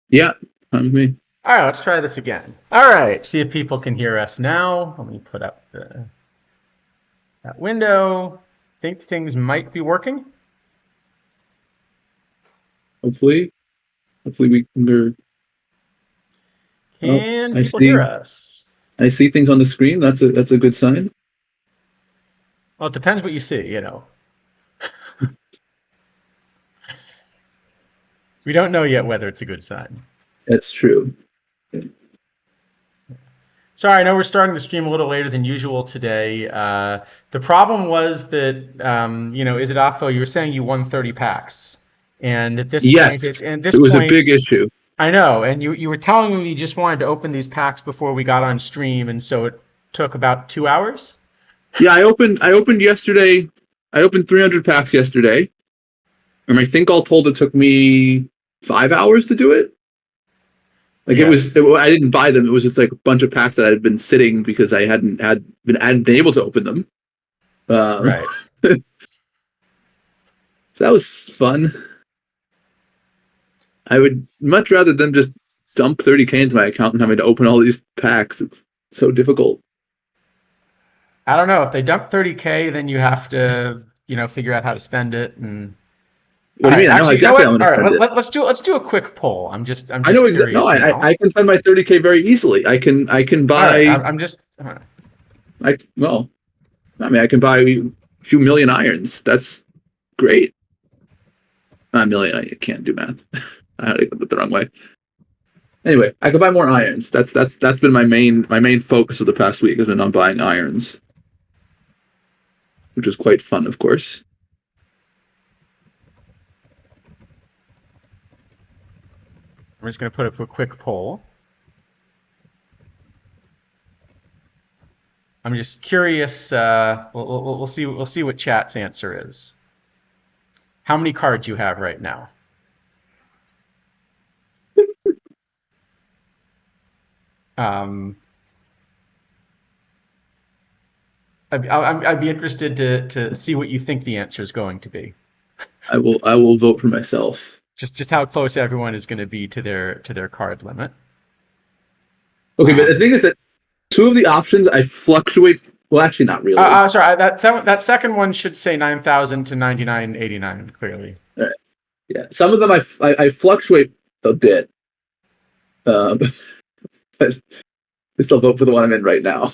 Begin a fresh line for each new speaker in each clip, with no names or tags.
Yeah, fine with me.
All right, let's try this again. All right, see if people can hear us now. Let me put up that window. Think things might be working.
Hopefully, hopefully we can. Oh,
Can
I
people hear
see.
us?
I see things on the screen. That's a good sign.
Well, it depends what you see. We don't know yet whether it's a good sign.
That's true.
Sorry, I know we're starting the stream a little later than usual today. The problem was that, isidafo, you were saying you won 30 packs. And at this
Yes,
point, at this
it was a
point,
big issue.
I know, and you were telling me you just wanted to open these packs before we got on stream, and so it took about 2 hours.
Yeah, I opened yesterday. I opened 300 packs yesterday, and I think all told it took me 5 hours to do it. Like
Yes.
I didn't buy them. It was just like a bunch of packs that had been sitting because I hadn't been able to open them. Um,
Right.
so that was fun. I would much rather than just dump 30K into my account and having to open all these packs. It's so difficult.
I don't know if they dump 30K, then you have to, figure out how to spend it. And
What
all
do you
right,
mean? I know
actually, you know
exactly how I'm
what?
going to
All right,
spend it.
let's do a quick poll. I'm
I know
just
exactly. No,
curious now.
I can spend my 30K very easily. I can
All right,
buy.
I'm just.
I well, I mean, I can buy a few million irons. That's great. Not a million. I can't do math. I had it the wrong way. Anyway, I could buy more irons. That's been my main focus of the past week has been on buying irons, which is quite fun, of course.
I'm just gonna put up a quick poll. I'm just curious. We'll see what chat's answer is. How many cards you have right now? Um, I'd be interested to see what you think the answer is going to be.
I will vote for myself.
Just how close everyone is going to be to their card limit.
Okay, but the
Um,
thing is that two of the options I fluctuate. Well, actually, not really.
sorry, that second one should say 9,000 to 99.89 clearly.
Yeah, some of them I fluctuate a bit, um, but I still vote for the one I'm in right now.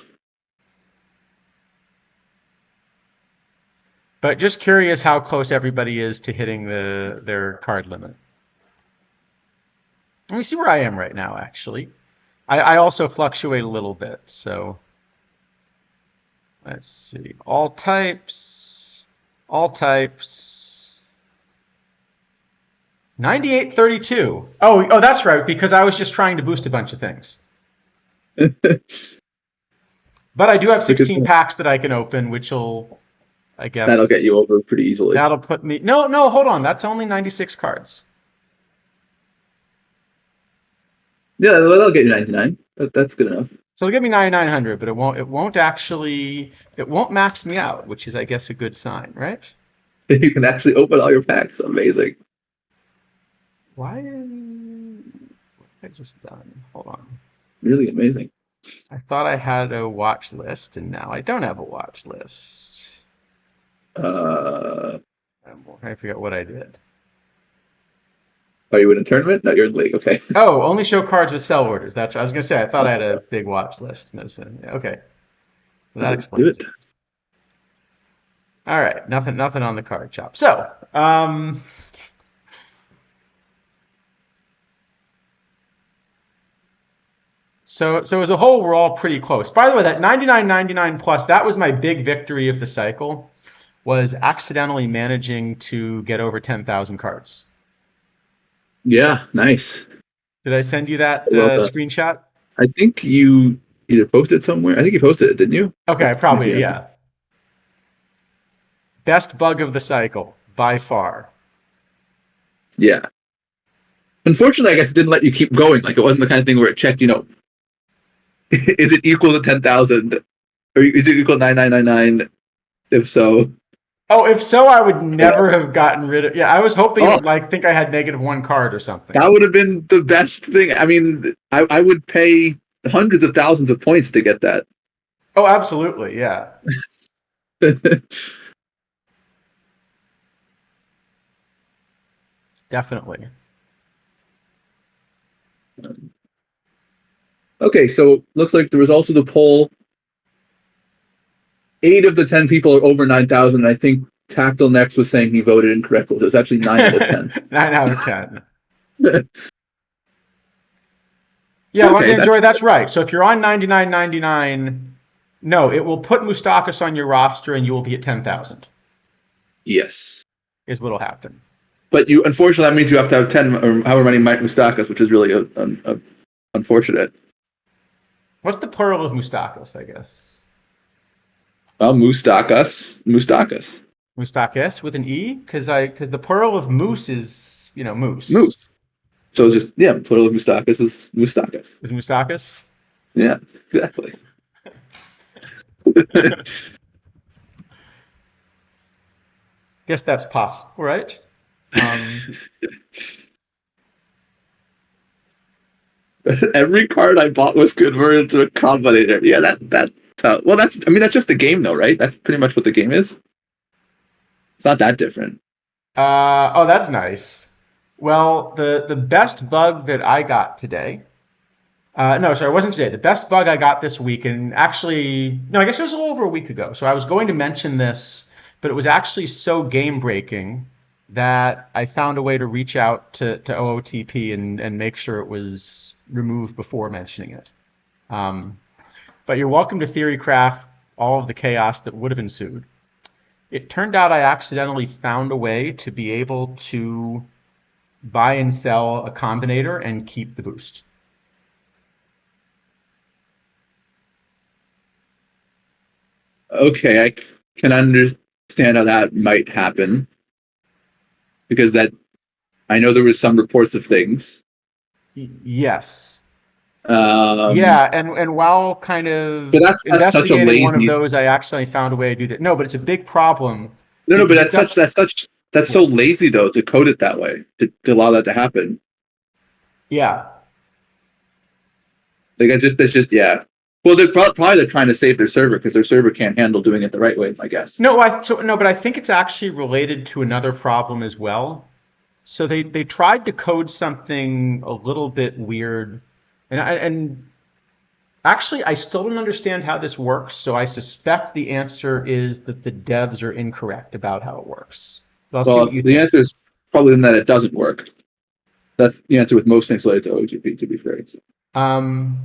But just curious how close everybody is to hitting their card limit. Let me see where I am right now, actually. I also fluctuate a little bit, so let's see. All types, all types. 98.32. Oh, that's right, because I was just trying to boost a bunch of things. But I do have
Because
16 packs that I can open, which will, I
that'll get
guess,
you over pretty easily.
that'll put me. No, no, hold on. That's only 96 cards.
Yeah, that'll get you 99. That's good enough.
So it'll give me 9,900, but it won't max me out, which is, I guess, a good sign, right?
You can actually open all your packs. Amazing.
Why? What have I just done? Hold on.
Really amazing.
I thought I had a watch list, and now I don't have a watch list.
Uh,
I forget what I did.
are you in a tournament? No, you're in the league. Okay.
Oh, only show cards with sell orders. That's what I was gonna say. I thought I had a big watch list. Okay, well, that
That'll do
explains
it.
it. All right, nothing on the card shop. So as a whole, we're all pretty close. By the way, that 99.99 plus, that was my big victory of the cycle, was accidentally managing to get over 10,000 cards.
Yeah, nice.
Did I send you that
Well done.
screenshot?
I think you either posted somewhere. I think you posted it, didn't you?
Okay,
Maybe.
probably, yeah. Best bug of the cycle, by far.
Yeah. Unfortunately, I guess it didn't let you keep going. Like it wasn't the kind of thing where it checked, is it equal to 10,000? Or is it equal to 9999? If so,
Oh, if so, I would never have gotten rid of. Yeah, I was hoping it
Oh,
would like think I had -1 card or something.
that would have been the best thing. I mean, I would pay hundreds of thousands of points to get that.
Oh, absolutely, yeah, definitely.
Okay, so looks like the results of the poll. 8 of the 10 people are over 9,000. I think Tactile Next was saying he voted incorrectly. So it's actually 9 out of 10.
9 out of 10.
Okay,
Yeah, Long Game Joy,
that's
that's right. So if you're on 99.99, no, it will put Mustakas on your roster and you will be at 10,000,
yes.
is what'll happen.
But you, unfortunately, that means you have to have 10 or however many Mike Mustakas, which is really unfortunate.
What's the plural of Mustakas, I guess?
Mustakas.
Mustakas with an E? Because the plural of moose is, moose.
Moose. So it's just, yeah, plural of Mustakas is Mustakas.
Is Mustakas?
Yeah, exactly.
Guess that's possible, right?
Every card I bought was converted to a combinator. Yeah, well, that's just the game though, right? That's pretty much what the game is. It's not that different.
Oh, that's nice. Well, the best bug that I got today. No, sorry, it wasn't today. The best bug I got this week, and actually, no, I guess it was a little over a week ago. So I was going to mention this, but it was actually so game breaking that I found a way to reach out to OOTP and make sure it was removed before mentioning it. But you're welcome to theorycraft all of the chaos that would have ensued. It turned out I accidentally found a way to be able to buy and sell a combinator and keep the boost.
Okay, I can understand how that might happen because that I know there was some reports of things.
Yes.
Um,
Yeah, and while kind of
but that's such a
investigating one of
lazy.
those, I actually found a way to do that. No, but it's a big problem
No, but
because it does.
that's so lazy though to code it that way to allow that to happen.
Yeah.
Like that's just yeah. Well, they're trying to save their server because their server can't handle doing it the right way. I guess.
No, but I think it's actually related to another problem as well. So they tried to code something a little bit weird, and actually I still don't understand how this works. So I suspect the answer is that the devs are incorrect about how it works. But I'll see
Well,
what you
the
think.
answer is probably in that it doesn't work. That's the answer with most things related to OGP. To be fair.
Um,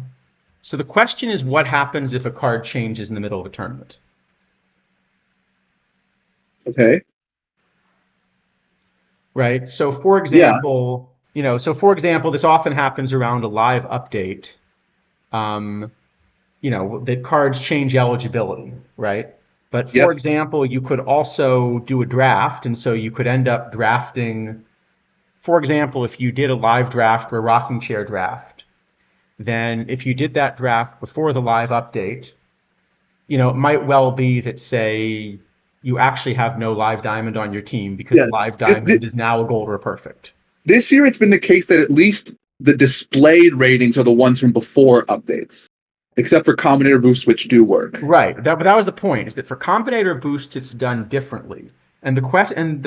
so the question is, what happens if a card changes in the middle of a tournament?
Okay.
Right. So for
Yeah.
example, this often happens around a live update. Um, that cards change eligibility, right? But for
Yep.
example, you could also do a draft, and so you could end up drafting. For example, if you did a live draft or a rocking chair draft, then if you did that draft before the live update, it might well be that, say, you actually have no live diamond on your team because
Yeah.
live diamond is now a gold or a perfect.
This year, it's been the case that at least the displayed ratings are the ones from before updates, except for combinator boosts, which do work.
Right. But that was the point, is that for combinator boosts, it's done differently. And the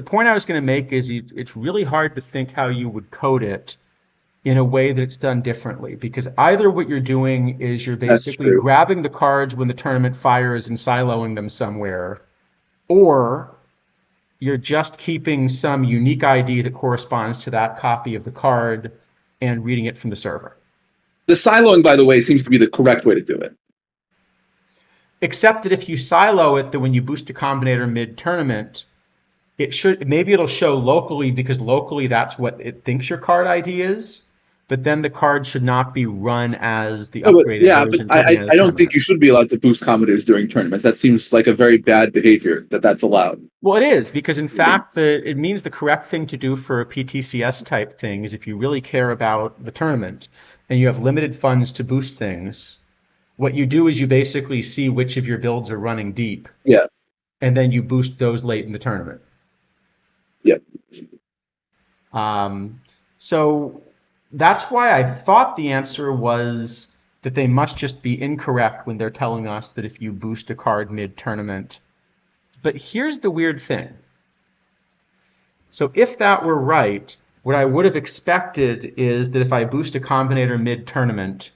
point I was going to make is it's really hard to think how you would code it in a way that it's done differently, because either what you're doing is you're
That's
basically
true.
grabbing the cards when the tournament fires and siloing them somewhere, or you're just keeping some unique ID that corresponds to that copy of the card and reading it from the server.
The siloing, by the way, seems to be the correct way to do it.
Except that if you silo it, that when you boost a combinator mid-tournament, it'll show locally, because locally that's what it thinks your card ID is. But then the card should not be run as the upgraded
But
version till the end of
I
the
don't think
tournament.
you should be allowed to boost combinators during tournaments. That seems like a very bad behavior that's allowed.
Well, it is, because in fact it means the correct thing to do for a PTCS type thing is, if you really care about the tournament and you have limited funds to boost things, what you do is you basically see which of your builds are running deep.
Yeah.
and then you boost those late in the tournament.
Yep.
So that's why I thought the answer was that they must just be incorrect when they're telling us that if you boost a card mid-tournament. But here's the weird thing. So if that were right, what I would have expected is that if I boost a combinator mid-tournament,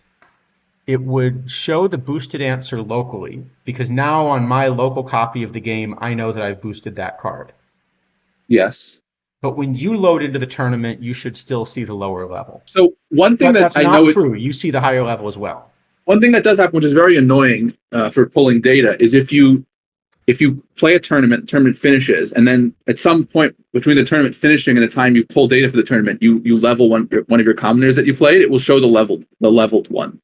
it would show the boosted answer locally, because now on my local copy of the game, I know that I've boosted that card.
Yes.
But when you load into the tournament, you should still see the lower level.
So one thing
But
that
that's
I
not
know,
true. You see the higher level as well.
one thing that does happen, which is very annoying for pulling data, is if you play a tournament, tournament finishes, and then at some point between the tournament finishing and the time you pull data for the tournament, you level one of your combinators that you played. It will show the leveled one,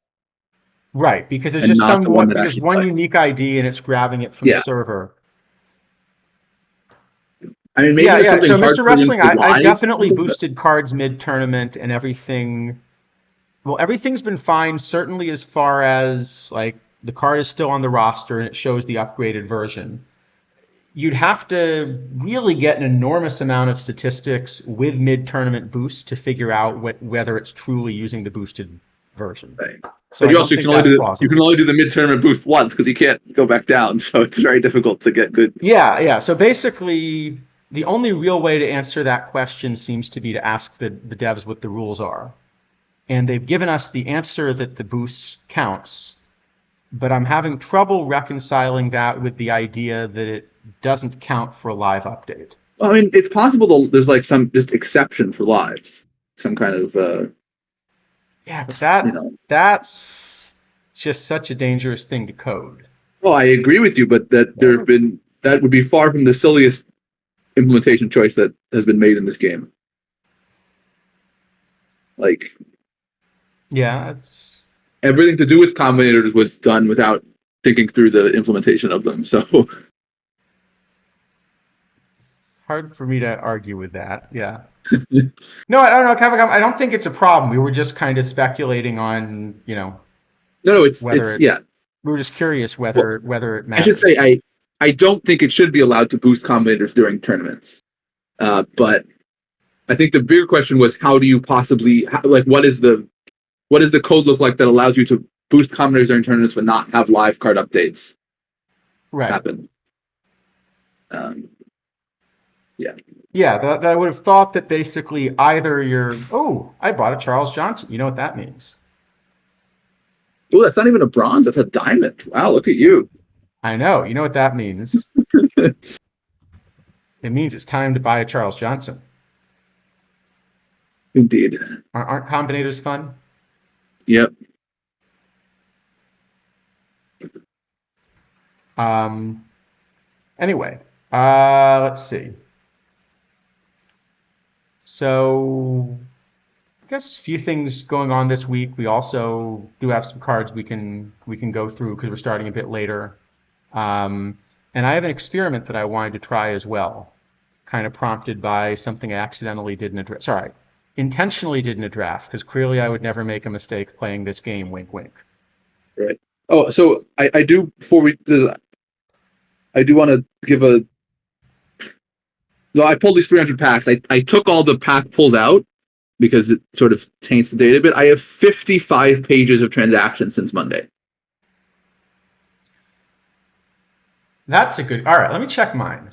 Right, because
and not the one that
there's just
actually
one
played.
unique ID and it's grabbing it from the
Yeah,
server.
I mean maybe
Yeah,
there's
yeah.
something
So
hard
Mr.
for them
Wrestling,
to
I've
live.
definitely boosted cards mid-tournament and everything. Well, everything's been fine, certainly as far as like the card is still on the roster and it shows the upgraded version. You'd have to really get an enormous amount of statistics with mid-tournament boosts to figure out whether it's truly using the boosted version.
Right.
So
But
I
you
don't
also
think that's plausible.
can only do the mid-tournament boost once because you can't go back down. So it's very difficult to get good.
Yeah, yeah. So basically, the only real way to answer that question seems to be to ask the devs what the rules are. And they've given us the answer that the boost counts, but I'm having trouble reconciling that with the idea that it doesn't count for a live update.
Well, I mean, it's possible there's like some just exception for lives, some kind of
Yeah, but
you know.
that's just such a dangerous thing to code.
Well, I agree with you, but that would be far from the silliest implementation choice that has been made in this game. Like
Yeah, it's
everything to do with combinators was done without thinking through the implementation of them. So
hard for me to argue with that. Yeah. No, I don't know, Kevin. I don't think it's a problem. We were just kind of speculating on,
no,
whether
it's
it.
yeah.
We were just curious
Well,
whether it
I should say
matters.
I don't think it should be allowed to boost combinators during tournaments. But I think the bigger question was how do you possibly like what does the code look like that allows you to boost combinators during tournaments but not have live card updates
Right.
happen? Yeah.
Yeah, that I would have thought that basically either I bought a Charles Johnson. You know what that means?
Oh, that's not even a bronze. That's a diamond. Wow, look at you.
I know. You know what that means? It means it's time to buy a Charles Johnson.
Indeed.
Aren't combinators fun?
Yep.
Um, anyway, let's see. So, I guess a few things going on this week. We also do have some cards we can go through because we're starting a bit later. And I have an experiment that I wanted to try as well, kind of prompted by something I accidentally did in a draft. Sorry, intentionally did in a draft, because clearly I would never make a mistake playing this game. Wink, wink.
Right. Oh, so I do I do want to give a. No, I pulled these 300 packs. I took all the pack pulls out because it sort of taints the data a bit. I have 55 pages of transactions since Monday.
That's a good. All right, let me check mine.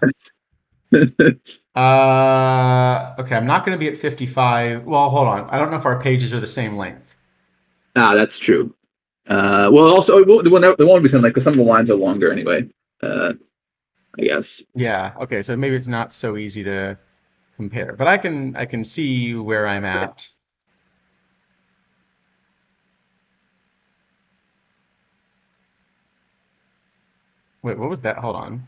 Okay, I'm not going to be at 55. Well, hold on. I don't know if our pages are the same length.
That's true. Well, also, there won't be something like because some of the lines are longer anyway. I guess.
Yeah. Okay, so maybe it's not so easy to compare, but I can see where I'm at. Wait, what was that? Hold on.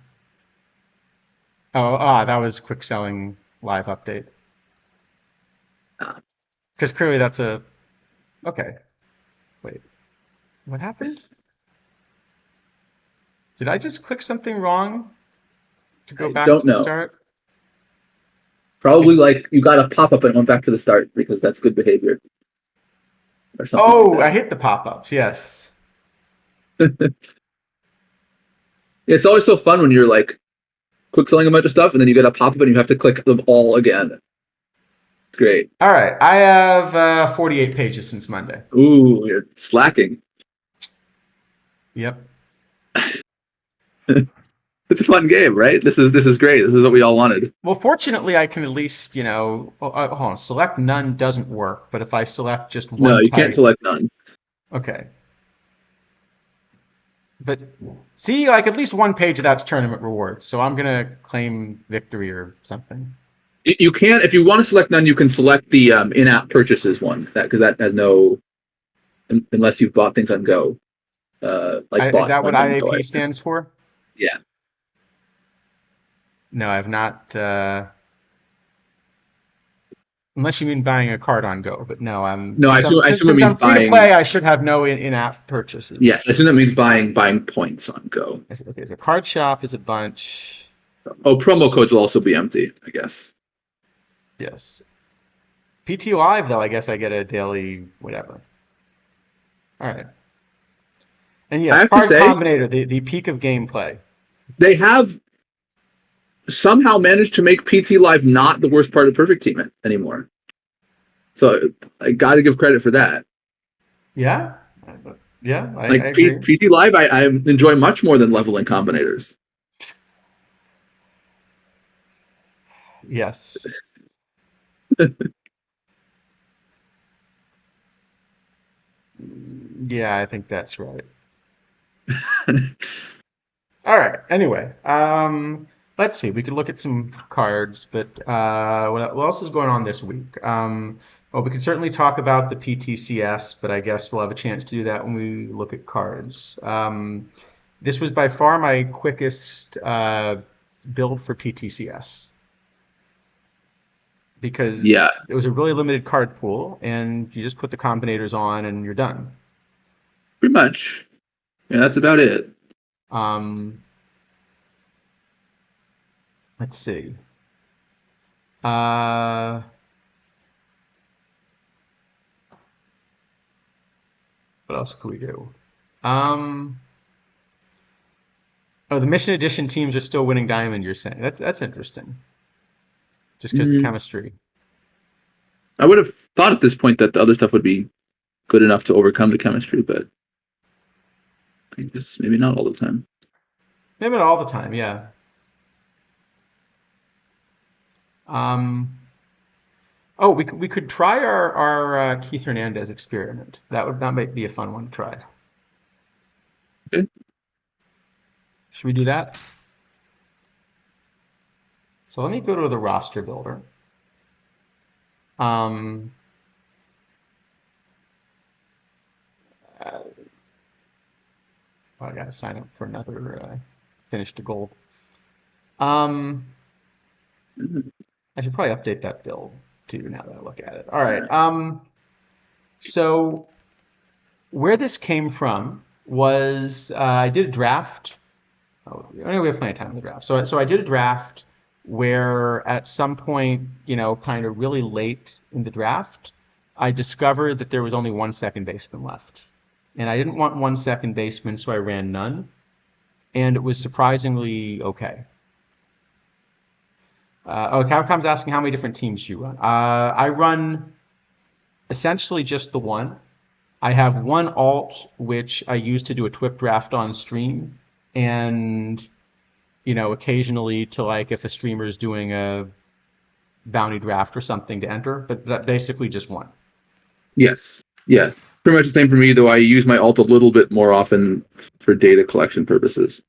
Oh, that was quick selling live update.
Ah,
Because clearly that's a. Okay. Wait. What happened? Did I just click something wrong to go
I
back
don't
to the
know.
start?
Probably like you got a pop up and went back to the start because that's good behavior or something like
Oh, I
that.
hit the pop-ups. Yes.
It's always so fun when you're like quick selling a bunch of stuff, and then you get a pop up and you have to click them all again. It's great.
All right, I have 48 pages since Monday.
Ooh, you're slacking.
Yep.
It's a fun game, right? This is great. This is what we all wanted.
Well, fortunately, I can at least, hold on, select none doesn't work, but if I select just
No,
one
you can't
type,
select none.
okay. But see, like at least one page of that's tournament rewards, so I'm gonna claim victory or something.
You can, if you want to select none, you can select the in-app purchases one. Because that has no, unless you've bought things on Go, like
Is
bought
that what
ones on Go.
IAP stands for?
Yeah.
No, I've not. Unless you mean buying a card on Go, but no,
No, I assume it
since I'm
means
free to
buying.
play, I should have no in-app purchases.
Yes, I assume that means buying points on Go.
Okay, so card shop is a bunch.
Oh, promo codes will also be empty, I guess.
Yes. PT Live, though, I guess I get a daily whatever. All right. And
I
yes,
have to
Card
say,
Combinator, the peak of gameplay.
they have somehow managed to make PT Live not the worst part of Perfect Team anymore. So I got to give credit for that.
Yeah? Yeah, I
Like
agree.
PT Live, I enjoy much more than leveling combinators.
Yes. Yeah, I think that's right. All right. Anyway, let's see. We could look at some cards, but what else is going on this week? Well, we could certainly talk about the PTCS, but I guess we'll have a chance to do that when we look at cards. This was by far my quickest build for PTCS because
Yeah,
it was a really limited card pool, and you just put the combinators on and you're done.
pretty much. Yeah, that's about it.
Um, let's see. Uh, what else could we do? Um, oh, the Mission Edition teams are still winning Diamond. You're saying that's interesting. Just because the
Mm,
chemistry.
I would have thought at this point that the other stuff would be good enough to overcome the chemistry, but I guess maybe not all the time.
Maybe not all the time. Yeah. Um, oh, we could try our Keith Hernandez experiment. That might be a fun one to try.
Okay.
Should we do that? So let me go to the roster builder. Um, uh, I got to sign up for another finish to gold. I should probably update that build too now that I look at it. All right. So where this came from was I did a draft. Oh, anyway, we have plenty of time in the draft. So I did a draft where at some point, kind of really late in the draft, I discovered that there was only one second baseman left. And I didn't want one second baseman, so I ran none. And it was surprisingly okay. Capcom's asking how many different teams you run. I run essentially just the one. I have one alt, which I use to do a TWIP draft on stream. And occasionally to like if a streamer is doing a bounty draft or something to enter, but basically just one.
Yes. Yeah. Pretty much the same for me, though I use my alt a little bit more often for data collection purposes.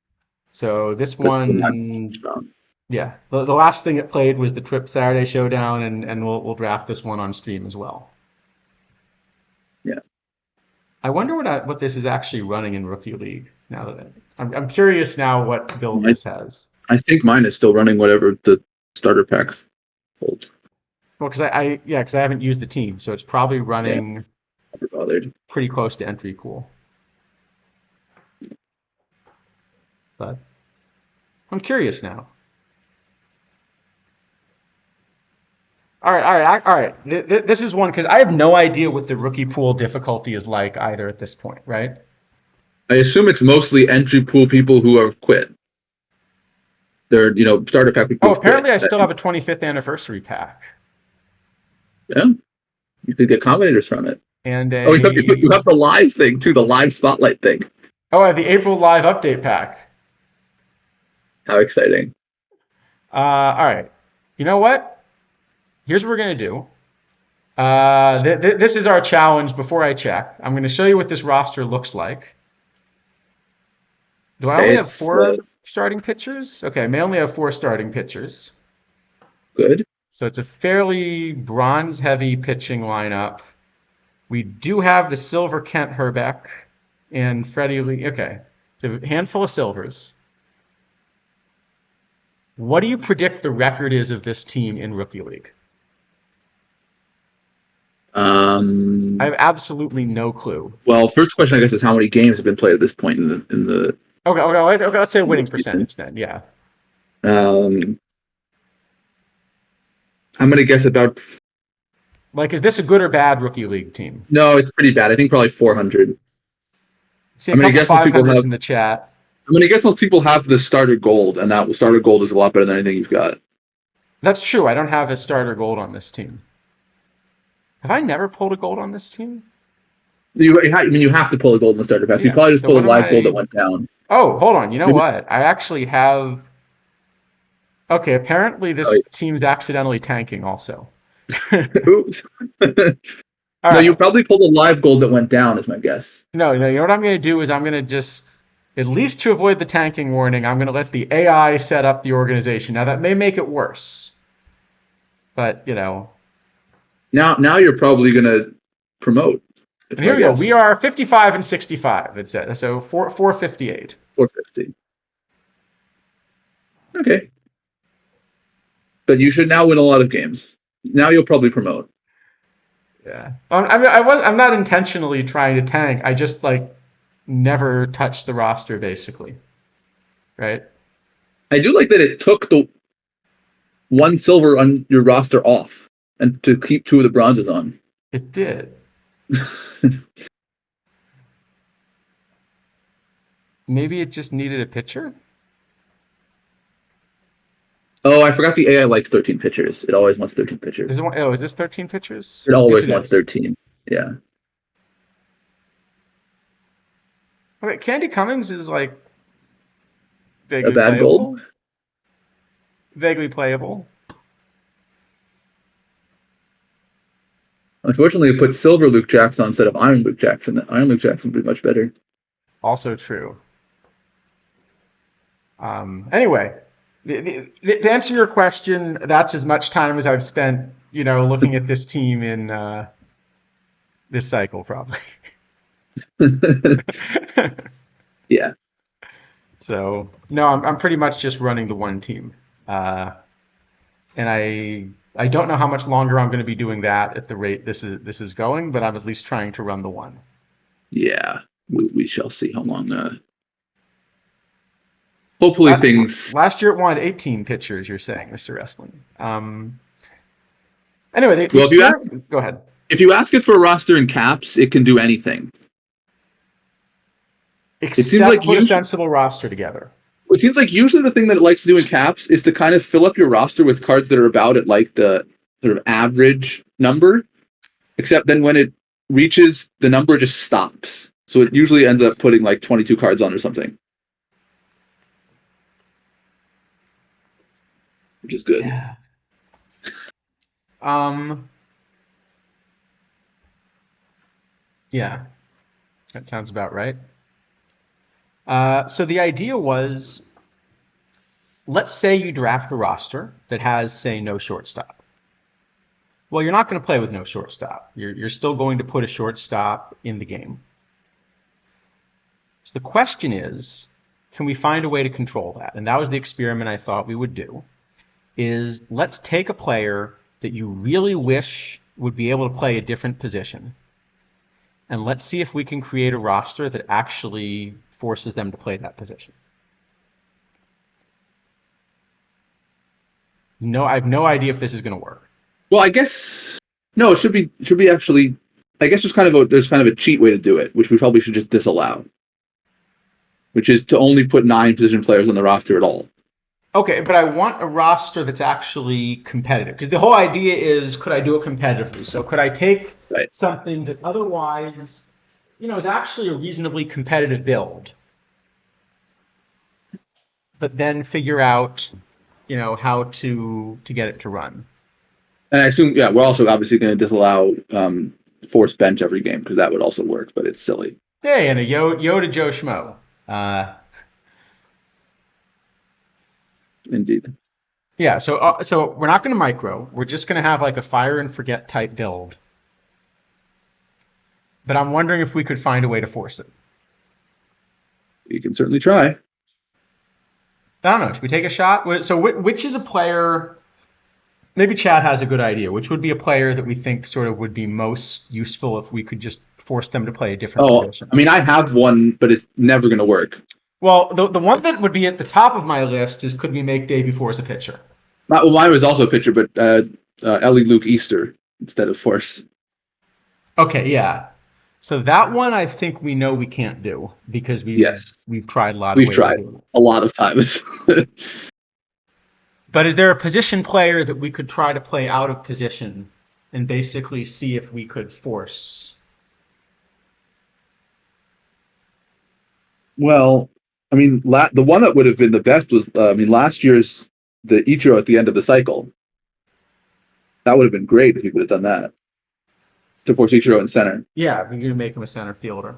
So this one,
Strong.
yeah, the last thing it played was the Trip Saturday Showdown, and we'll draft this one on stream as well.
Yeah.
I wonder what this is actually running in Rookie League. Now that I'm curious now what build this has.
I think mine is still running whatever the starter packs hold.
Well, because I haven't used the team, so it's probably running pretty close to entry pool. But I'm curious now. All right. This is one because I have no idea what the rookie pool difficulty is like either at this point, right?
I assume it's mostly entry pool people who are quit. Their starter pack.
Oh, apparently I still have a 25th anniversary pack.
Yeah, you could get combinators from it.
And
Oh, you have the live thing too, the live spotlight thing.
I have the April Live update pack.
How exciting!
All right. You know what? Here's what we're gonna do. This is our challenge. Before I check, I'm going to show you what this roster looks like. Do I only have four starting pitchers? Okay, I may only have 4 starting pitchers.
Good.
So it's a fairly bronze-heavy pitching lineup. We do have the silver Kent Herbeck and Freddie Lee. Okay, so a handful of silvers. What do you predict the record is of this team in Rookie League? I have absolutely no clue.
Well, first question, I guess, is how many games have been played at this point in the.
Okay. Let's say winning percentage then. Yeah.
I'm gonna guess about.
Like, is this a good or bad Rookie League team?
No, it's pretty bad. I think probably 400.
See, I'm gonna guess most people have in the chat.
I'm gonna guess most people have the starter gold, and that starter gold is a lot better than anything you've got.
That's true. I don't have a starter gold on this team. Have I never pulled a gold on this team?
You have to pull a gold in the starter pack. Yeah. You probably just pulled a live gold that went down.
Oh, hold on. You know what? I actually have. Okay, apparently this team's accidentally tanking also.
Oops. No, you probably pulled a live gold that went down, is my guess.
No. You know what I'm going to do is I'm going to just, at least to avoid the tanking warning, I'm going to let the AI set up the organization. Now that may make it worse, but
Now you're probably going to promote.
And here we go. We are 55 and 65. It says so 458.
450. Okay. But you should now win a lot of games. Now you'll probably promote.
Yeah. I'm not intentionally trying to tank. I just never touch the roster basically. Right?
I do like that it took the 1 silver on your roster off and to keep 2 of the bronzes on.
It did. Maybe it just needed a pitcher?
Oh, I forgot the AI likes 13 pitchers. It always wants 13 pitchers.
Is this 13 pitchers?
It always wants 13. Yeah.
Okay, Candy Cummings is vaguely
a bad
playable.
Gold?
Vaguely playable.
Unfortunately, it put silver Luke Jackson instead of iron Luke Jackson. Iron Luke Jackson would be much better.
Also true. Anyway, to answer your question, that's as much time as I've spent, looking at this team in this cycle, probably.
Yeah.
So no, I'm pretty much just running the one team, and I don't know how much longer I'm going to be doing that at the rate this is going, but I'm at least trying to run the one.
Yeah, we shall see how long. Hopefully things.
Last year it wanted 18 pitchers. You're saying, Mr. Wrestling. Anyway, go ahead.
If you ask it for a roster in caps, it can do anything.
Except it seems like put a sensible roster together.
It seems like usually the thing that it likes to do in caps is to kind of fill up your roster with cards that are about at the sort of average number, except then when it reaches the number, it just stops. So it usually ends up putting 22 cards on or something, which is good.
Yeah. Yeah, that sounds about right. So the idea was, let's say you draft a roster that has, say, no shortstop. Well, you're not going to play with no shortstop. You're still going to put a shortstop in the game. So the question is, can we find a way to control that? And that was the experiment I thought we would do, is let's take a player that you really wish would be able to play a different position, and let's see if we can create a roster that actually forces them to play that position. No, I have no idea if this is going to work.
Well, I guess no. It should be actually. I guess there's kind of a cheat way to do it, which we probably should just disallow. Which is to only put 9 position players on the roster at all.
Okay, but I want a roster that's actually competitive because the whole idea is, could I do it competitively? So could I take
Right.
something that otherwise, is actually a reasonably competitive build, but then figure out, how to get it to run.
And I assume, yeah, we're also obviously going to disallow force bench every game because that would also work, but it's silly.
Hey, and a Yoda Joe Schmo. Uh,
Indeed.
yeah, so we're not going to micro. We're just going to have like a fire and forget type build. But I'm wondering if we could find a way to force it.
You can certainly try.
I don't know. Should we take a shot? So which is a player? Maybe Chad has a good idea. Which would be a player that we think sort of would be most useful if we could just force them to play a different
Oh,
position?
I mean, I have one, but it's never going to work.
Well, the one that would be at the top of my list is, could we make Davey Force a pitcher?
Well, mine was also a pitcher, but Ellie Luke Easter instead of force.
Okay, yeah. So that one I think we know we can't do because
Yes,
we've tried a lot of
we've
ways of
tried
doing it.
a lot of times.
But is there a position player that we could try to play out of position and basically see if we could force?
Well, I mean, the one that would have been the best was, I mean, last year's the Ichiro at the end of the cycle. That would have been great if you could have done that to force Ichiro in center.
Yeah, we're gonna make him a center fielder.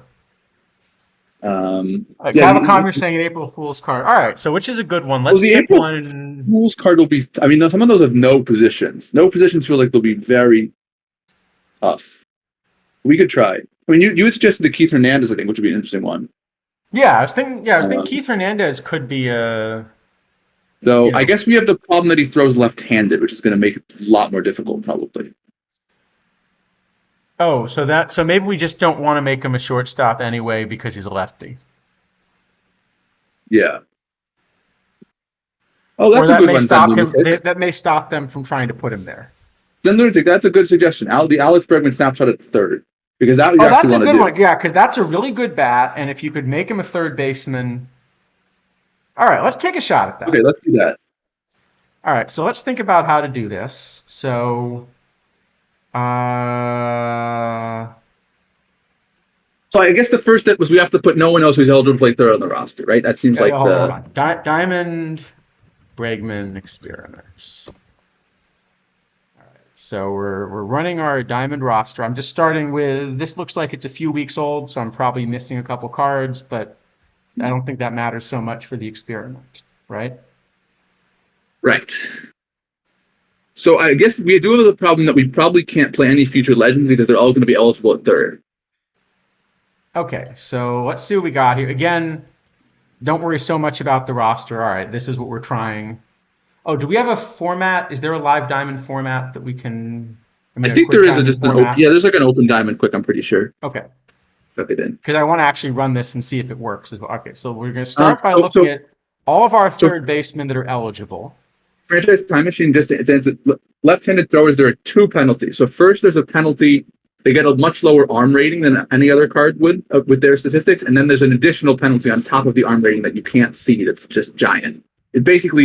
Yeah,
Kavakam, you're saying an April Fool's card. All right, so which is a good one?
well,
Let's
the
pick
April
one.
Fool's card will be. I mean, some of those have no positions. No positions feel like they'll be very tough. We could try. I mean, you had suggested the Keith Hernandez, I think, which would be an interesting one.
Yeah, I was thinking. Yeah, I was thinking
Um,
Keith Hernandez could be a.
Though
You
I
know.
guess we have the problem that he throws left-handed, which is going to make it a lot more difficult, probably.
Oh, so maybe we just don't want to make him a shortstop anyway because he's a lefty.
Yeah. Oh,
Or
that's a
that
good
may
one, Zen
stop him.
Lunatic.
That may stop them from trying to put him there.
Zen Lunatic, that's a good suggestion. The Alex Bregman snapshot at third, because that you
Oh,
actually
that's a
want to
good
do.
one. Yeah, because that's a really good bat, and if you could make him a third baseman. All right, let's take a shot at
Okay,
that.
let's do that.
All right, so let's think about how to do this. So, uh,
So I guess the first step was we have to put no one else who's eligible to play third on the roster, right? That seems
yeah,
like
hold
the
on. Diamond Bregman experiments. So we're running our diamond roster. I'm just starting with, this looks like it's a few weeks old, so I'm probably missing a couple cards, but I don't think that matters so much for the experiment, right?
right. So I guess we do have the problem that we probably can't play any future legends because they're all going to be eligible at third.
Okay, so let's see what we got here. Again, don't worry so much about the roster. All right, this is what we're trying. Oh, do we have a format? Is there a live diamond format that we can? I
I
mean, a
think
quick
there is
diamond
just an
format.
open. Yeah, there's like an open diamond quick. I'm pretty sure
Okay,
that they did.
because I want to actually run this and see if it works as well. Okay, so we're going to start by
So,
looking at all of our
so
third basemen that are eligible.
franchise time machine just left-handed throwers. There are two penalties. So first, there's a penalty. They get a much lower arm rating than any other card would with their statistics, and then there's an additional penalty on top of the arm rating that you can't see. That's just giant. It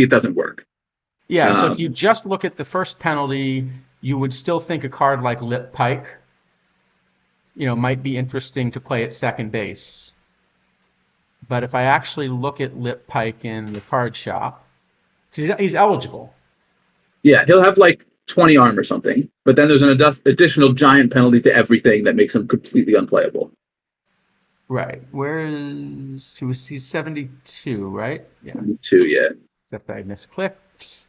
doesn't work.
Yeah, so if you just look at the first penalty, you would still think a card like Lip Pike, might be interesting to play at second base. But if I actually look at Lip Pike in the card shop, because he's eligible.
Yeah, he'll have like 20 arm or something, but then there's an additional giant penalty to everything that makes him completely unplayable.
Right. He's 72, right? Yeah.
2, yeah.
Except I misclicked.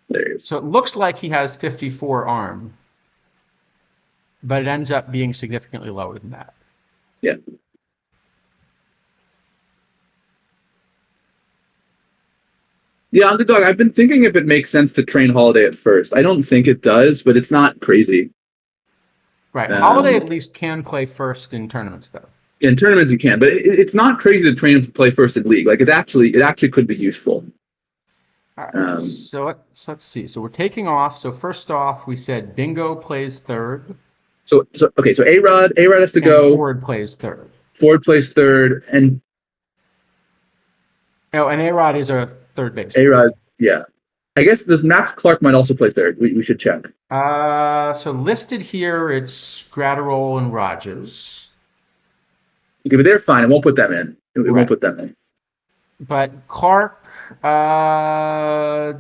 There he is.
So it looks like he has 54 arm, but it ends up being significantly lower than that.
Yeah. Yeah, underdog. I've been thinking if it makes sense to train Holiday at first. I don't think it does, but it's not crazy.
Right. Holiday at least can play first in tournaments, though.
In tournaments, he can, but it's not crazy to train him to play first in league. Like it actually could be useful.
All right. So let's see. So we're taking off. So first off, we said Bingo plays third.
So okay. So A-Rod has to go.
Ford plays third.
Ford plays third, and
Oh, and A-Rod is a third
A
baseman.
Rod, yeah. I guess this Max Clark might also play third. We should check.
So listed here, it's Gratterol and Rogers.
Okay, but they're fine. It won't put them in. It won't
Right.
put them in.
But Clark, no,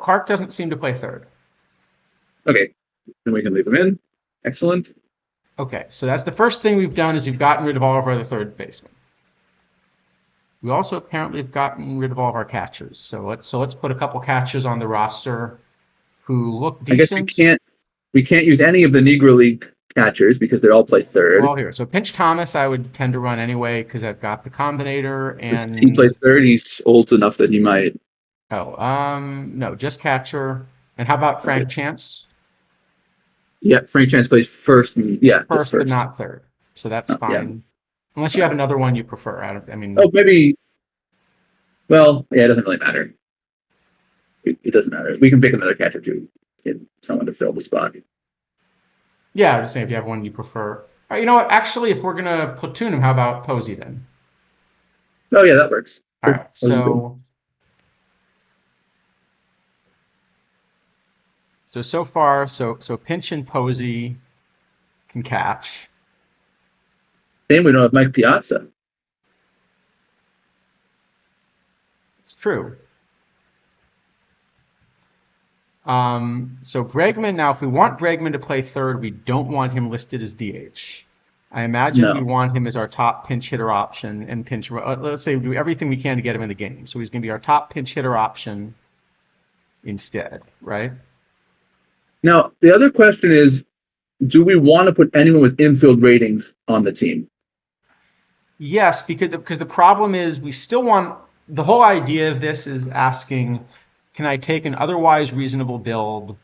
Clark doesn't seem to play third.
Okay, then we can leave them in. Excellent.
Okay, so that's the first thing we've done is we've gotten rid of all of our other third basemen. We also apparently have gotten rid of all of our catchers. So let's put a couple catchers on the roster who look
I guess
decent.
we can't use any of the Negro League catchers because they all play third.
Well, here. So Pinch Thomas, I would tend to run anyway because I've got the Combinator
Does he play
and
third? He's old enough that he might.
no, just catcher. And how about
Okay.
Frank Chance?
Yeah, Frank Chance plays first. And, yeah, just
First, but
first.
not third. So that's
Oh, yeah.
fine. Unless you have another one you prefer. I mean,
Oh, maybe. Well, yeah, it doesn't really matter. It doesn't matter. We can pick another catcher too. Get someone to fill the spot.
yeah, I'm just saying if you have one you prefer. All right, you know what? Actually, if we're gonna platoon him, how about Posey then?
Oh yeah, that works.
All
Sure.
right,
This is good.
so far, so Pinch and Posey can catch.
Same. We don't have Mike Piazza.
It's true. So Bregman, now if we want Bregman to play third, we don't want him listed as DH. I imagine we
No.
want him as our top pinch hitter option and let's say we do everything we can to get him in the game. So he's going to be our top pinch hitter option instead, right?
Now the other question is, do we want to put anyone with infield ratings on the team?
Yes, because the problem is we still want the whole idea of this is asking, can I take an otherwise reasonable build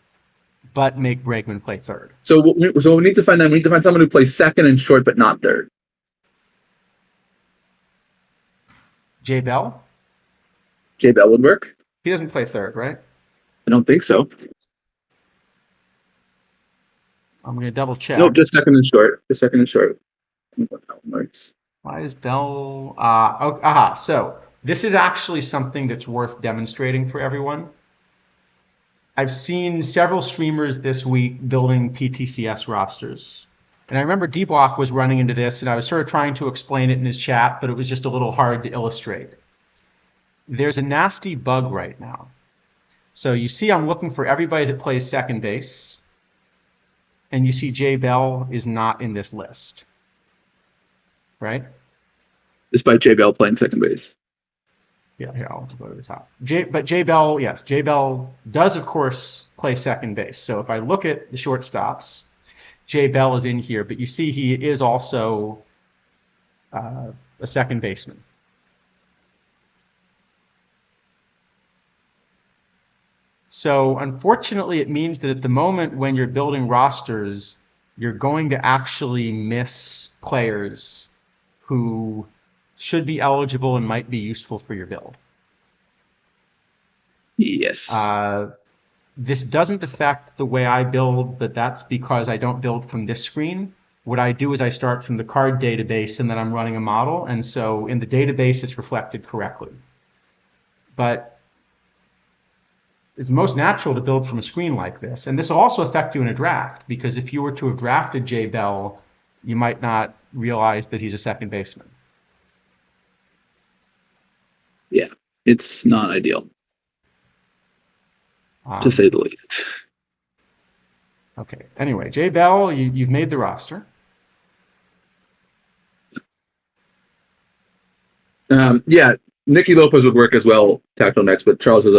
but make Bregman play third?
So we need to find them. We need to find someone who plays second and short, but not third.
Jay Bell?
Jay Bell would work.
He doesn't play third, right?
I don't think so.
I'm going to double check.
Nope, just second and short. Just second and short. I think that one works.
Why is Bell? So this is actually something that's worth demonstrating for everyone. I've seen several streamers this week building PTCS rosters. And I remember D-Block was running into this, and I was sort of trying to explain it in his chat, but it was just a little hard to illustrate. There's a nasty bug right now. So you see I'm looking for everybody that plays second base, and you see Jay Bell is not in this list. Right?
Despite Jay Bell playing second base.
Yeah, here, I'll go to the top. But Jay Bell, yes, Jay Bell does, of course, play second base. So if I look at the shortstops, Jay Bell is in here, but you see he is also a second baseman. So unfortunately, it means that at the moment when you're building rosters, you're going to actually miss players who should be eligible and might be useful for your build.
Yes.
This doesn't affect the way I build, but that's because I don't build from this screen. What I do is I start from the card database and then I'm running a model. And so in the database, it's reflected correctly. But it's most natural to build from a screen like this. And this will also affect you in a draft, because if you were to have drafted Jay Bell, you might not realize that he's a second baseman.
Yeah, it's not ideal, to say the least.
Okay. Anyway, Jay Bell, you've made the roster.
Yeah, Nicky Lopez would work as well, tackle next, but Charles is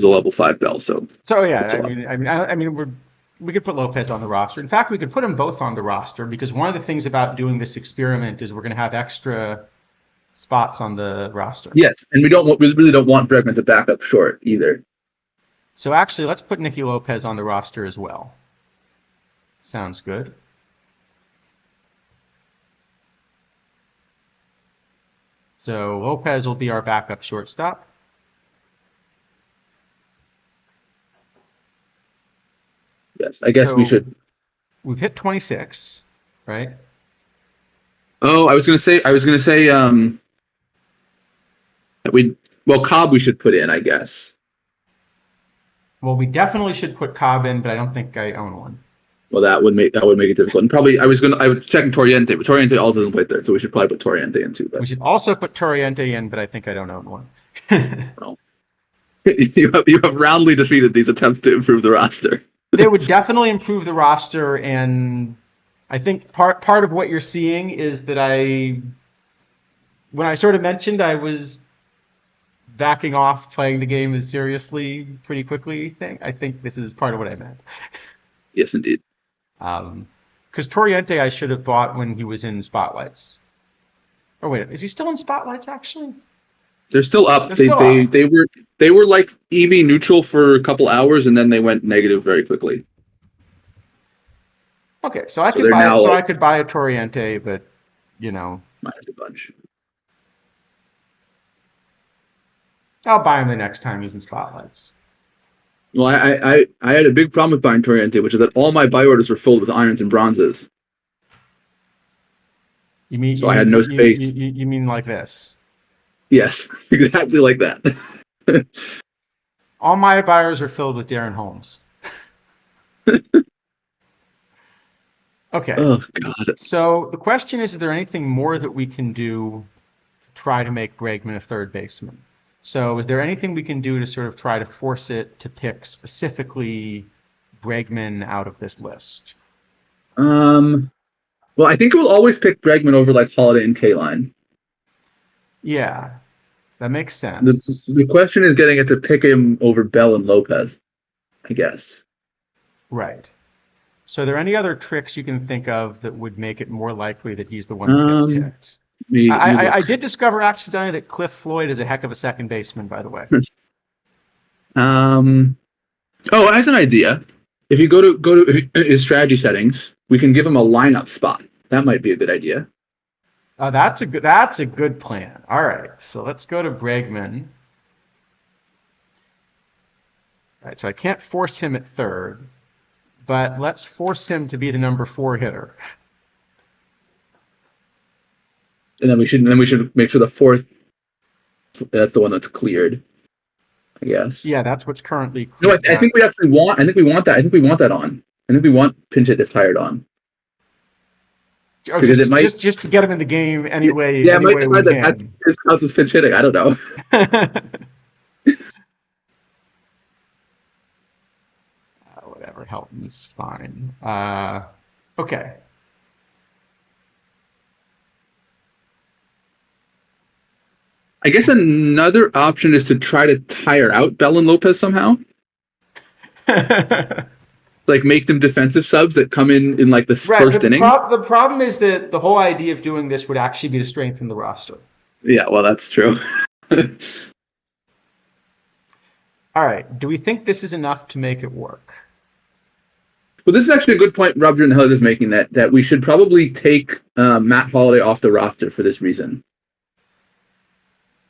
a level 5 Bell, so.
I mean, we could put Lopez on the roster. In fact, we could put them both on the roster, because one of the things about doing this experiment is we're going to have extra spots on the roster.
Yes, and we really don't want Bregman to back up short either.
So actually, let's put Nicky Lopez on the roster as well. Sounds good. So Lopez will be our backup shortstop.
Yes, I guess we should.
We've hit 26, right?
Oh, I was gonna say that Well, Cobb we should put in, I guess.
Well, we definitely should put Cobb in, but I don't think I own one.
Well, that would make it difficult. And probably I was checking Toriente, but Toriente also doesn't play third, so we should probably put Toriente in too.
We
But
should also put Toriente in, but I think I don't own one.
well, you have roundly defeated these attempts to improve the roster.
They would definitely improve the roster, and I think part of what you're seeing is that when I sort of mentioned I was backing off playing the game as seriously pretty quickly I think this is part of what I meant.
Yes, indeed.
Because Toriente I should have bought when he was in Spotlights. Oh wait, is he still in Spotlights actually?
They're still up.
They're still up.
They were like EV neutral for a couple hours, and then they went negative very quickly.
Okay, so I could buy a Toriente, but
minus a bunch.
I'll buy him the next time he's in Spotlights.
Well, I had a big problem with buying Toriente, which is that all my buy orders were filled with irons and bronzes. I had no space.
You mean like this?
Yes, exactly like that.
All my buyers are filled with Darren Holmes. Okay.
Oh, God.
So the question is there anything more that we can do to try to make Bregman a third baseman? So is there anything we can do to sort of try to force it to pick specifically Bregman out of this list?
Well, I think it will always pick Bregman over like Holiday and K-Line.
Yeah, that makes sense.
The question is getting it to pick him over Bell and Lopez, I guess.
Right. So are there any other tricks you can think of that would make it more likely that he's the one that gets picked? I did discover accidentally that Cliff Floyd is a heck of a second baseman, by the way.
Oh, as an idea, if you go to his strategy settings, we can give him a lineup spot. That might be a good idea.
That's a good plan. All right, so let's go to Bregman. All right, so I can't force him at third, but let's force him to be the number 4 hitter.
And then we should make sure the fourth, that's the one that's cleared, I guess.
Yeah, that's what's currently
cleared. No, I think we actually want. I think we want that. I think we want that on. I think we want pinch hit if tired on.
Oh, because it might just to get him in the game anyway.
Yeah, it might decide that his counts as pinch hitting. I don't know.
Whatever, Helton's fine. Okay.
I guess another option is to try to tire out Bell and Lopez somehow. Like make them defensive subs that come in like the first inning.
The problem is that the whole idea of doing this would actually be to strengthen the roster.
Yeah, well, that's true.
All right. Do we think this is enough to make it work?
Well, this is actually a good point Rob Jordan-Hill is making, that we should probably take Matt Holliday off the roster for this reason.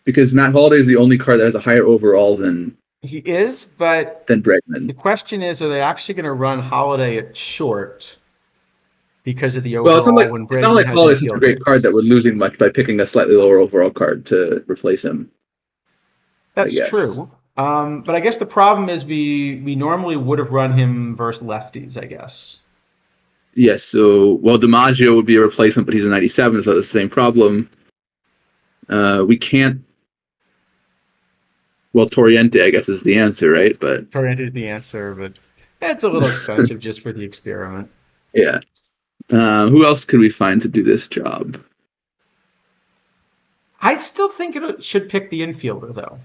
Because Matt Holliday is the only card that has a higher overall than...
He is, but...
Than Bregman.
The question is, are they actually going to run Holliday at short because of the overall?
Well, it's not like Holliday's such a great card that we're losing much by picking a slightly lower overall card to replace him.
That's true. But I guess the problem is we normally would have run him versus lefties, I guess.
Yes, so, well, DiMaggio would be a replacement, but he's a 97, so it's the same problem. We can't... Well, Toriente, I guess, is the answer, right? But
Toriente is the answer, but it's a little expensive just for the experiment.
Yeah. Who else could we find to do this job?
I still think it should pick the infielder, though.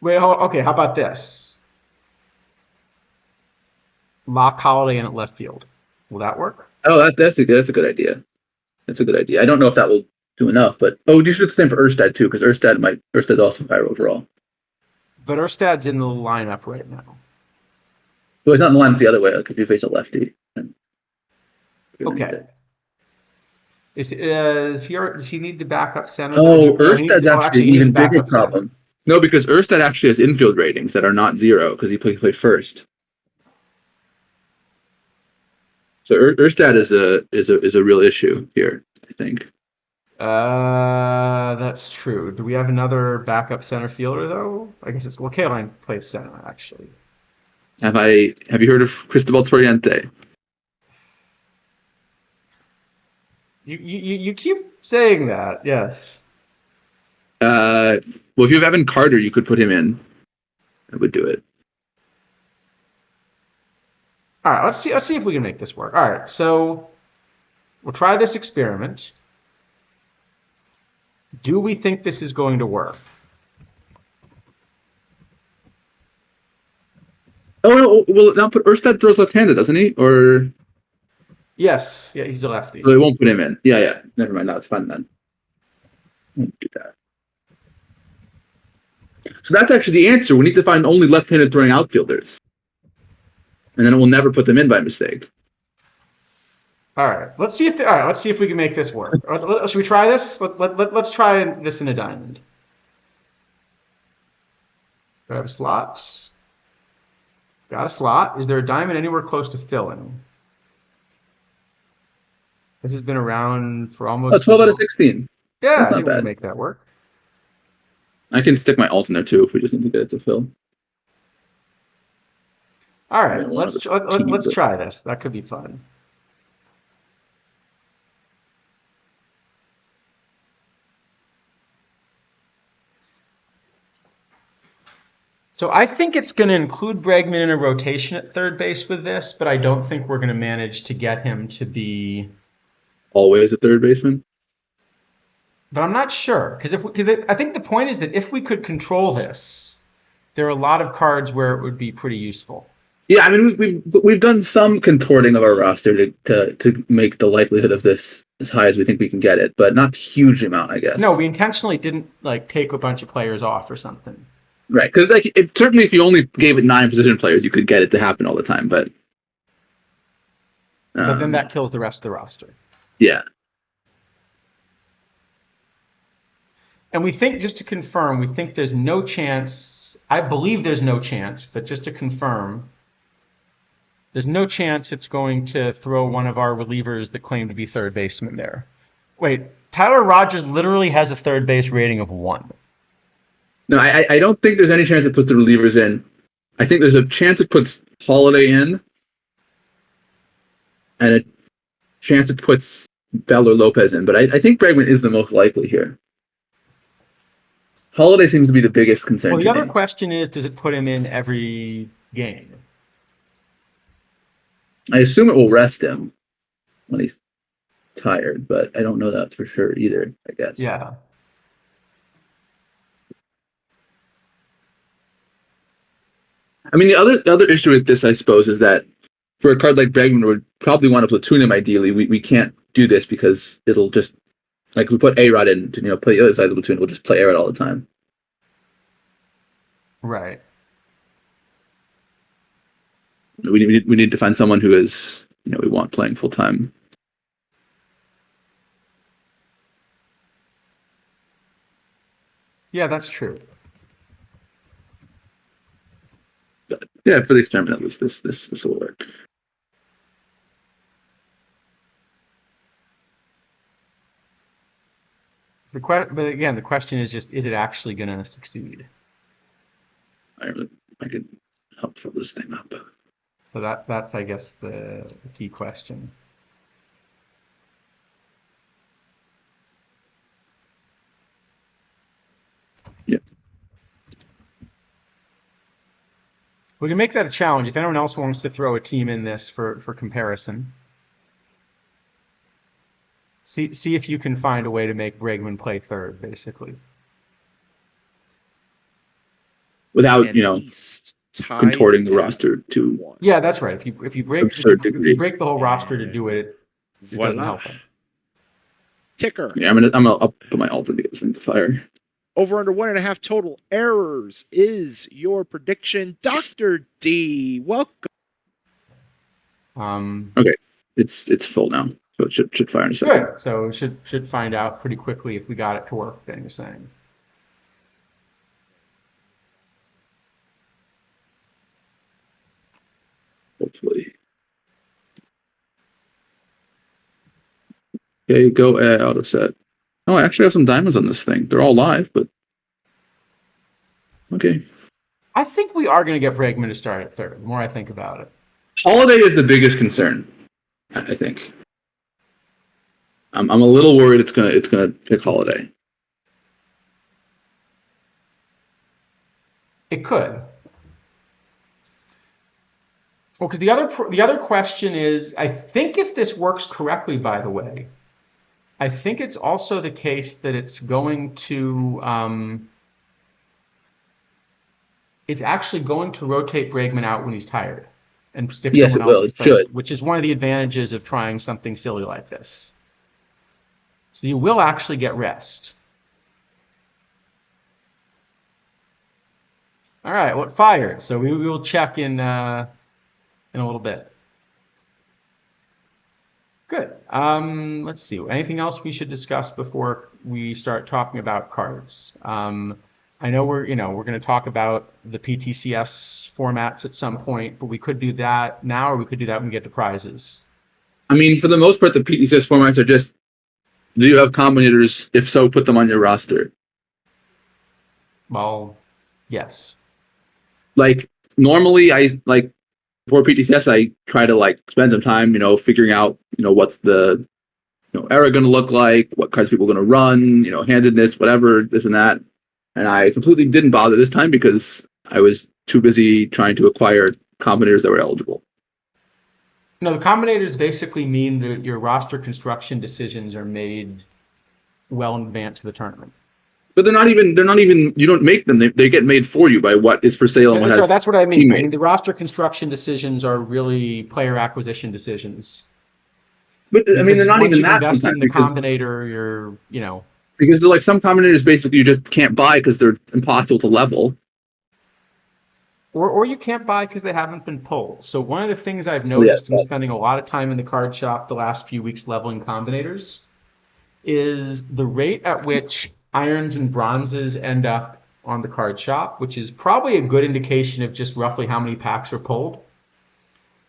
Wait, okay, how about this? Lock Holliday in at left field. Will that work?
Oh, that's a good idea. That's a good idea. I don't know if that will do enough, but you should stand for Erstad too, because Erstad's also higher overall.
But Erstad's in the lineup right now.
Well, he's not in the lineup the other way. Like if you face a lefty.
Okay. Does he need to back up center?
Oh, Erstad's actually an even bigger problem. Center. No, because Erstad actually has infield ratings that are not 0 because he played first. So Erstad is a real issue here, I think.
That's true. Do we have another backup center fielder though? I guess it's well, Kaline plays center actually.
Have you heard of Cristobal Toriente?
You keep saying that, yes.
Well, if you have Evan Carter, you could put him in. I would do it.
All right, let's see if we can make this work. All right, so we'll try this experiment. Do we think this is going to work?
Oh no! Well, now put Erstad throws left-handed, doesn't he? Or
Yes, yeah, he's a lefty.
so they won't put him in. Yeah. Never mind. No, it's fine then. Won't do that. So that's actually the answer. We need to find only left-handed throwing outfielders, and then we'll never put them in by mistake.
All right, let's see if we can make this work. Should we try this? Let's try this in a diamond. Grab a slot. Got a slot. Is there a diamond anywhere close to filling? This has been around for almost
12 out of 16.
Yeah,
That's
I
not
think we
bad.
can make that work.
I can stick my alt in there too if we just need to get it to fill.
All right, let's try this. That could be fun. So I think it's going to include Bregman in a rotation at third base with this, but I don't think we're going to manage to get him to be
always a third baseman.
But I'm not sure because I think the point is that if we could control this, there are a lot of cards where it would be pretty useful.
Yeah, I mean we've done some contorting of our roster to make the likelihood of this as high as we think we can get it, but not a huge amount, I guess.
No, we intentionally didn't like take a bunch of players off or something.
Right, because like certainly if you only gave it 9 position players, you could get it to happen all the time, but
then that kills the rest of the roster.
Yeah.
And we think, just to confirm, we think there's no chance. I believe there's no chance, but just to confirm, there's no chance it's going to throw one of our relievers that claim to be third baseman there. Wait, Tyler Rogers literally has a third base rating of 1.
No, I don't think there's any chance it puts the relievers in. I think there's a chance it puts Holiday in, and a chance it puts Bell or Lopez in. But I think Bregman is the most likely here. Holiday seems to be the biggest concern.
Well, the other question is, does it put him in every game?
I assume it will rest him when he's tired, but I don't know that for sure either, I guess.
Yeah.
I mean, the other issue with this, I suppose, is that for a card like Bregman, we'd probably want to platoon him ideally. We can't do this because it'll just, like, we put A-Rod in to play the other side of the platoon, we'll just play A-Rod all the time.
Right.
We need to find someone who is, we want playing full time.
Yeah, that's true.
But yeah, for the experiment, at least this will work.
But again, the question is just: is it actually going to succeed?
I can help fill this thing up.
So that's I guess the key question.
Yeah.
We can make that a challenge. If anyone else wants to throw a team in this for comparison, see if you can find a way to make Bregman play third, basically.
Without, contorting the roster to
Yeah, that's right. If you break the whole roster to do it, it doesn't help him.
Ticker.
Yeah, I'll put my alt in to get this thing to fire.
Over under 1.5 total errors is your prediction. Dr. D, welcome.
Okay, it's full now, so it should fire in a second.
Good. So should find out pretty quickly if we got it to work. Then you're saying.
Hopefully. Okay, go auto set. Oh, I actually have some diamonds on this thing. They're all live, but okay.
I think we are going to get Bregman to start at third. The more I think about it,
Holiday is the biggest concern. I think. I'm a little worried it's gonna pick Holiday.
it could. Well, because the other question is, I think if this works correctly, by the way, I think it's also the case that it's going to it's actually going to rotate Bregman out when he's tired and stick
Yes,
someone
it
else
will.
in
It
third,
should.
which is one of the advantages of trying something silly like this. So you will actually get rest. All right, well, it fired. So we will check in a little bit. Good. Let's see. Anything else we should discuss before we start talking about cards? I know we're going to talk about the PTCS formats at some point, but we could do that now, or we could do that when we get to prizes.
I mean, for the most part, the PTCS formats are just, do you have combinators? If so, put them on your roster.
Well, yes.
Like, normally, for PTCS, I try to, spend some time, figuring out, what's the, era going to look like, what cards people are going to run, handedness, whatever, this and that. And I completely didn't bother this time because I was too busy trying to acquire combinators that were eligible.
No, the combinators basically mean that your roster construction decisions are made well in advance of the tournament.
But they're not even, you don't make them. They get made for you by what is for sale and what has
That's what I mean.
teammates.
I mean, the roster construction decisions are really player acquisition decisions.
But I mean, they're not even that
Once you invest
sometimes
in the
because
combinator,
because they're some combinators basically you just can't buy because they're impossible to level.
or you can't buy because they haven't been pulled. So one of the things I've noticed in spending a lot of time in the card shop the last few weeks leveling combinators is the rate at which irons and bronzes end up on the card shop, which is probably a good indication of just roughly how many packs are pulled,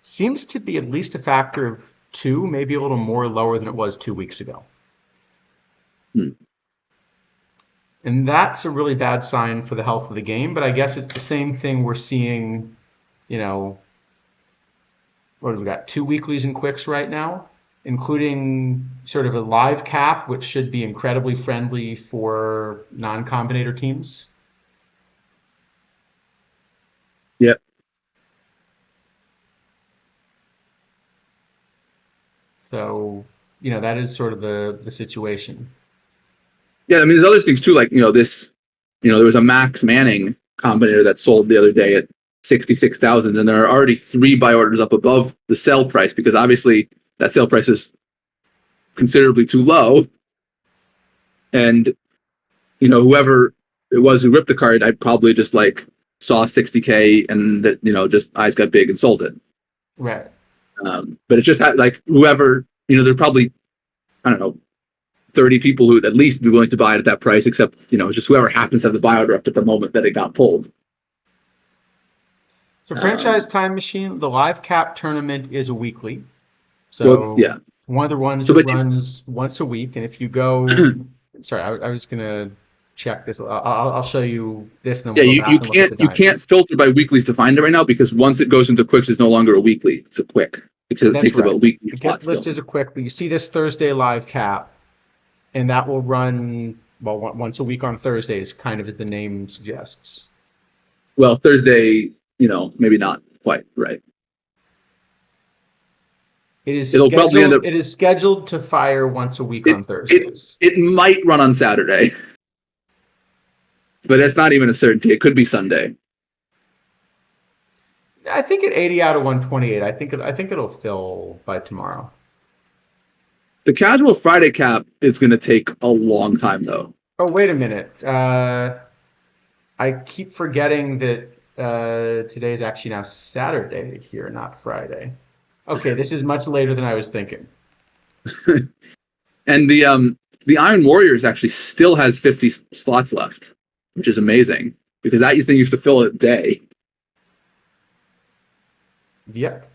seems to be at least a factor of 2, maybe a little more lower than it was 2 weeks ago. And that's a really bad sign for the health of the game, but I guess it's the same thing we're seeing, what have we got? 2 weeklies and quicks right now, including sort of a live cap, which should be incredibly friendly for non-combinator teams.
Yep.
So, that is sort of the situation.
Yeah, I mean, there's other things too, there was a Max Manning combinator that sold the other day at 66,000, and there are already 3 buy orders up above the sell price because obviously that sale price is considerably too low. And whoever it was who ripped the card, I probably just saw 60K and that just eyes got big and sold it.
Right.
But it just had whoever there are probably, I don't know, 30 people who would at least be willing to buy it at that price, except just whoever happens to have the buy order up at the moment that it got pulled.
So Franchise Time Machine, the live cap tournament is a weekly. So
yeah.
one of the ones that runs once a week, and if you go, sorry, I was gonna check this. I'll show you this, and then we'll go back and look at the
you can't filter by weeklies to find it right now because once it goes into quicks, it's no longer a weekly. It's a quick. It takes about a weekly
It
slot
gets listed as a quick, but you see this Thursday live cap, and that will run once a week on Thursdays, kind of as the name suggests.
Well, Thursday, maybe not quite right.
It is scheduled to fire once a week on Thursdays.
It might run on Saturday, but it's not even a certainty. It could be Sunday.
I think at 80 out of 128, I think it'll fill by tomorrow.
The casual Friday cap is going to take a long time, though.
Oh, wait a minute. I keep forgetting that today is actually now Saturday here, not Friday. Okay, this is much later than I was thinking.
And the Iron Warriors actually still has 50 slots left, which is amazing because that thing used to fill a day.
Yep.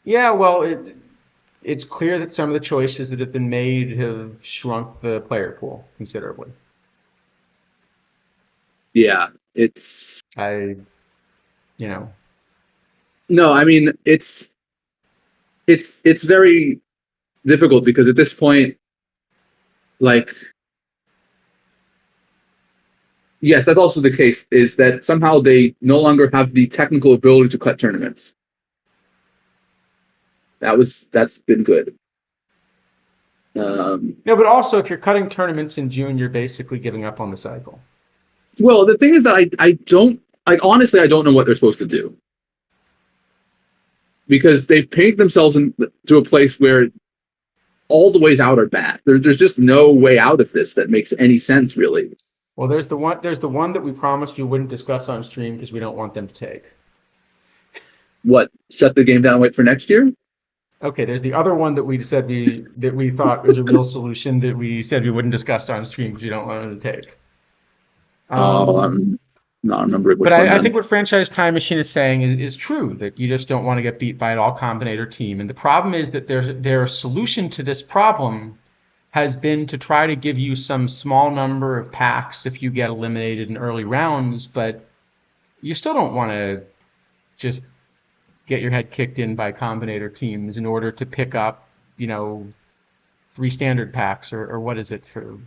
Yeah, well, it's clear that some of the choices that have been made have shrunk the player pool considerably.
Yeah, it's
I, you know,
no. I mean, it's very difficult because at this point, like, yes, that's also the case. Is that somehow they no longer have the technical ability to cut tournaments. That's been good.
no, but also if you're cutting tournaments in June, you're basically giving up on the cycle.
Well, the thing is that I honestly I don't know what they're supposed to do because they've painted themselves into a place where all the ways out are bad. There's just no way out of this that makes any sense, really.
Well, there's the one that we promised you wouldn't discuss on stream because we don't want them to take.
What? Shut the game down, wait for next year?
Okay, there's the other one that we said we thought was a real solution that we said we wouldn't discuss on stream because we don't want them to take.
I'm not remembering which
But
one.
I think what Franchise Time Machine is saying is true, that you just don't want to get beat by an all combinator team. And the problem is that their solution to this problem has been to try to give you some small number of packs if you get eliminated in early rounds, but you still don't want to just get your head kicked in by combinator teams in order to pick up, 3 standard packs or what is it for?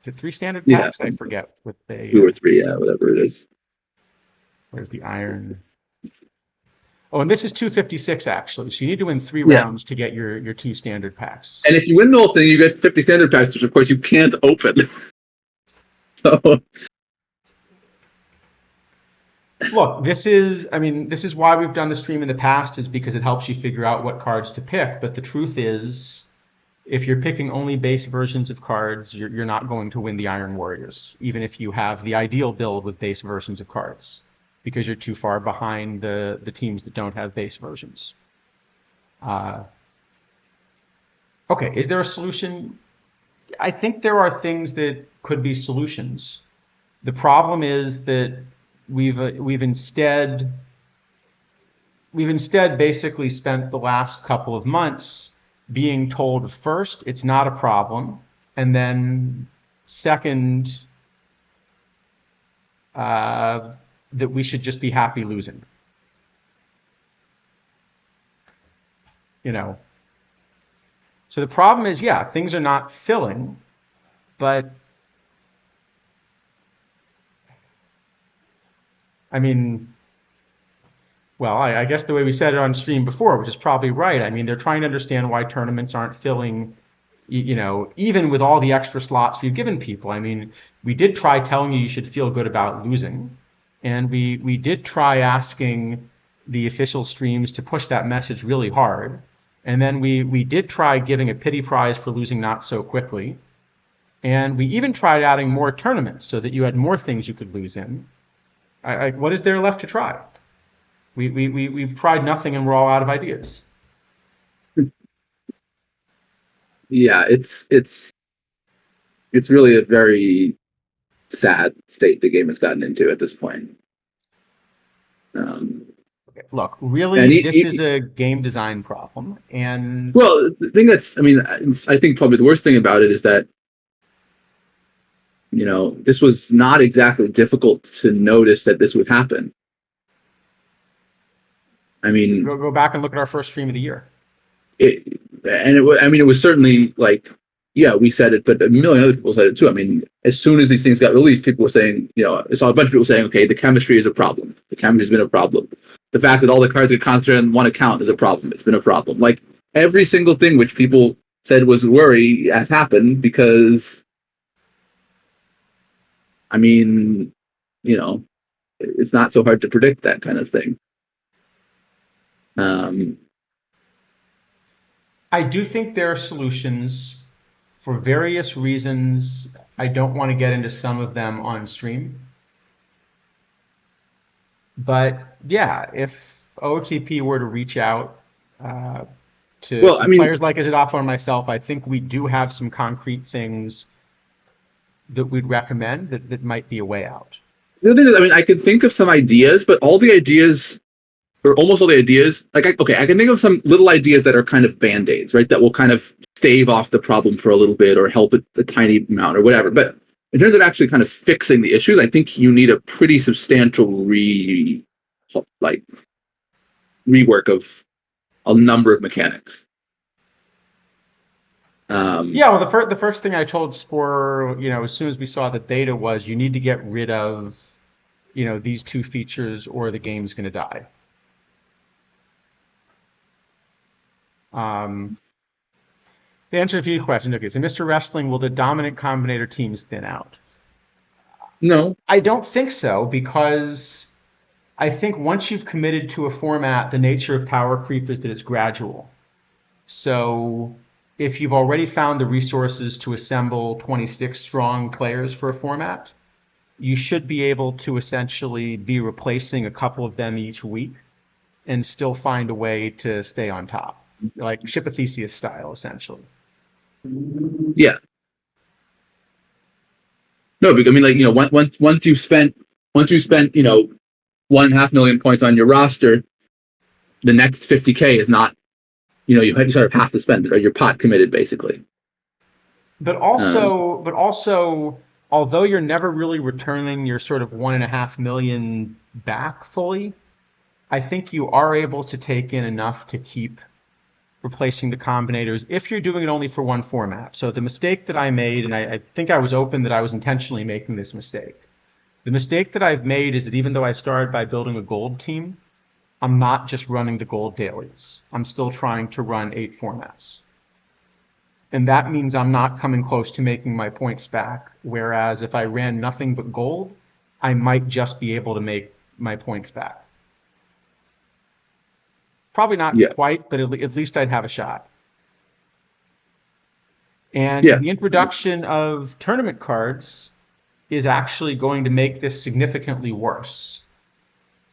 Is it 3 standard packs? Yeah. I forget what they.
2 or 3, yeah, whatever it is.
Where's the iron? Oh, and this is 256 actually. So you need to win 3 rounds to get your 2 standard packs.
And if you win the whole thing, you get 50 standard packs, which of course you can't open. So
look, this is why we've done the stream in the past, is because it helps you figure out what cards to pick. But the truth is, if you're picking only base versions of cards, you're not going to win the Iron Warriors, even if you have the ideal build with base versions of cards, because you're too far behind the teams that don't have base versions. Okay, is there a solution? I think there are things that could be solutions. The problem is that we've instead basically spent the last couple of months being told, first, it's not a problem, and then second, that we should just be happy losing. So the problem is, yeah, things are not filling, but I guess the way we said it on stream before, which is probably right. I mean, they're trying to understand why tournaments aren't filling, even with all the extra slots we've given people. I mean, we did try telling you should feel good about losing, and we did try asking the official streams to push that message really hard. And then we did try giving a pity prize for losing not so quickly. And we even tried adding more tournaments so that you had more things you could lose in. What is there left to try? We've tried nothing and we're all out of ideas.
Yeah, it's really a very sad state the game has gotten into at this point.
Okay, look, really, this is a game design problem. And
well, the thing I think probably the worst thing about it is that this was not exactly difficult to notice that this would happen. I mean,
go back and look at our first stream of the year.
It was certainly like, yeah, we said it, but a million other people said it too. I mean, as soon as these things got released, people were saying, I saw a bunch of people saying, okay, the chemistry is a problem. The chemistry's been a problem. The fact that all the cards get concentrated on one account is a problem. It's been a problem. Like, every single thing which people said was a worry has happened because, it's not so hard to predict that kind of thing.
I do think there are solutions for various reasons. I don't want to get into some of them on stream. But yeah, if OTP were to reach out to players like isidafo and myself, I think we do have some concrete things that we'd recommend that might be a way out.
The other thing is, I can think of some ideas, but all the ideas or almost all the ideas, like, I can think of some little ideas that are kind of band-aids, right? That will kind of stave off the problem for a little bit or help it a tiny amount or whatever. But in terms of actually kind of fixing the issues, I think you need a pretty substantial rework of a number of mechanics.
Yeah, well, the first thing I told Spore, as soon as we saw the data was you need to get rid of, these two features or the game's going to die. The answer to a few questions. Okay, so Mr. Wrestling, will the dominant combinator teams thin out?
No.
I don't think so, because I think once you've committed to a format, the nature of power creep is that it's gradual. So if you've already found the resources to assemble 26 strong players for a format, you should be able to essentially be replacing a couple of them each week and still find a way to stay on top, like Ship of Theseus style, essentially.
Yeah. No, because I mean, once you spent 1.5 million points on your roster, the next 50K is not, you sort of have to spend it, or your pot committed basically.
But also, although you're never really returning your sort of 1.5 million back fully, I think you are able to take in enough to keep replacing the combinators if you're doing it only for one format. So the mistake that I made, and I think I was open that I was intentionally making this mistake. The mistake that I've made is that even though I started by building a gold team, I'm not just running the gold dailies. I'm still trying to run 8 formats. And that means I'm not coming close to making my points back. Whereas if I ran nothing but gold, I might just be able to make my points back. Probably not quite, but at least I'd have a shot. And the introduction of tournament cards is actually going to make this significantly worse.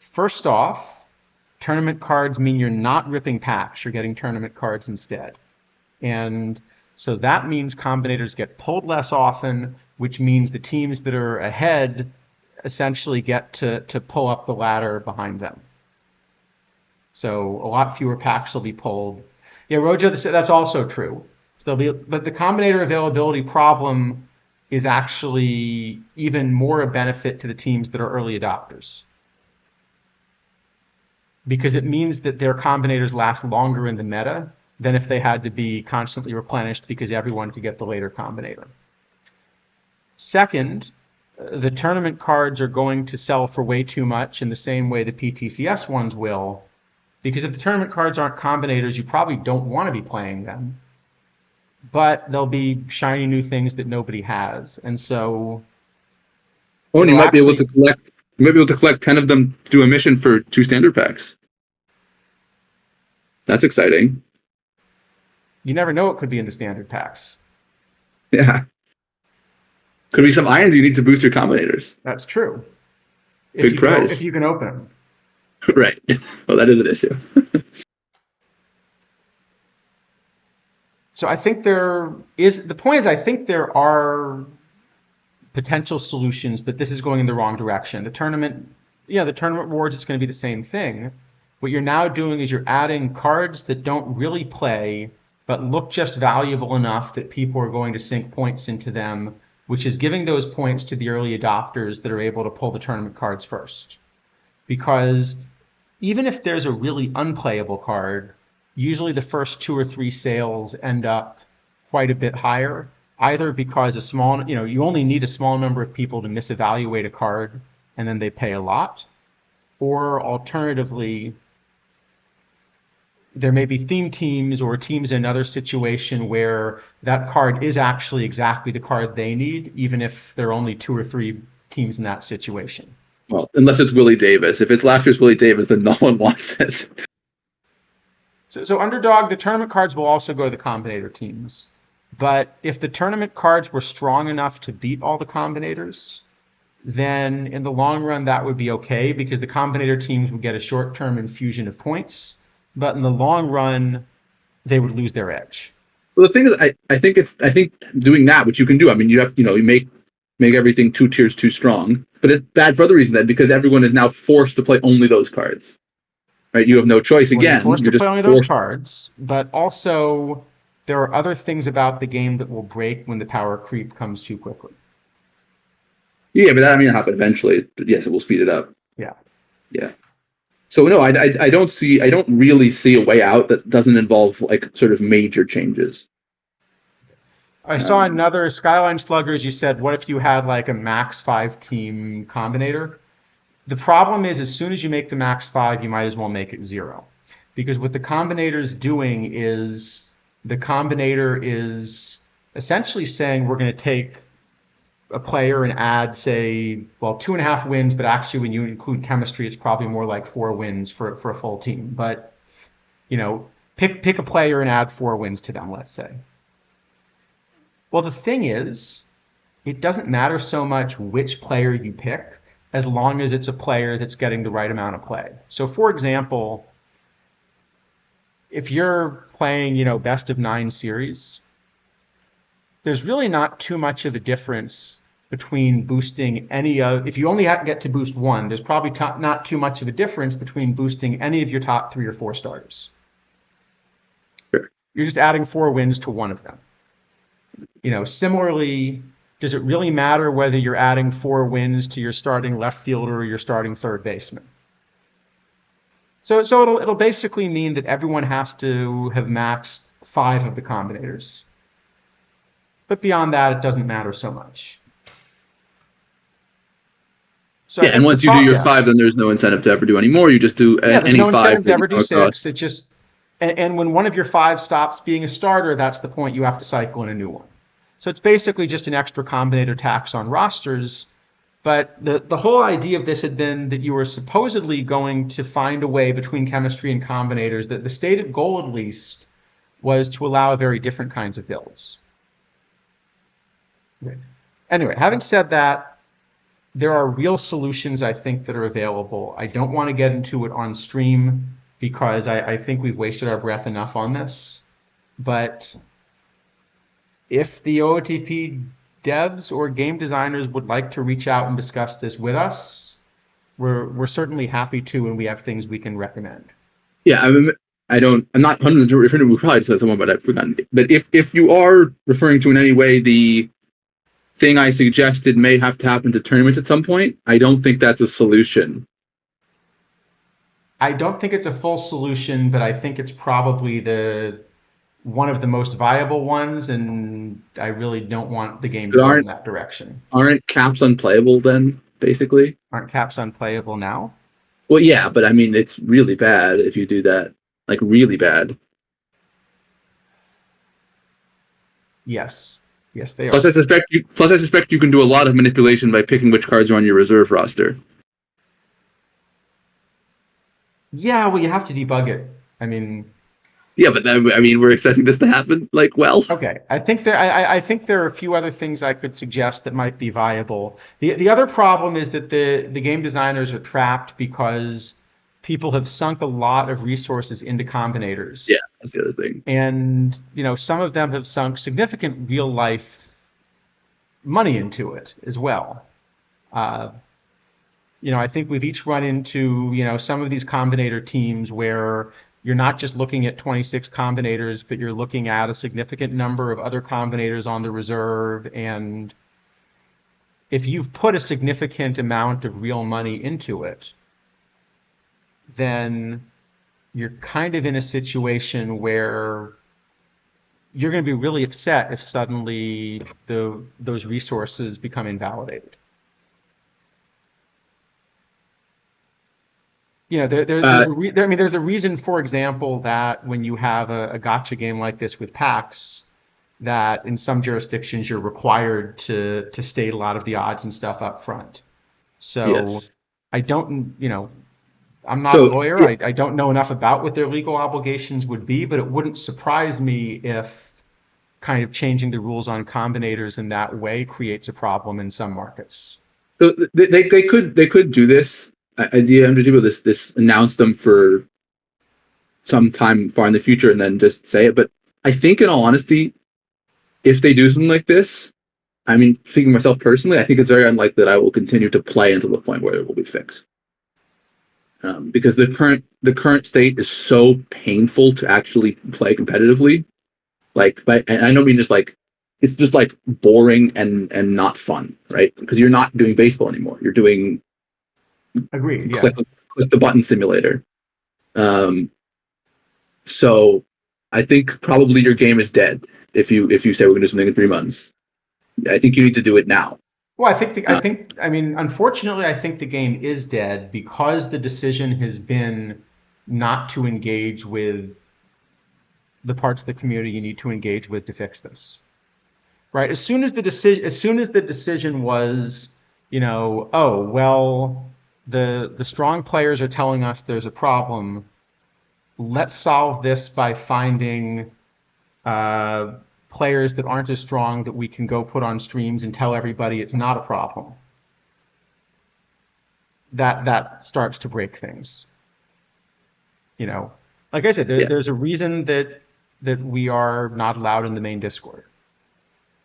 First off, tournament cards mean you're not ripping packs, you're getting tournament cards instead. And so that means combinators get pulled less often, which means the teams that are ahead essentially get to pull up the ladder behind them. So a lot fewer packs will be pulled. Yeah, Rojo, that's also true. So but the combinator availability problem is actually even more a benefit to the teams that are early adopters, because it means that their combinators last longer in the meta than if they had to be constantly replenished because everyone could get the later combinator. Second, the tournament cards are going to sell for way too much in the same way the PTCS ones will, because if the tournament cards aren't combinators, you probably don't want to be playing them. But they'll be shiny new things that nobody has, and so.
Oh, and you might be able to collect. You might be able to collect 10 of them to do a mission for 2 standard packs. That's exciting.
You never know what could be in the standard packs.
Yeah. Could be some irons you need to boost your combinators.
That's true.
Big prize.
If you can open them.
Right. Well, that is an issue.
So I think the point is I think there are potential solutions, but this is going in the wrong direction. The tournament rewards is going to be the same thing. What you're now doing is you're adding cards that don't really play, but look just valuable enough that people are going to sink points into them, which is giving those points to the early adopters that are able to pull the tournament cards first. Because even if there's a really unplayable card, usually the first 2 or 3 sales end up quite a bit higher, either because you only need a small number of people to misevaluate a card and then they pay a lot, or alternatively, there may be theme teams or teams in another situation where that card is actually exactly the card they need, even if there are only 2 or 3 teams in that situation.
Well, unless it's Willie Davis. If it's last year's Willie Davis, then no one wants it.
So Underdog, the tournament cards will also go to the combinator teams. But if the tournament cards were strong enough to beat all the combinators, then in the long run that would be okay, because the combinator teams would get a short-term infusion of points, but in the long run they would lose their edge.
Well, the thing is, I think doing that, which you can do. I mean, you make everything 2 tiers too strong, but it's bad for other reasons then, because everyone is now forced to play only those cards. right? You have no choice
Well, you're
again.
forced
You're
to
just
play only those
forced.
cards, but also there are other things about the game that will break when the power creep comes too quickly.
Yeah, but that, I mean, it'll happen eventually. But yes, it will speed it up.
Yeah.
Yeah. So no, I don't really see a way out that doesn't involve like sort of major changes.
I saw another Skyline Sluggers. You said, what if you had like a max 5 team combinator? The problem is, as soon as you make the max 5, you might as well make it 0. Because what the combinator's doing is the combinator is essentially saying we're going to take a player and add, say, well, 2.5 wins, but actually when you include chemistry, it's probably more like 4 wins for a full team. But, pick a player and add 4 wins to them, let's say. Well, the thing is, it doesn't matter so much which player you pick as long as it's a player that's getting the right amount of play. So, for example, if you're playing, best of 9 series, there's really not too much of a difference between boosting any of, if you only get to boost 1, there's probably not too much of a difference between boosting any of your top 3 or 4 starters.
Sure.
You're just adding 4 wins to one of them. Similarly, does it really matter whether you're adding 4 wins to your starting left fielder or your starting third baseman? So it'll basically mean that everyone has to have maxed 5 of the combinators. But beyond that, it doesn't matter so much. So
Yeah, and once you do your 5, then there's no incentive to ever do any more. You just do
there's
any
no
5
incentive to
that you
ever do
come
6.
across.
It just, and when one of your 5 stops being a starter, that's the point you have to cycle in a new one. So it's basically just an extra combinator tax on rosters. But the whole idea of this had been that you were supposedly going to find a way between chemistry and combinators, that the stated goal at least was to allow very different kinds of builds. Okay. Anyway, having said that, there are real solutions, I think, that are available. I don't want to get into it on stream because I think we've wasted our breath enough on this. But if the OOTP devs or game designers would like to reach out and discuss this with us, we're certainly happy to, and we have things we can recommend.
Yeah, I'm not 100% referring to, we probably said someone, but I've forgotten. But if you are referring to in any way the thing I suggested may have to happen to tournaments at some point, I don't think that's a solution.
I don't think it's a full solution, but I think it's probably one of the most viable ones, and I really don't want the game to go in that direction.
Aren't caps unplayable then, basically?
Aren't caps unplayable now?
Well, yeah, but I mean, it's really bad if you do that. Like, really bad.
Yes. Yes, they
Plus,
are.
I suspect you can do a lot of manipulation by picking which cards are on your reserve roster.
Yeah, well, you have to debug it. I mean...
Yeah, but we're expecting this to happen. Like, well,
okay. I think there are a few other things I could suggest that might be viable. The other problem is that the game designers are trapped because people have sunk a lot of resources into combinators.
Yeah, that's the other thing.
And some of them have sunk significant real life money into it as well. I think we've each run into some of these combinator teams where you're not just looking at 26 combinators, but you're looking at a significant number of other combinators on the reserve. And if you've put a significant amount of real money into it, then you're kind of in a situation where you're going to be really upset if suddenly those resources become invalidated. There's a reason, for example, that when you have a gotcha game like this with packs, that in some jurisdictions you're required to state a lot of the odds and stuff up front. So yes. I don't, I'm not a lawyer. Yeah. I don't know enough about what their legal obligations would be, but it wouldn't surprise me if kind of changing the rules on combinators in that way creates a problem in some markets.
So they could do this. Idea I'm to do this announce them for some time far in the future and then just say it. But I think, in all honesty, if they do something like this, I mean, speaking myself personally, I think it's very unlikely that I will continue to play until the point where it will be fixed. because the current state is so painful to actually play competitively. Like, and I don't mean just like it's just like boring and not fun, right? Because you're not doing baseball anymore. You're doing
Agreed. Yeah.
click the button simulator. So I think probably your game is dead if you say we're going to do something in 3 months. I think you need to do it now.
Well, I mean, unfortunately, I think the game is dead because the decision has been not to engage with the parts of the community you need to engage with to fix this. Right? As soon as the decision was, oh, well, the strong players are telling us there's a problem. Let's solve this by finding players that aren't as strong that we can go put on streams and tell everybody it's not a problem. That starts to break things. Like I said, there's a reason that we are not allowed in the main Discord,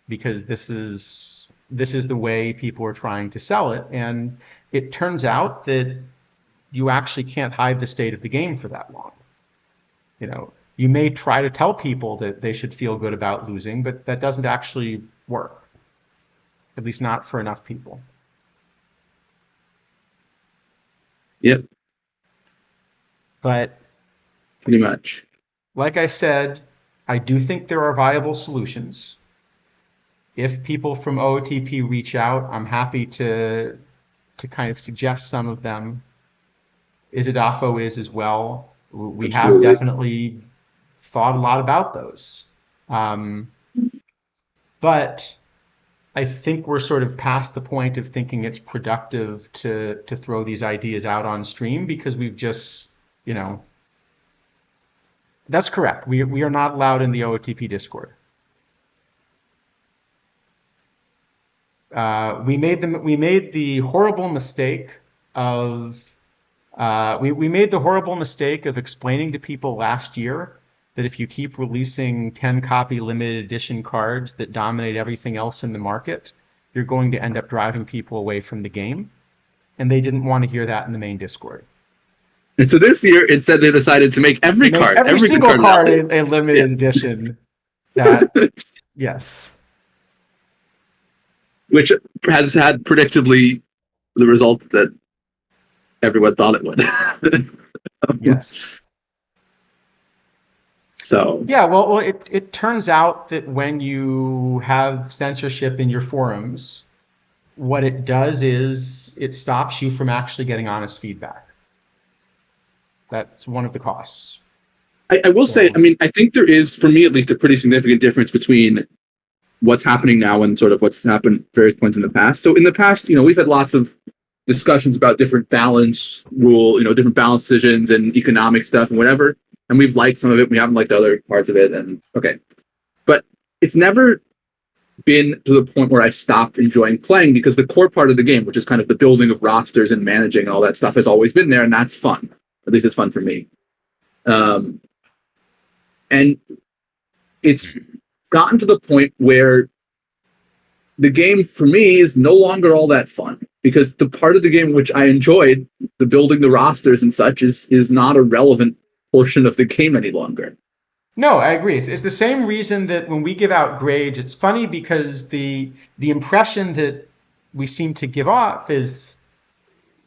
because this is the way people are trying to sell it, and it turns out that you actually can't hide the state of the game for that long. You may try to tell people that they should feel good about losing, but that doesn't actually work, at least not for enough people.
Yep.
But
pretty much,
like I said, I do think there are viable solutions. If people from OOTP reach out, I'm happy to kind of suggest some of them. Isidafo is as well. We have definitely thought a lot about those. But I think we're sort of past the point of thinking it's productive to throw these ideas out on stream, because we've just, that's correct. We are not allowed in the OOTP Discord. We made the horrible mistake of explaining to people last year that if you keep releasing 10-copy limited edition cards that dominate everything else in the market, you're going to end up driving people away from the game. And they didn't want to hear that in the main Discord.
And so this year, instead, they decided to make every
single card a limited edition. Yes.
Which has had predictably the result that everyone thought it would.
Yes.
So
yeah, well, it turns out that when you have censorship in your forums, what it does is it stops you from actually getting honest feedback. That's one of the costs.
I will say, I mean, I think there is, for me at least, a pretty significant difference between what's happening now and sort of what's happened at various points in the past. So in the past, we've had lots of discussions about different balance different balance decisions and economic stuff and whatever. And we've liked some of it. We haven't liked other parts of it. And okay. But it's never been to the point where I stopped enjoying playing, because the core part of the game, which is kind of the building of rosters and managing and all that stuff, has always been there. And that's fun. At least it's fun for me. And it's gotten to the point where the game for me is no longer all that fun, because the part of the game which I enjoyed, the building the rosters and such, is not a relevant portion of the game any longer.
No, I agree. It's the same reason that when we give out grades, it's funny because the impression that we seem to give off is,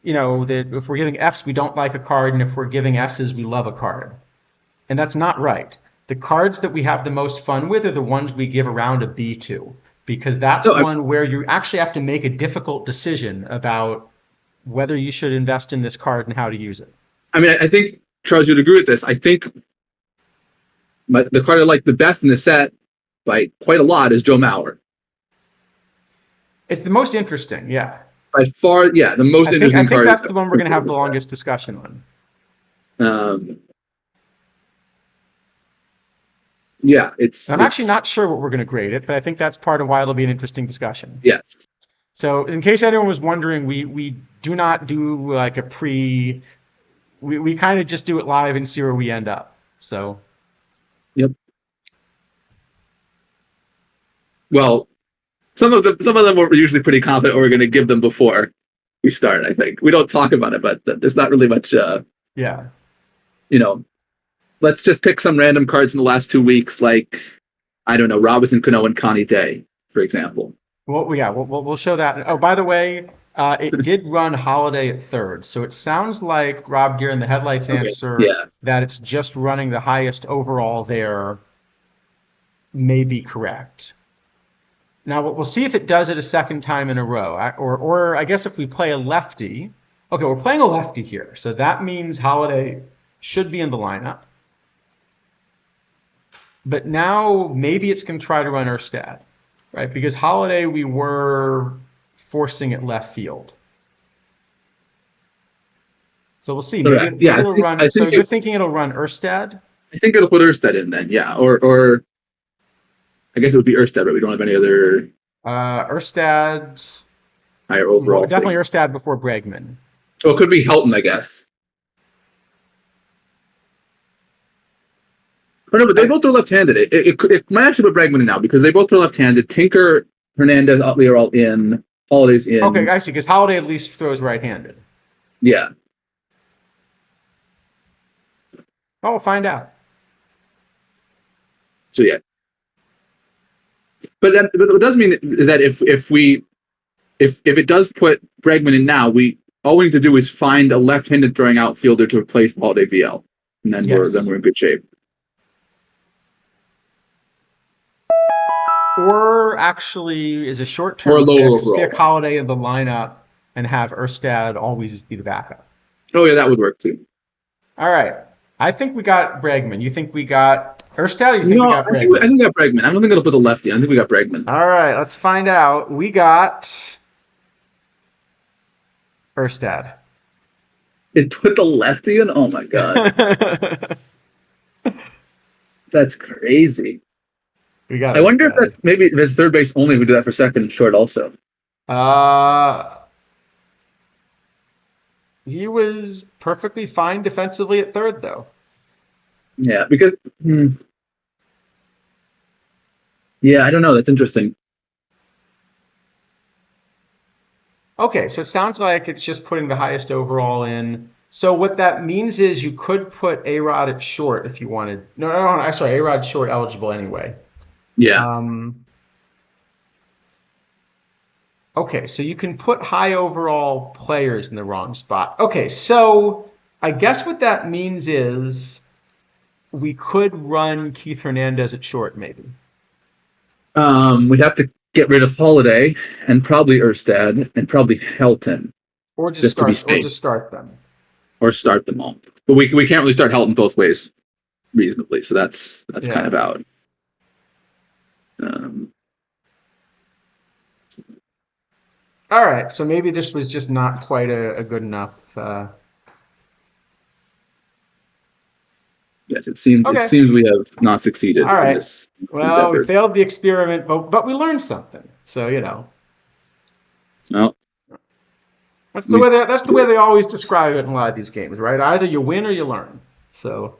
that if we're giving Fs, we don't like a card, and if we're giving S's, we love a card. And that's not right. The cards that we have the most fun with are the ones we give around a B to, because that's one where you actually have to make a difficult decision about whether you should invest in this card and how to use it.
I mean, I think, Charles, you'd agree with this. I think the card I like the best in the set by quite a lot is Joe Mauer.
It's the most interesting, yeah.
By far, yeah, the most interesting card.
I think that's the one we're going to have the longest discussion on.
Yeah,
I'm actually not sure what we're going to grade it, but I think that's part of why it'll be an interesting discussion.
Yes.
So in case anyone was wondering, we do not do like a we kind of just do it live and see where we end up. So.
Yep. Well, some of them we're usually pretty confident we're going to give them before we start. I think we don't talk about it, but there's not really much.
Yeah.
Let's just pick some random cards in the last 2 weeks, like I don't know, Robinson Cano and Connie Day, for example.
Well, yeah, we'll show that. Oh, by the way, it did run Holiday at third, so it sounds like Rob Deere in the Headlights
Okay.
answer
Yeah.
that it's just running the highest overall there may be correct. Now we'll see if it does it a second time in a row, or I guess if we play a lefty. Okay, we're playing a lefty here, so that means Holiday should be in the lineup. But now maybe it's going to try to run Erstad, right? Because Holiday we were forcing at left field. So we'll see. Maybe,
Correct. Yeah,
it'll run.
I
So
think
you're thinking it'll run Erstad?
I think it'll put Erstad in then, yeah. Or I guess it would be Erstad, but we don't have any other
Erstad.
higher overall.
Definitely
thing.
Erstad before Bregman.
Oh, it could be Helton, I guess. Oh, no, but they both are left-handed. It might actually put Bregman in now because they both are left-handed. Tinker, Hernandez, Utley are all in. Holiday's in.
Okay, I see. Because Holiday at least throws right-handed.
Yeah.
Oh, we'll find out.
So yeah. But what it does mean is that if it does put Bregman in now, all we need to do is find a left-handed throwing outfielder to replace Holiday VL, and then
Yes.
we're in good shape.
Or actually, is a
Or a
short-term
lower
fix, stick
overall.
Holiday in the lineup and have Erstad always be the backup.
Oh yeah, that would work too.
All right. I think we got Bregman. You think we got Erstad, or you think we
No,
got
I
Bregman?
think we got Bregman. I don't think it'll put the lefty. I think we got Bregman.
All right, let's find out. We got Erstad.
It put the lefty in? Oh my god. That's crazy.
We got
I wonder if
Erstad.
that's maybe if it's third base only who do that for second and short also.
He was perfectly fine defensively at third, though.
Yeah, because yeah, I don't know. That's interesting.
Okay, so it sounds like it's just putting the highest overall in. So what that means is you could put A-Rod at short if you wanted. No, actually, A-Rod's short eligible anyway.
Yeah.
Okay, so you can put high overall players in the wrong spot. Okay, so I guess what that means is we could run Keith Hernandez at short, maybe.
We'd have to get rid of Holiday and probably Erstad and probably Helton.
Or just
to be
start, or
safe.
just start them.
Or start them all. But we can't really start Helton both ways reasonably, so that's
Yeah.
kind of out.
All right, so maybe this was just not quite a good enough.
Yes, it seems
Okay.
we have not succeeded
All right.
in this
Well, we
endeavor.
failed the experiment, but we learned something. So
No.
that's the way they always describe it in a lot of these games, right? Either you win or you learn. So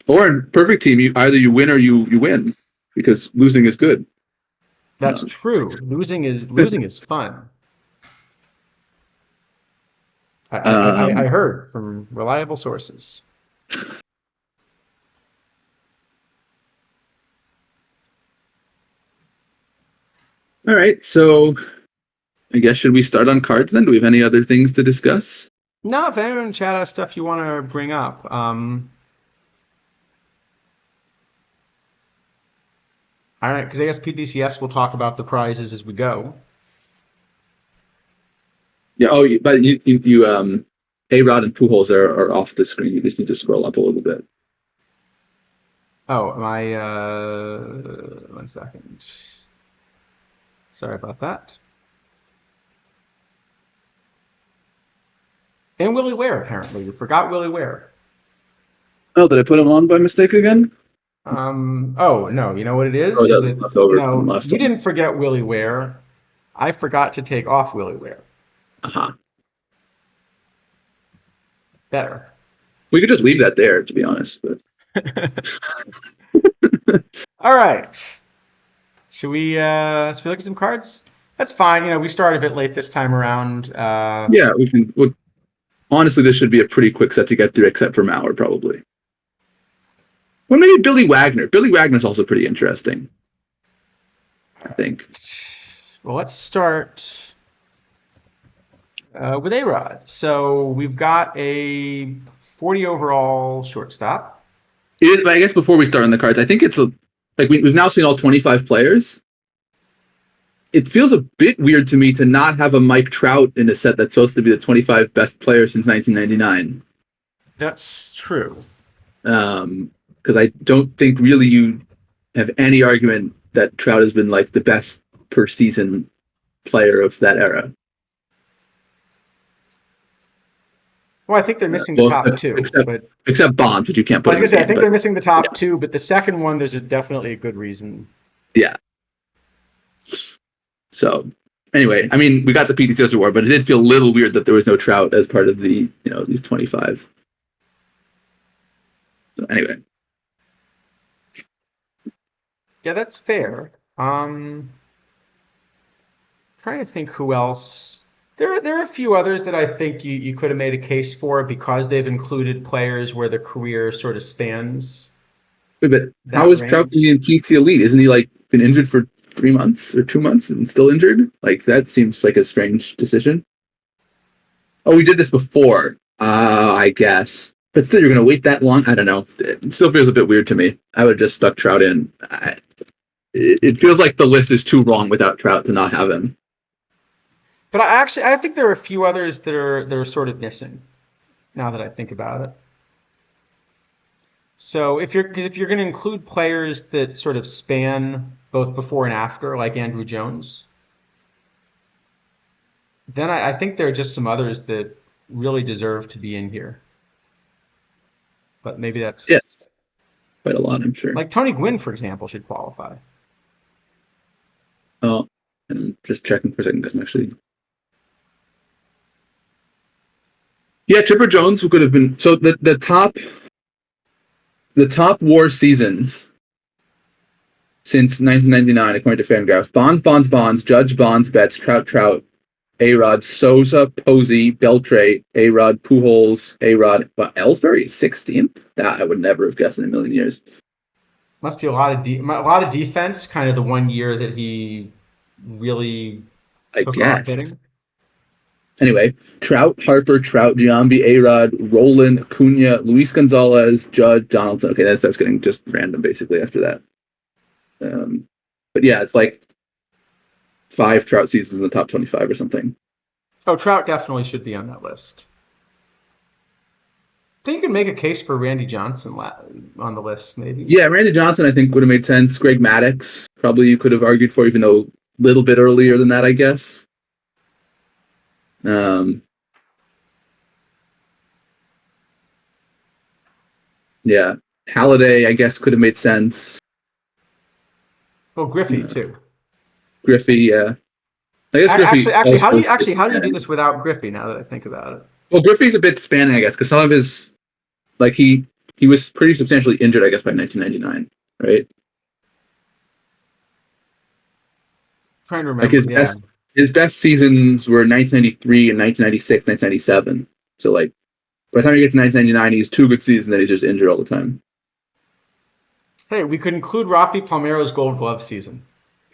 Or in perfect team, either you win or you win because losing is good.
that's true. Losing is fun. I heard from reliable sources.
All right, so I guess should we start on cards then? Do we have any other things to discuss?
No, if anyone in chat has stuff you want to bring up, all right, because I guess PDCS will talk about the prizes as we go.
Yeah. Oh, but you A-Rod and Pujols are off the screen. You just need to scroll up a little bit.
Oh, am I? 1 second. Sorry about that. And Willie Ware, apparently. You forgot Willie Ware.
Oh, did I put him on by mistake again?
Oh, no. You know what it is?
Oh, that
Is
was
that,
left over from last
you
time.
didn't forget Willie Ware. I forgot to take off Willie Ware.
Uh-huh.
Better.
We could just leave that there, to be honest. But
All right. Should we look at some cards? That's fine. We started a bit late this time around.
Yeah, we can. Well, honestly, this should be a pretty quick set to get through, except for Mauer, probably. Well, maybe Billy Wagner. Billy Wagner's also pretty interesting, I think.
Well, let's start with A-Rod. So we've got a 40 overall shortstop.
It is, but I guess before we start on the cards, I think it's we've now seen all 25 players. It feels a bit weird to me to not have a Mike Trout in a set that's supposed to be the 25 best players since 1999.
That's true.
Because I don't think really you have any argument that Trout has been like the best per season player of that era.
Well, I think they're missing the top two.
Except Bonds, which you can't put.
I was going to say, I think they're missing the top two, but the second one, there's definitely a good reason.
Yeah. So, anyway, I mean, we got the PTCS award, but it did feel a little weird that there was no Trout as part of the, these 25. So, anyway.
Yeah, that's fair. Trying to think who else. There are a few others that I think you could have made a case for because they've included players where their career sort of spans.
Wait, but how is Trout in PT Elite? Isn't he been injured for 3 months or 2 months and still injured? That seems like a strange decision. Oh, we did this before, I guess. But still, you're going to wait that long? I don't know. It still feels a bit weird to me. I would have just stuck Trout in. It feels like the list is too wrong without Trout to not have him.
But I think there are a few others that are sort of missing. Now that I think about it. So if you're going to include players that sort of span both before and after, like Andrew Jones, then I think there are just some others that really deserve to be in here. But maybe that's
quite a lot, I'm sure.
Like Tony Gwynn, for example, should qualify.
Oh, I'm just checking for a second. Doesn't actually. Yeah, Chipper Jones could have been. So the top WAR seasons since 1999, according to Fangraphs: Bonds, Judge, Bonds, Betts, Trout, A-Rod, Souza, Posey, Beltre, A-Rod, Pujols, A-Rod, but Ellsbury is 16th. That I would never have guessed in a million years.
Must be a lot of defense. Kind of the one year that he really took off hitting.
Anyway, Trout, Harper, Giambi, A-Rod, Roland, Acuna, Luis Gonzalez, Judge, Donaldson. Okay, that starts getting just random basically after that. But yeah, it's 5 Trout seasons in the top 25 or something.
Oh, Trout definitely should be on that list. I think you could make a case for Randy Johnson on the list, maybe.
Yeah, Randy Johnson I think would have made sense. Greg Maddux probably you could have argued for, even though a little bit earlier than that, I guess. Yeah, Halladay, I guess, could have made sense.
Oh, Griffey too.
Griffey, yeah. I guess Griffey.
Actually, how do you do this without Griffey? Now that I think about it.
Well, Griffey's a bit spanning, I guess, because some of his, he was pretty substantially injured, I guess, by 1999, right?
I'm trying to remember.
His best seasons were 1993 and 1996, 1997. So, by the time you get to 1999, he's 2 good seasons, then he's just injured all the time.
Hey, we could include Rafi Palmeiro's Gold Glove season.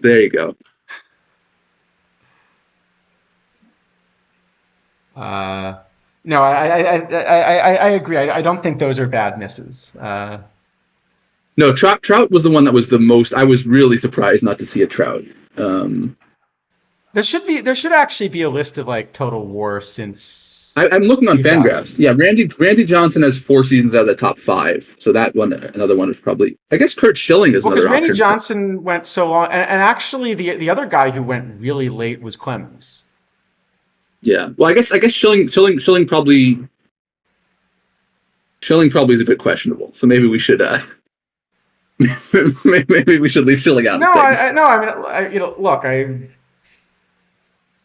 There you go.
No, I agree. I don't think those are bad misses.
No, Trout was the one that was the most. I was really surprised not to see a Trout.
There should actually be a list of total WAR since.
I'm looking on Fangraphs. Yeah, Randy Johnson has 4 seasons out of the top 5. So that one, another one is probably. I guess Curt Schilling is another option.
Because Randy Johnson went so long, and actually the other guy who went really late was Clemens. Yeah,
well, I guess Schilling probably is a bit questionable. So maybe we should maybe we should leave Schilling out.
Look,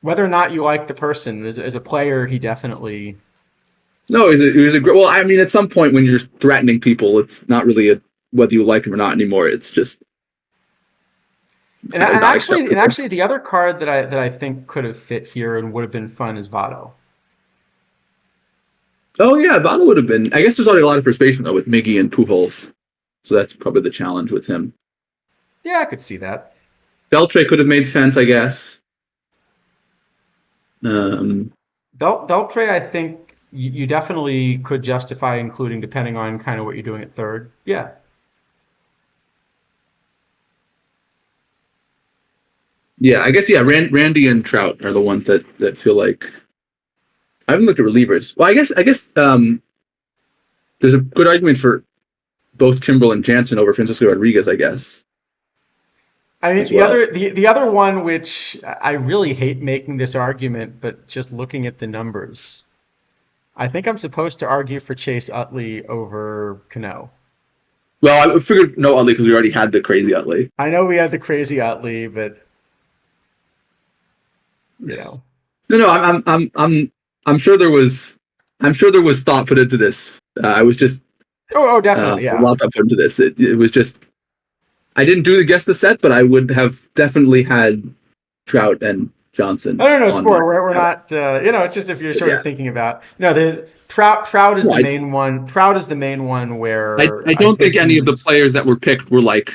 whether or not you like the person as a player, he definitely.
No, it was a great. Well, I mean, at some point when you're threatening people, it's not really whether you like him or not anymore. It's just
And,
Kind of
and
not
actually, and
acceptable.
actually, the other card that I think could have fit here and would have been fun is Votto.
Oh yeah, Votto would have been. I guess there's already a lot of first basemen though with Miggy and Pujols, so that's probably the challenge with him.
Yeah, I could see that.
Beltre could have made sense, I guess. Um,
Beltre, I think you definitely could justify including, depending on kind of what you're doing at third. Yeah.
yeah, I guess Randy and Trout are the ones that feel like. I haven't looked at relievers. Well, I guess there's a good argument for both Kimbrel and Jansen over Francisco Rodriguez, I guess.
I mean,
As well.
the other one, which I really hate making this argument, but just looking at the numbers, I think I'm supposed to argue for Chase Utley over Cano.
Well, I figured no Utley because we already had the crazy Utley.
I know we had the crazy Utley, but you know,
No, I'm sure there was, thought put into this. I was just
oh, definitely,
a
yeah.
lot of thought put into this. It was just I didn't do the guess the set, but I would have definitely had Trout and Johnson.
No,
on
Sport.
my-
We're not. It's just if you're sort
Yeah.
of thinking about the Trout is
No,
the main one. Trout is the main one where
I don't think any of the
he's-
players that were picked were like,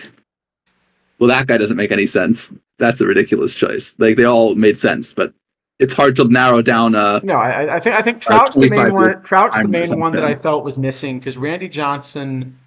well, that guy doesn't make any sense. That's a ridiculous choice. Like they all made sense, but it's hard to narrow down.
No, I think Trout's the main
25
one. Trout's the
time or
main one that I
something.
felt was missing because Randy Johnson.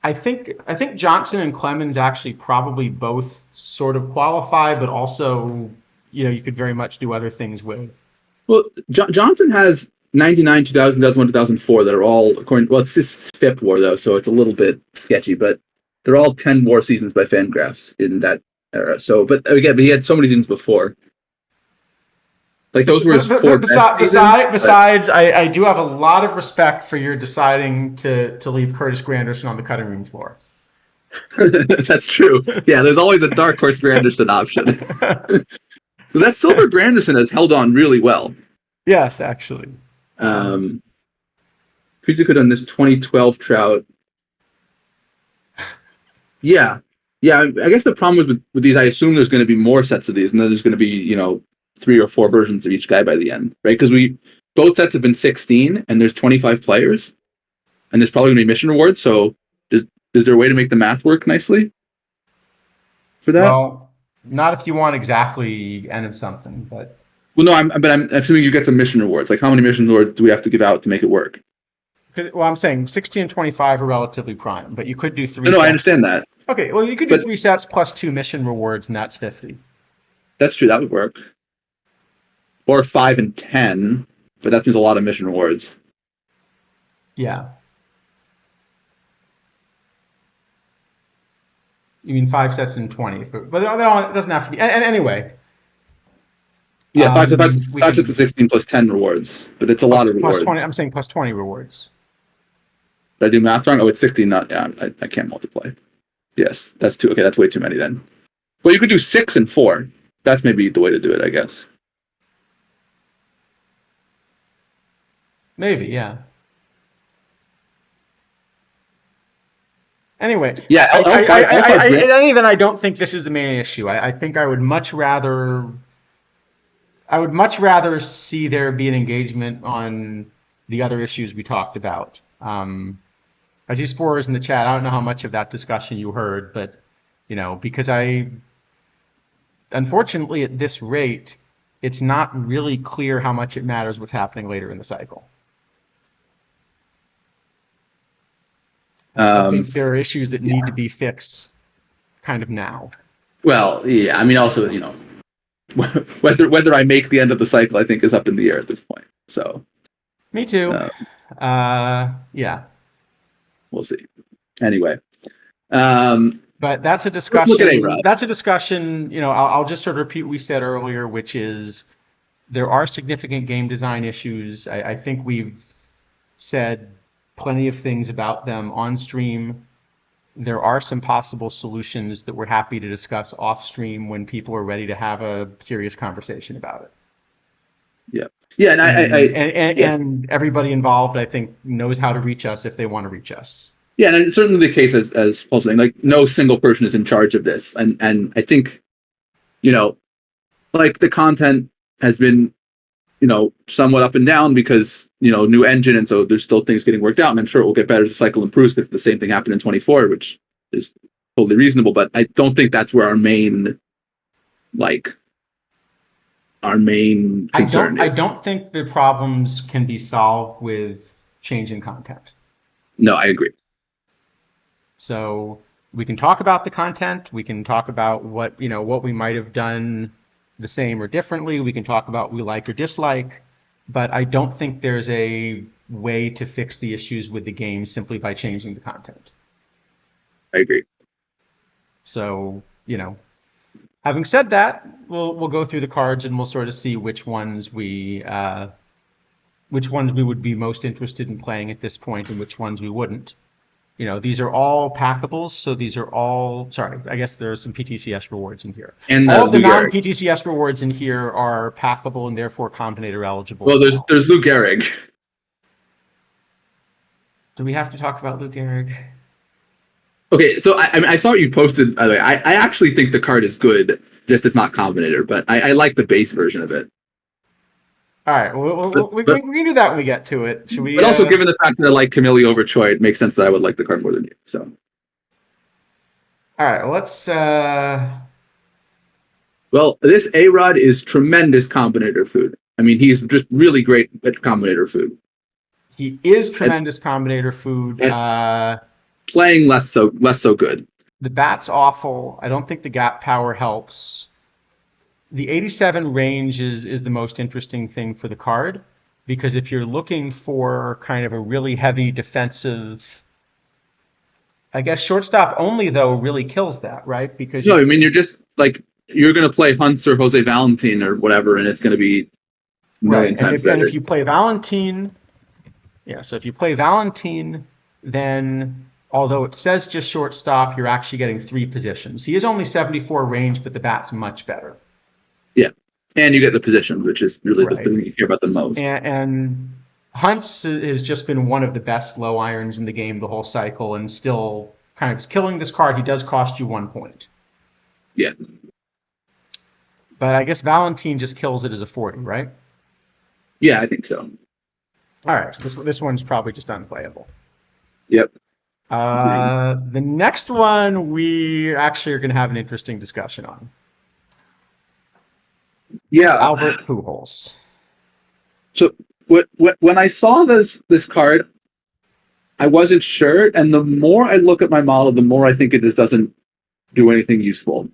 I think Johnson and Clemens actually probably both sort of qualify, but also you could very much do other things with.
Well, Johnson has 99, 2000, 2001, 2004 that are all according. Well, it's his fifth WAR though, so it's a little bit sketchy, but they're all 10 WAR seasons by Fangraphs in that era. So, but he had so many seasons before. Like those were his four best seasons.
Besides, I do have a lot of respect for your deciding to leave Curtis Granderson on the cutting room floor.
That's true. Yeah, there's always a dark horse Granderson option. But that silver Granderson has held on really well.
Yes, actually.
If you could on this 2012 Trout. Yeah. I guess the problem with these, I assume there's going to be more sets of these, and then there's going to be 3 or 4 versions of each guy by the end, right? Because both sets have been 16, and there's 25 players, and there's probably going to be mission rewards. So, is there a way to make the math work nicely for that?
Well, not if you want exactly n of something, but.
Well, no, I'm assuming you get some mission rewards. Like, how many mission rewards do we have to give out to make it work?
Well, I'm saying 16 and 25 are relatively prime, but you could do 3
No,
sets.
I understand that.
Okay, well, you could do 3 sets plus 2 mission rewards, and that's 50.
That's true. That would work. Or 5 and 10, but that seems a lot of mission rewards.
Yeah. You mean 5 sets and 20, but it doesn't have to be. And anyway.
Yeah, 5 sets of 16 plus 10 rewards, but it's a lot of rewards.
Plus 20. I'm saying plus 20 rewards.
Did I do math wrong? Oh, it's 16. Not yeah. I can't multiply. Yes, that's too. Okay, that's way too many then. Well, you could do 6 and 4. That's maybe the way to do it, I guess.
Maybe, yeah. Anyway,
yeah.
In any event, I don't think this is the main issue. I think I would much rather see there be an engagement on the other issues we talked about. I see Sporers in the chat. I don't know how much of that discussion you heard, but because unfortunately at this rate, it's not really clear how much it matters what's happening later in the cycle. I think there are issues that need to be fixed kind of now.
Well, yeah. I mean, also, whether I make the end of the cycle, I think is up in the air at this point. So.
Me too. Yeah.
We'll see. Anyway.
But that's a discussion.
Let's look at A-Rod.
That's a discussion. I'll just sort of repeat what we said earlier, which is there are significant game design issues. I think we've said plenty of things about them on stream. There are some possible solutions that we're happy to discuss off stream when people are ready to have a serious conversation about it.
Yeah, and
and everybody involved, I think, knows how to reach us if they want to reach us.
Yeah, and it's certainly the case as Paul's saying, like no single person is in charge of this, and I think, you know, like the content has been, you know, somewhat up and down because, you know, new engine, and so there's still things getting worked out, and I'm sure it will get better as the cycle improves because the same thing happened in 24, which is totally reasonable. But I don't think that's where our main concern is.
I don't think the problems can be solved with changing content.
No, I agree.
So we can talk about the content. We can talk about what we might have done the same or differently. We can talk about what we like or dislike, but I don't think there's a way to fix the issues with the game simply by changing the content.
I agree.
So, having said that, we'll go through the cards and we'll sort of see which ones we would be most interested in playing at this point and which ones we wouldn't. These are all packables, so these are all, sorry, I guess there are some PTCS rewards in here.
And
all the non-PTCS rewards in here are packable and therefore combinator eligible.
Well, there's Lou Gehrig.
Do we have to talk about Lou Gehrig?
Okay, so I saw what you posted, by the way. I actually think the card is good, just it's not combinator, but I like the base version of it.
All right, we can do that when we get to it. Should we?
But also, given the fact that I like Camille over Choi, it makes sense that I would like the card more than you. So,
all right, let's.
Well, this A-Rod is tremendous combinator food. I mean, he's just really great at combinator food.
He is tremendous combinator food.
Playing less so good.
The bat's awful. I don't think the gap power helps. The 87 range is the most interesting thing for the card, because if you're looking for kind of a really heavy defensive, I guess shortstop only though really kills that, right? Because
no, I mean you're just like you're going to play Hunts or Jose Valentin or whatever, and it's going to be
right. And if you play Valentin, so if you play Valentin, then although it says just shortstop, you're actually getting 3 positions. He is only 74 range, but the bat's much better.
Yeah, and you get the position, which is really the thing you care about the most.
And Hunt's has just been one of the best low irons in the game the whole cycle, and still kind of is killing this card. He does cost you 1 point.
Yeah.
But I guess Valentin just kills it as a 40, right?
Yeah, I think so.
All right, so this one's probably just unplayable.
Yep.
The next one we actually are going to have an interesting discussion on.
Yeah,
Albert Pujols.
So when I saw this card, I wasn't sure, and the more I look at my model, the more I think it just doesn't do anything useful.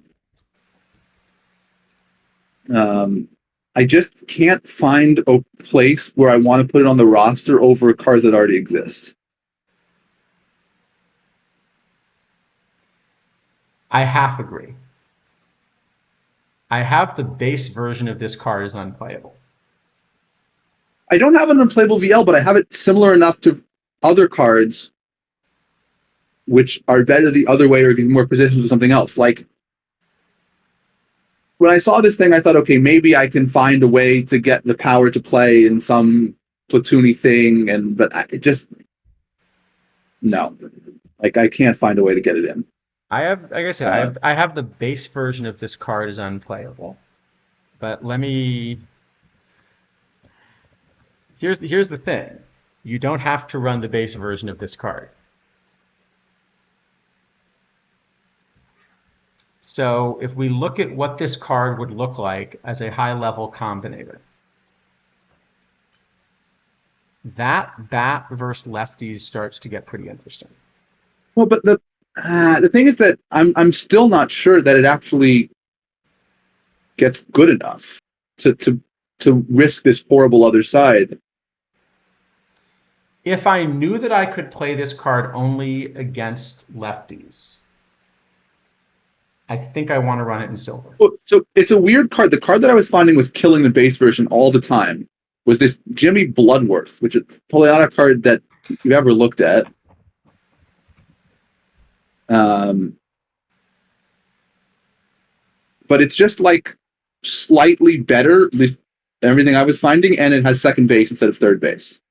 I just can't find a place where I want to put it on the roster over cards that already exist.
I half agree. I have the base version of this card as unplayable.
I don't have an unplayable VL, but I have it similar enough to other cards which are better the other way or give more positions or something else. Like, when I saw this thing, I thought, okay, maybe I can find a way to get the power to play in some platoony thing, but no. Like, I can't find a way to get it in.
I have, like I said, I have the base version of this card as unplayable. But let me. Here's the thing. You don't have to run the base version of this card. So if we look at what this card would look like as a high-level combinator, that bat versus lefties starts to get pretty interesting.
Well, but the thing is that I'm still not sure that it actually gets good enough to risk this horrible other side.
If I knew that I could play this card only against lefties, I think I want to run it in silver.
Well, so it's a weird card. The card that I was finding was killing the base version all the time was this Jimmy Bloodworth, which is probably not a card that you've ever looked at. But it's just like slightly better, at least everything I was finding, and it has second base instead of third base.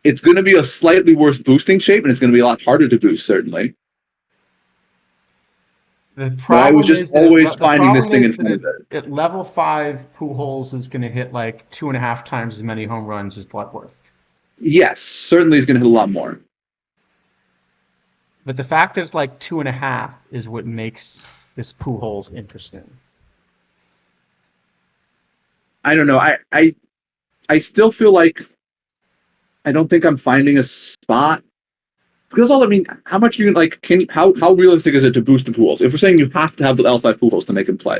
it's going to be a slightly worse boosting shape, and it's going to be a lot harder to boost, certainly.
The
But I was
problem
just
is that
always
the
finding this
problem
thing
is
in
that
front of it.
at level 5, Pujols is going to hit like 2.5 times as many home runs as Bloodworth.
Yes, certainly is going to hit a lot more.
But the fact that it's like 2.5 is what makes this Pujols interesting.
I don't know. I still feel like I don't think I'm finding a spot. Because all I mean, how much you like? How realistic is it to boost the pools? If we're saying you have to have the L5 pools to make him play,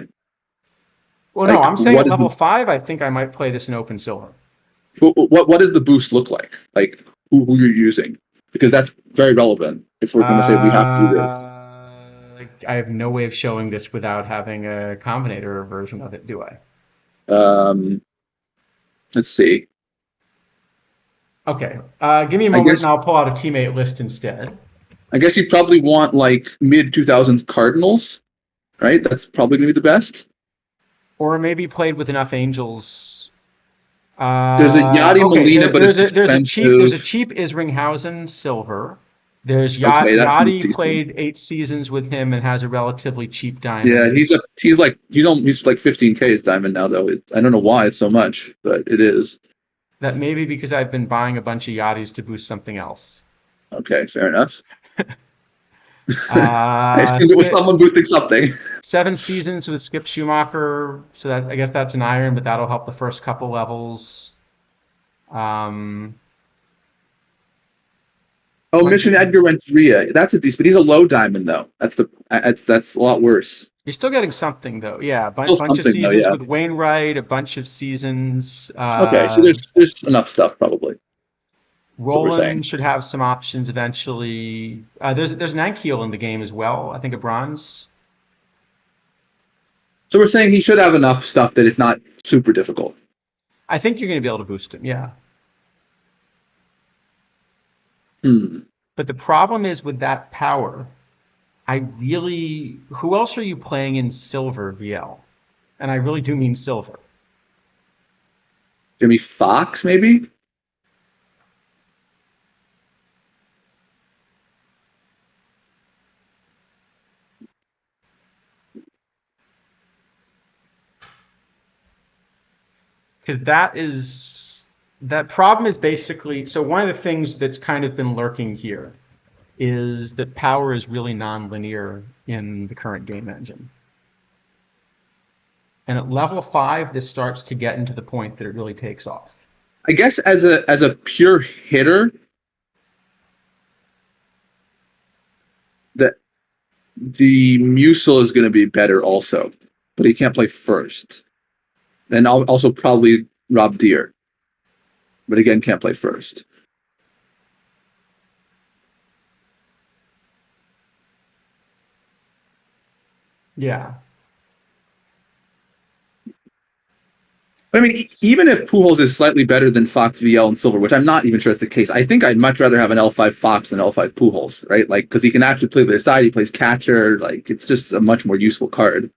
Well, no,
like
I'm saying
what
at
is
level
the
5, I think I might play this in open silver.
what does the boost look like? Like who you're using? Because that's very relevant if we're going to say we have to do this.
I have no way of showing this without having a combinator version of it, do I?
Let's see.
Okay, give me a
I
moment
guess
and I'll pull out a teammate list instead.
you probably want like mid 2000s Cardinals, right? That's probably going to be the best.
Or maybe played with enough Angels.
There's a Yachty
Okay,
Molina, but it's
there's a
expensive.
cheap Isringhausen silver. There's
Okay, that seems
Yachty
decent.
played 8 seasons with him and has a relatively cheap
Yeah,
diamond.
he's like 15K is diamond now though. I don't know why it's so much, but it is.
That may be because I've been buying a bunch of Yachties to boost something else.
Okay, fair enough. I assumed it was someone boosting something.
7 seasons with Skip Schumacher, so that I guess that's an iron, but that'll help the first couple levels.
Mission Edgar Renteria. That's a decent, but he's a low diamond though. That's a lot worse.
You're still getting something though, yeah.
Still
Bunch of
something though,
seasons
yeah.
with Wainwright, a bunch of seasons.
Okay, so there's enough stuff probably. That's what we're saying.
Roland should have some options eventually. There's an Ankiel in the game as well. I think a bronze.
So we're saying he should have enough stuff that it's not super difficult.
I think you're going to be able to boost him, yeah. But the problem is with that power, who else are you playing in silver VL? And I really do mean silver.
Jimmy Fox, maybe?
Because that problem is basically, so one of the things that's kind of been lurking here is that power is really non-linear in the current game engine. And at level 5, this starts to get into the point that it really takes off.
I guess as a pure hitter, the Musil is going to be better also, but he can't play first. And also probably Rob Deere, but again, can't play first.
Yeah.
I mean, even if Pujols is slightly better than Fox VL and Silver, which I'm not even sure is the case, I think I'd much rather have an L5 Fox than L5 Pujols, right? Like, because he can actually play their side, he plays catcher, like, it's just a much more useful card.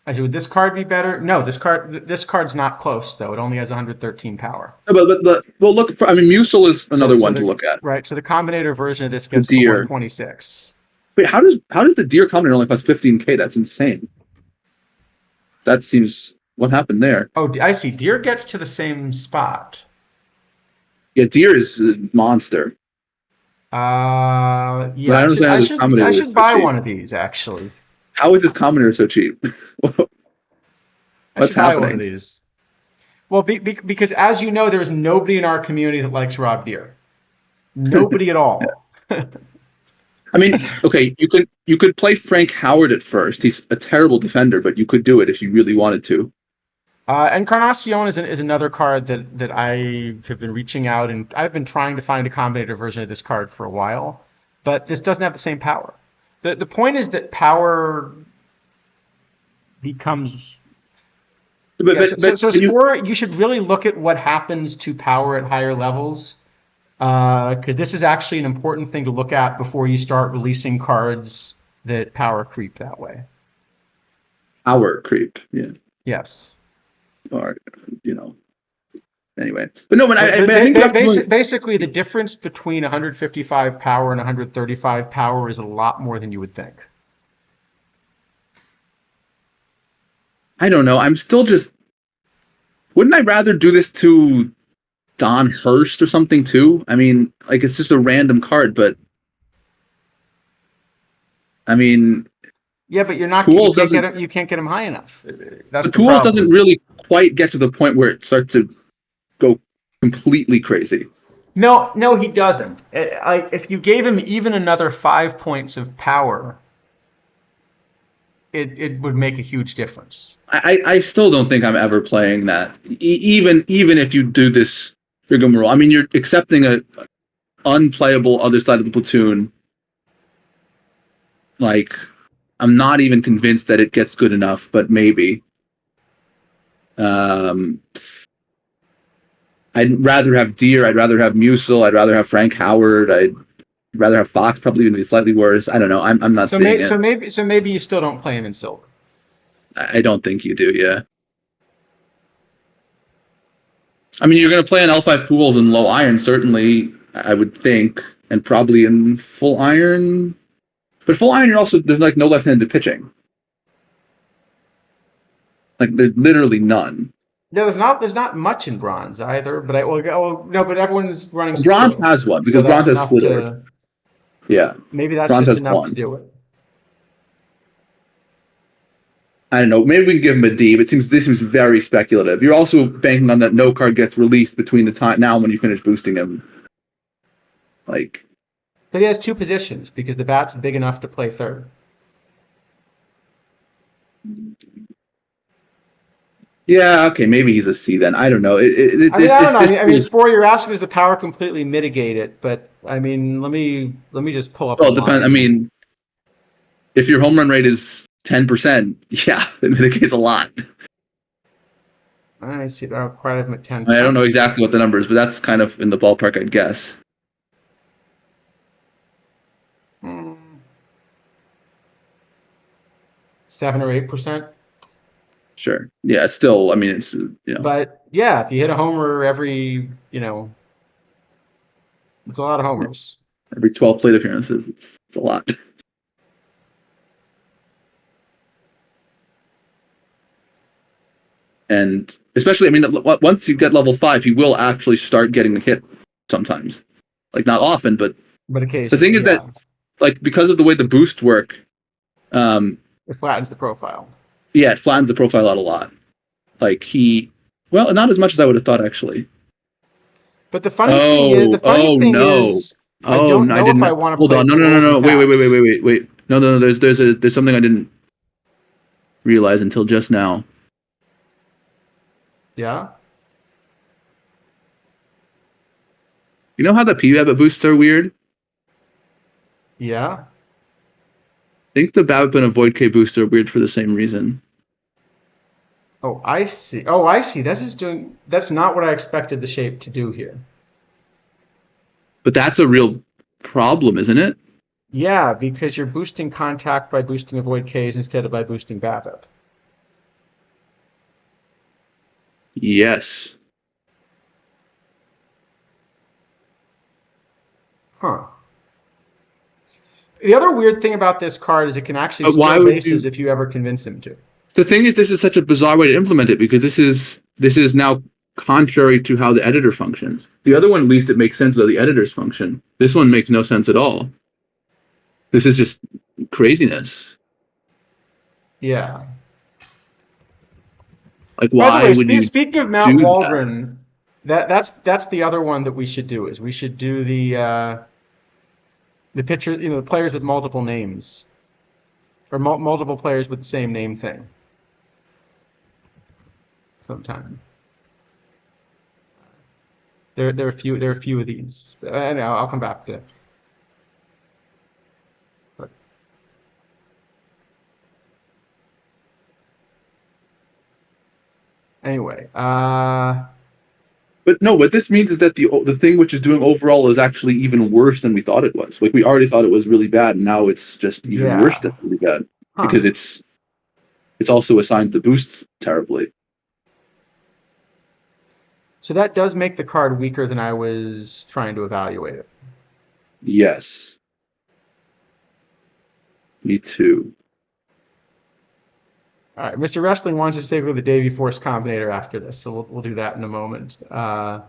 I said, would this card be better? No, this card's not close though. It only has 113 power.
But well, look for. I mean, Musil is another one to look at.
Right. So the combinator version of this gets to 126.
Wait, how does the Deer combinator only cost 15K? That's insane. That seems. What happened there?
Oh, I see. Deer gets to the same spot.
Yeah, Deer is a monster.
Yeah.
But I understand this combinator.
I should buy one of these actually.
How is this combinator so cheap? What's happening?
One of these. Well, because as you know, there's nobody in our community that likes Rob Deere. Nobody at all.
I mean, okay, you could play Frank Howard at first. He's a terrible defender, but you could do it if you really wanted to.
Encarnacion is another card that I have been reaching out, and I've been trying to find a combinator version of this card for a while, but this doesn't have the same power. The point is that power becomes... you should really look at what happens to power at higher levels, because this is actually an important thing to look at before you start releasing cards that power creep that way. Power
creep, yeah.
Yes.
Or, anyway. But no, but I
But
think you have to
basically, the difference between 155 power and 135 power is a lot more than you would think.
I don't know. I'm still just. Wouldn't I rather do this to Don Hurst or something too? I mean, like it's just a random card, but I mean,
Yeah, but
Pools doesn't.
you can't get him high enough. That's
The
the
Pools
problem.
doesn't really quite get to the point where it starts to go completely crazy.
No, he doesn't. If you gave him even another 5 points of power, it would make a huge difference.
I still don't think I'm ever playing that. Even if you do this rigmarole, I mean, you're accepting a unplayable other side of the platoon. Like, I'm not even convinced that it gets good enough, but maybe. I'd rather have Deere. I'd rather have Musil. I'd rather have Frank Howard. I'd rather have Fox. Probably even be slightly worse. I don't know. I'm not seeing it.
So maybe you still don't play him in silver.
I don't think you do. Yeah. I mean, you're going to play on L5 Pools in low iron, certainly. I would think, and probably in full iron. But full iron, there's like no left-handed pitching. Like there's literally none.
Yeah, there's not much in bronze either. But no, but everyone's running.
Bronze has one because bronze has split. Yeah,
maybe that's
bronze
just
has
enough
one.
to do it.
I don't know. Maybe we can give him a D, but this seems very speculative. You're also banking on that no card gets released between the time now and when you finish boosting him. Like,
but he has two positions because the bat's big enough to play third.
Yeah, okay, maybe he's a C then. I don't know. I
mean, Spore, you're asking, does the power completely mitigate it? But I mean, let me just pull up.
Well, it depends. I mean, if your home run rate is 10%, yeah, it mitigates a lot.
I see. I quite have him at 10.
I don't know exactly what the number is, but that's kind of in the ballpark, I'd guess.
7 or 8%.
Sure. Yeah, it's still. I mean, it's
But yeah, if you hit a homer every, it's a lot of homers.
Every 12 plate appearances, it's a lot. And especially, I mean, once you get level 5, he will actually start getting the hit sometimes. Like, not often, but
occasionally.
The thing is that, like, because of the way the boosts work,
it flattens the profile.
Yeah, it flattens the profile out a lot. Like, not as much as I would have thought, actually.
But the funny thing is, I don't know if I want to
hold on. No. Wait. No. There's something I didn't realize until just now.
Yeah.
You know how the P-Rabbit boosts are weird?
Yeah.
I think the BABIP and Avoid K boosts are weird for the same reason.
Oh, I see. That's not what I expected the shape to do here.
But that's a real problem, isn't it?
Yeah, because you're boosting contact by boosting Avoid Ks instead of by boosting BABIP.
Yes.
Huh. The other weird thing about this card is it can actually steal bases if you ever convince him to.
The thing is, this is such a bizarre way to implement it because this is now contrary to how the editor functions. The other one, at least, it makes sense how the editors function. This one makes no sense at all. This is just craziness.
Yeah.
Like, why would you?
Speaking of Mount Waldron, that's the other one that we should do. Is we should do the picture, the players with multiple names, or multiple players with the same name thing. Sometime. There are a few of these. Anyway, I'll come back to it. But anyway,
But no, what this means is that the thing which is doing overall is actually even worse than we thought it was. Like, we already thought it was really bad, and now it's just even worse than really bad because it's also assigns the boosts terribly.
So that does make the card weaker than I was trying to evaluate it.
Yes. Me too.
All right, Mr. Wrestling wants to stick with the Davy Force Combinator after this, so we'll do that in a moment.
AV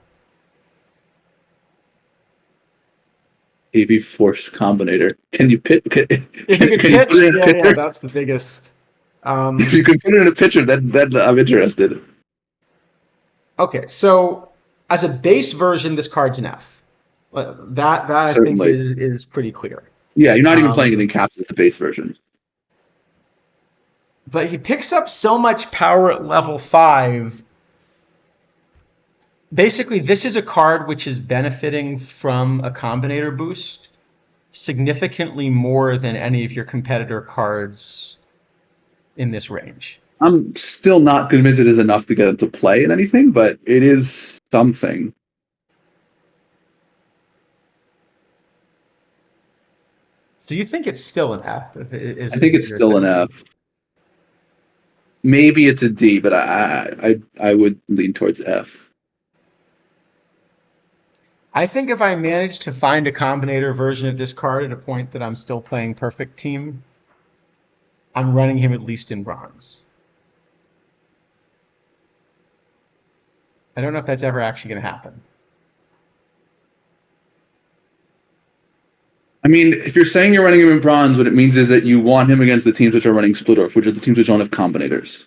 Force Combinator. Can you put
If you could
can you
pitch,
put it in a
yeah,
picture?
that's the biggest.
If you can put it in a picture, then I'm interested.
Okay, so as a base version, this card's an F. That I think
Certainly.
is pretty clear.
Yeah, you're not even playing it in caps as the base version.
But he picks up so much power at level 5. Basically, this is a card which is benefiting from a Combinator boost significantly more than any of your competitor cards in this range.
I'm still not convinced it is enough to get it to play in anything, but it is something.
Do you think it's still an F?
I think it's still an F. Maybe it's a D, but I would lean towards F.
I think if I manage to find a Combinator version of this card at a point that I'm still playing Perfect Team, I'm running him at least in bronze. I don't know if that's ever actually going to happen.
I mean, if you're saying you're running him in bronze, what it means is that you want him against the teams which are running Splitdorf, which are the teams which don't have Combinators.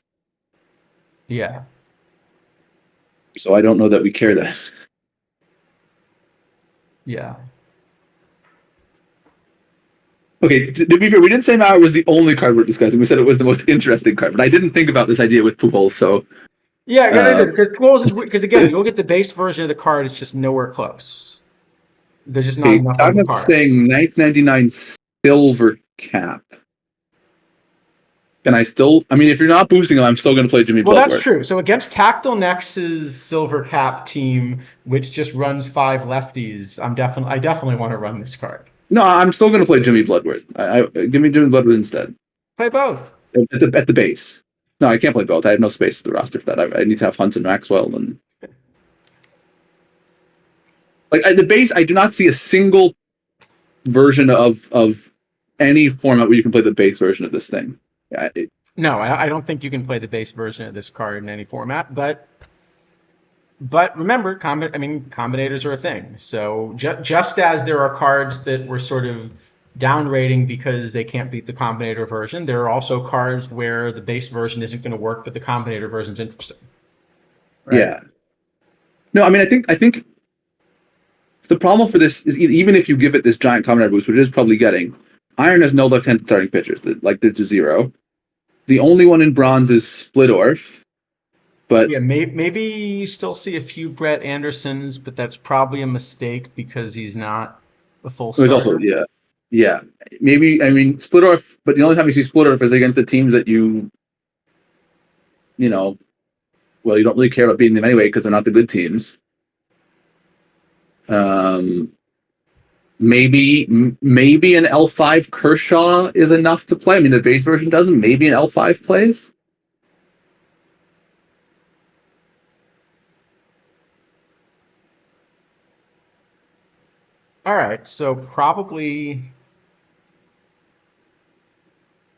Yeah.
So I don't know that we care that.
Yeah.
Okay, to be fair, we didn't say Mauer was the only card we're discussing. We said it was the most interesting card, but I didn't think about this idea with Pujols, so...
Yeah, because again, you look at the base version of the card, it's just nowhere close. There's just not enough on the card.
Saying 999 silver cap. Can I still... I mean, if you're not boosting him, I'm still going to play Jimmy Bloodworth.
Well, that's true. So against Tactile Nex's silver cap team, which just runs 5 lefties, I definitely want to run this card.
No, I'm still going to play Jimmy Bloodworth. Give me Jimmy Bloodworth instead.
Play both.
At the base. No, I can't play both. I have no space in the roster for that. I need to have Hunt and Maxwell. And like at the base, I do not see a single version of any format where you can play the base version of this thing.
No, I don't think you can play the base version of this card in any format. But remember, combinators are a thing. So just as there are cards that were sort of down rating because they can't beat the Combinator version, there are also cards where the base version isn't going to work, but the Combinator version is interesting.
Right? Yeah. No, I mean, I think the problem for this is even if you give it this giant Combinator boost, which it is probably getting, Iron has no left-handed starting pitchers. Like, there's a 0. The only one in bronze is Splitdorf. But
yeah, maybe you still see a few Brett Andersons, but that's probably a mistake because he's not a full starter.
There's also, yeah. Maybe, I mean, Splitdorf, but the only time you see Splitdorf is against the teams that you don't really care about beating them anyway because they're not the good teams. Maybe an L5 Kershaw is enough to play. I mean, the base version doesn't. Maybe an L5 plays.
All right, so probably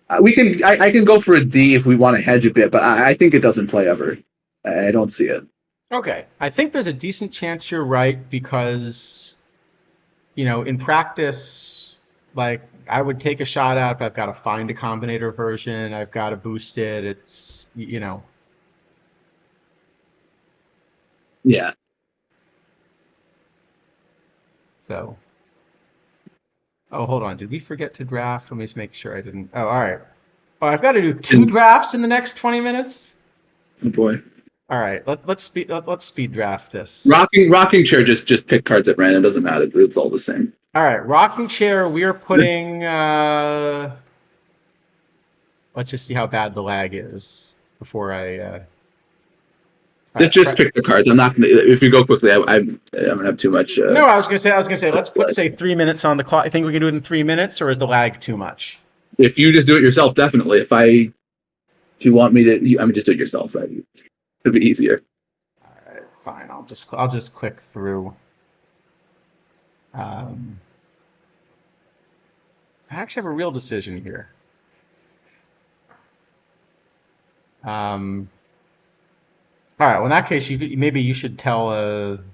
I can go for a D if we want to hedge a bit, but I think it doesn't play ever. I don't see it.
Okay, I think there's a decent chance you're right because, in practice, like I would take a shot at if I've got to find a Combinator version, I've got to boost it. It's
Yeah.
So, hold on. Did we forget to draft? Let me just make sure I didn't. Oh, all right. Oh, I've got to do 2 drafts in the next 20 minutes.
Oh boy.
All right. Let's speed draft this.
Rocking chair. Just pick cards at random. Doesn't matter. It's all the same.
All right. Rocking chair. We are putting. Let's just see how bad the lag is before I.
Just pick the cards. I'm not gonna. If you go quickly, I'm gonna have too much.
No, I was gonna say. Let's put 3 minutes on the clock. I think we can do it in 3 minutes, or is the lag too much?
If you just do it yourself, definitely. If you want me to, just do it yourself. It'd be easier.
All right. fine. I'll just click through. I actually have a real decision here. All right. Well, in that case, maybe you should tell them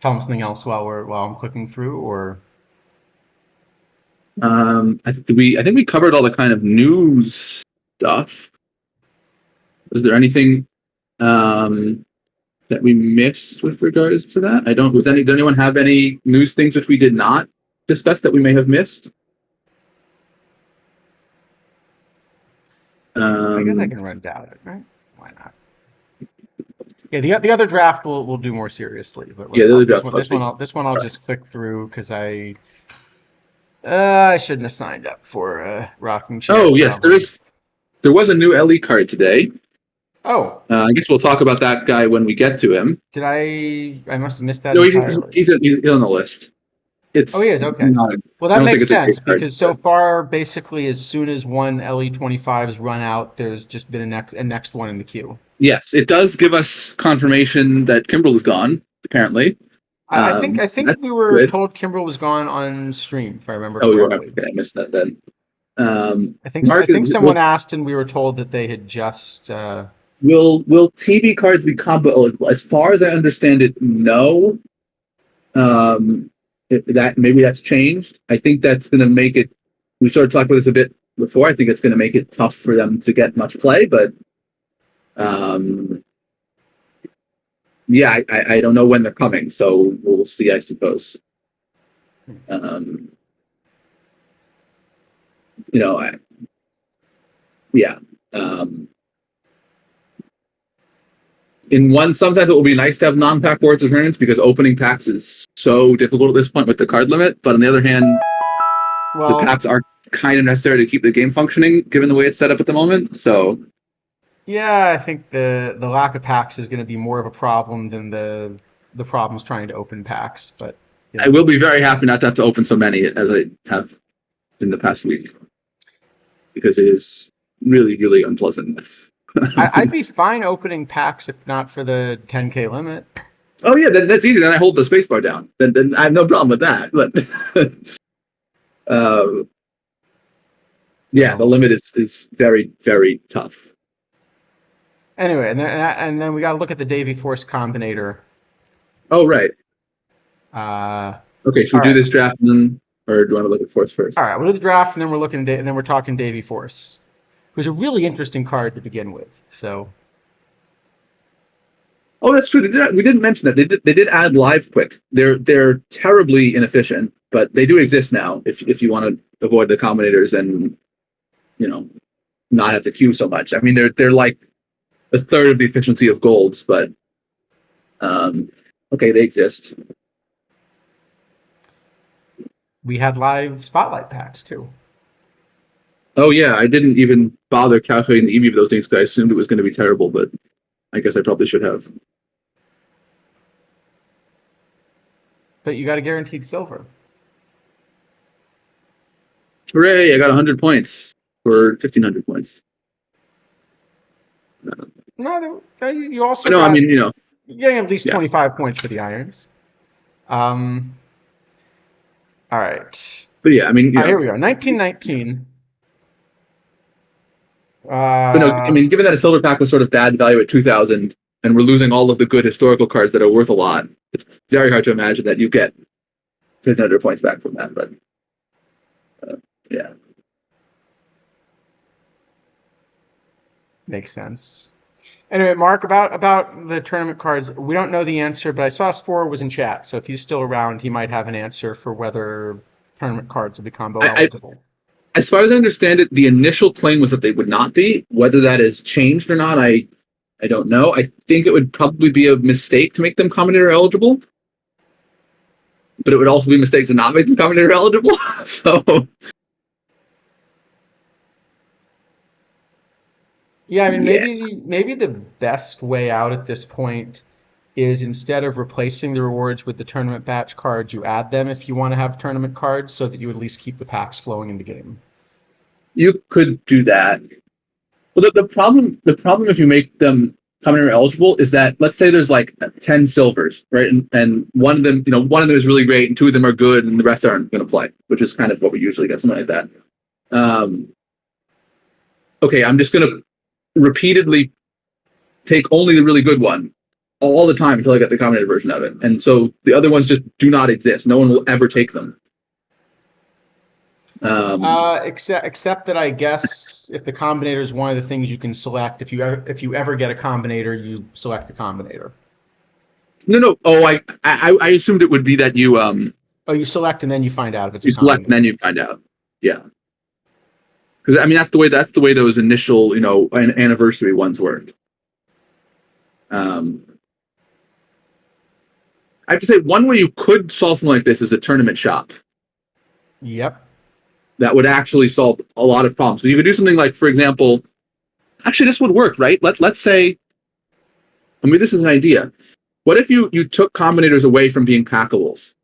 something else while I'm clicking through, or.
I think we covered all the kind of news stuff. Was there anything that we missed with regards to that? Did anyone have any news things which we did not discuss that we may have missed?
I guess I can run down it, right? Why not? Yeah, the other draft we'll do more seriously, but
the other draft.
This one I'll just click through because I shouldn't have signed up for Rocking Chair.
Oh yes, there was a new LE card today.
Oh.
I guess we'll talk about that guy when we get to him.
Did I must have missed that.
No, he's on the list.
Oh, he is, okay. Well, that makes sense because so far, basically, as soon as one LE25s run out, there's just been a next one in the queue.
Yes, it does give us confirmation that Kimbrel is gone, apparently.
I think we were told Kimbrel was gone on stream, if I remember correctly.
Okay, I missed that then.
I think someone asked, and we were told that they had just.
Will TV cards be combo eligible? As far as I understand it, no. Maybe that's changed. I think that's going to make it. We sort of talked about this a bit before. I think it's going to make it tough for them to get much play, but yeah, I don't know when they're coming, so we'll see, I suppose. Sometimes it will be nice to have non-pack boards of tournaments because opening packs is so difficult at this point with the card limit. But on the other hand, the packs are kind of necessary to keep the game functioning, given the way it's set up at the moment. So,
yeah, I think the lack of packs is going to be more of a problem than the problems trying to open packs. But
I will be very happy not to have to open so many as I have in the past week, because it is really, really unpleasant.
I'd be fine opening packs if not for the 10K limit.
Oh yeah, that's easy. Then I hold the spacebar down. Then I have no problem with that. But yeah, the limit is very, very tough.
Anyway, and then we got to look at the Davy Force Combinator.
Oh right. Okay, should we do this draft then, or do you want to look at Force first?
All right, we'll do the draft, and then we're talking Davy Force, who's a really interesting card to begin with. So.
Oh, that's true. We didn't mention that. They did add live quicks. They're terribly inefficient, but they do exist now. If you want to avoid the combinators and not have to queue so much. I mean, they're like a third of the efficiency of golds, but okay, they exist.
We had live spotlight packs too.
Oh yeah, I didn't even bother calculating the EV of those things because I assumed it was going to be terrible, but I guess I probably should have.
But you got a guaranteed silver.
Hooray, I got 100 points for 1,500 points.
No, you also
no, I mean,
you're getting at least 25 points for the irons. All right.
But yeah, I mean,
here we go. 1919.
But no, I mean, given that a silver pack was sort of bad value at 2,000, and we're losing all of the good historical cards that are worth a lot, it's very hard to imagine that you get 1,500 points back from that. But yeah,
makes sense. Anyway, Mark, about the tournament cards, we don't know the answer, but I saw Spore was in chat, so if he's still around, he might have an answer for whether tournament cards will be combo eligible.
As far as I understand it, the initial claim was that they would not be. Whether that has changed or not, I don't know. I think it would probably be a mistake to make them combinator eligible, but it would also be a mistake to not make them combinator eligible. So.
Yeah, I mean, maybe the best way out at this point is instead of replacing the rewards with the tournament batch cards, you add them if you want to have tournament cards so that you at least keep the packs flowing in the game.
You could do that. Well, the problem if you make them Combinator eligible is that, let's say there's like 10 silvers, right? And one of them, one of them is really great and two of them are good and the rest aren't going to play, which is kind of what we usually get, something like that. Okay, I'm just going to repeatedly take only the really good one all the time until I get the combinator version of it. And so the other ones just do not exist. No one will ever take them.
Except that I guess if the combinator is one of the things you can select, if you ever get a combinator, you select the combinator.
No. Oh, I assumed it would be that you
you select and then you find out if it's
you
a
select and then you find out. Yeah. Because I mean that's the way those initial anniversary ones worked. I have to say one way you could solve something like this is a tournament shop.
Yep.
That would actually solve a lot of problems. Because you could do something like, for example, actually this would work, right? Let's say, I mean, this is an idea. What if you took combinators away from being packables?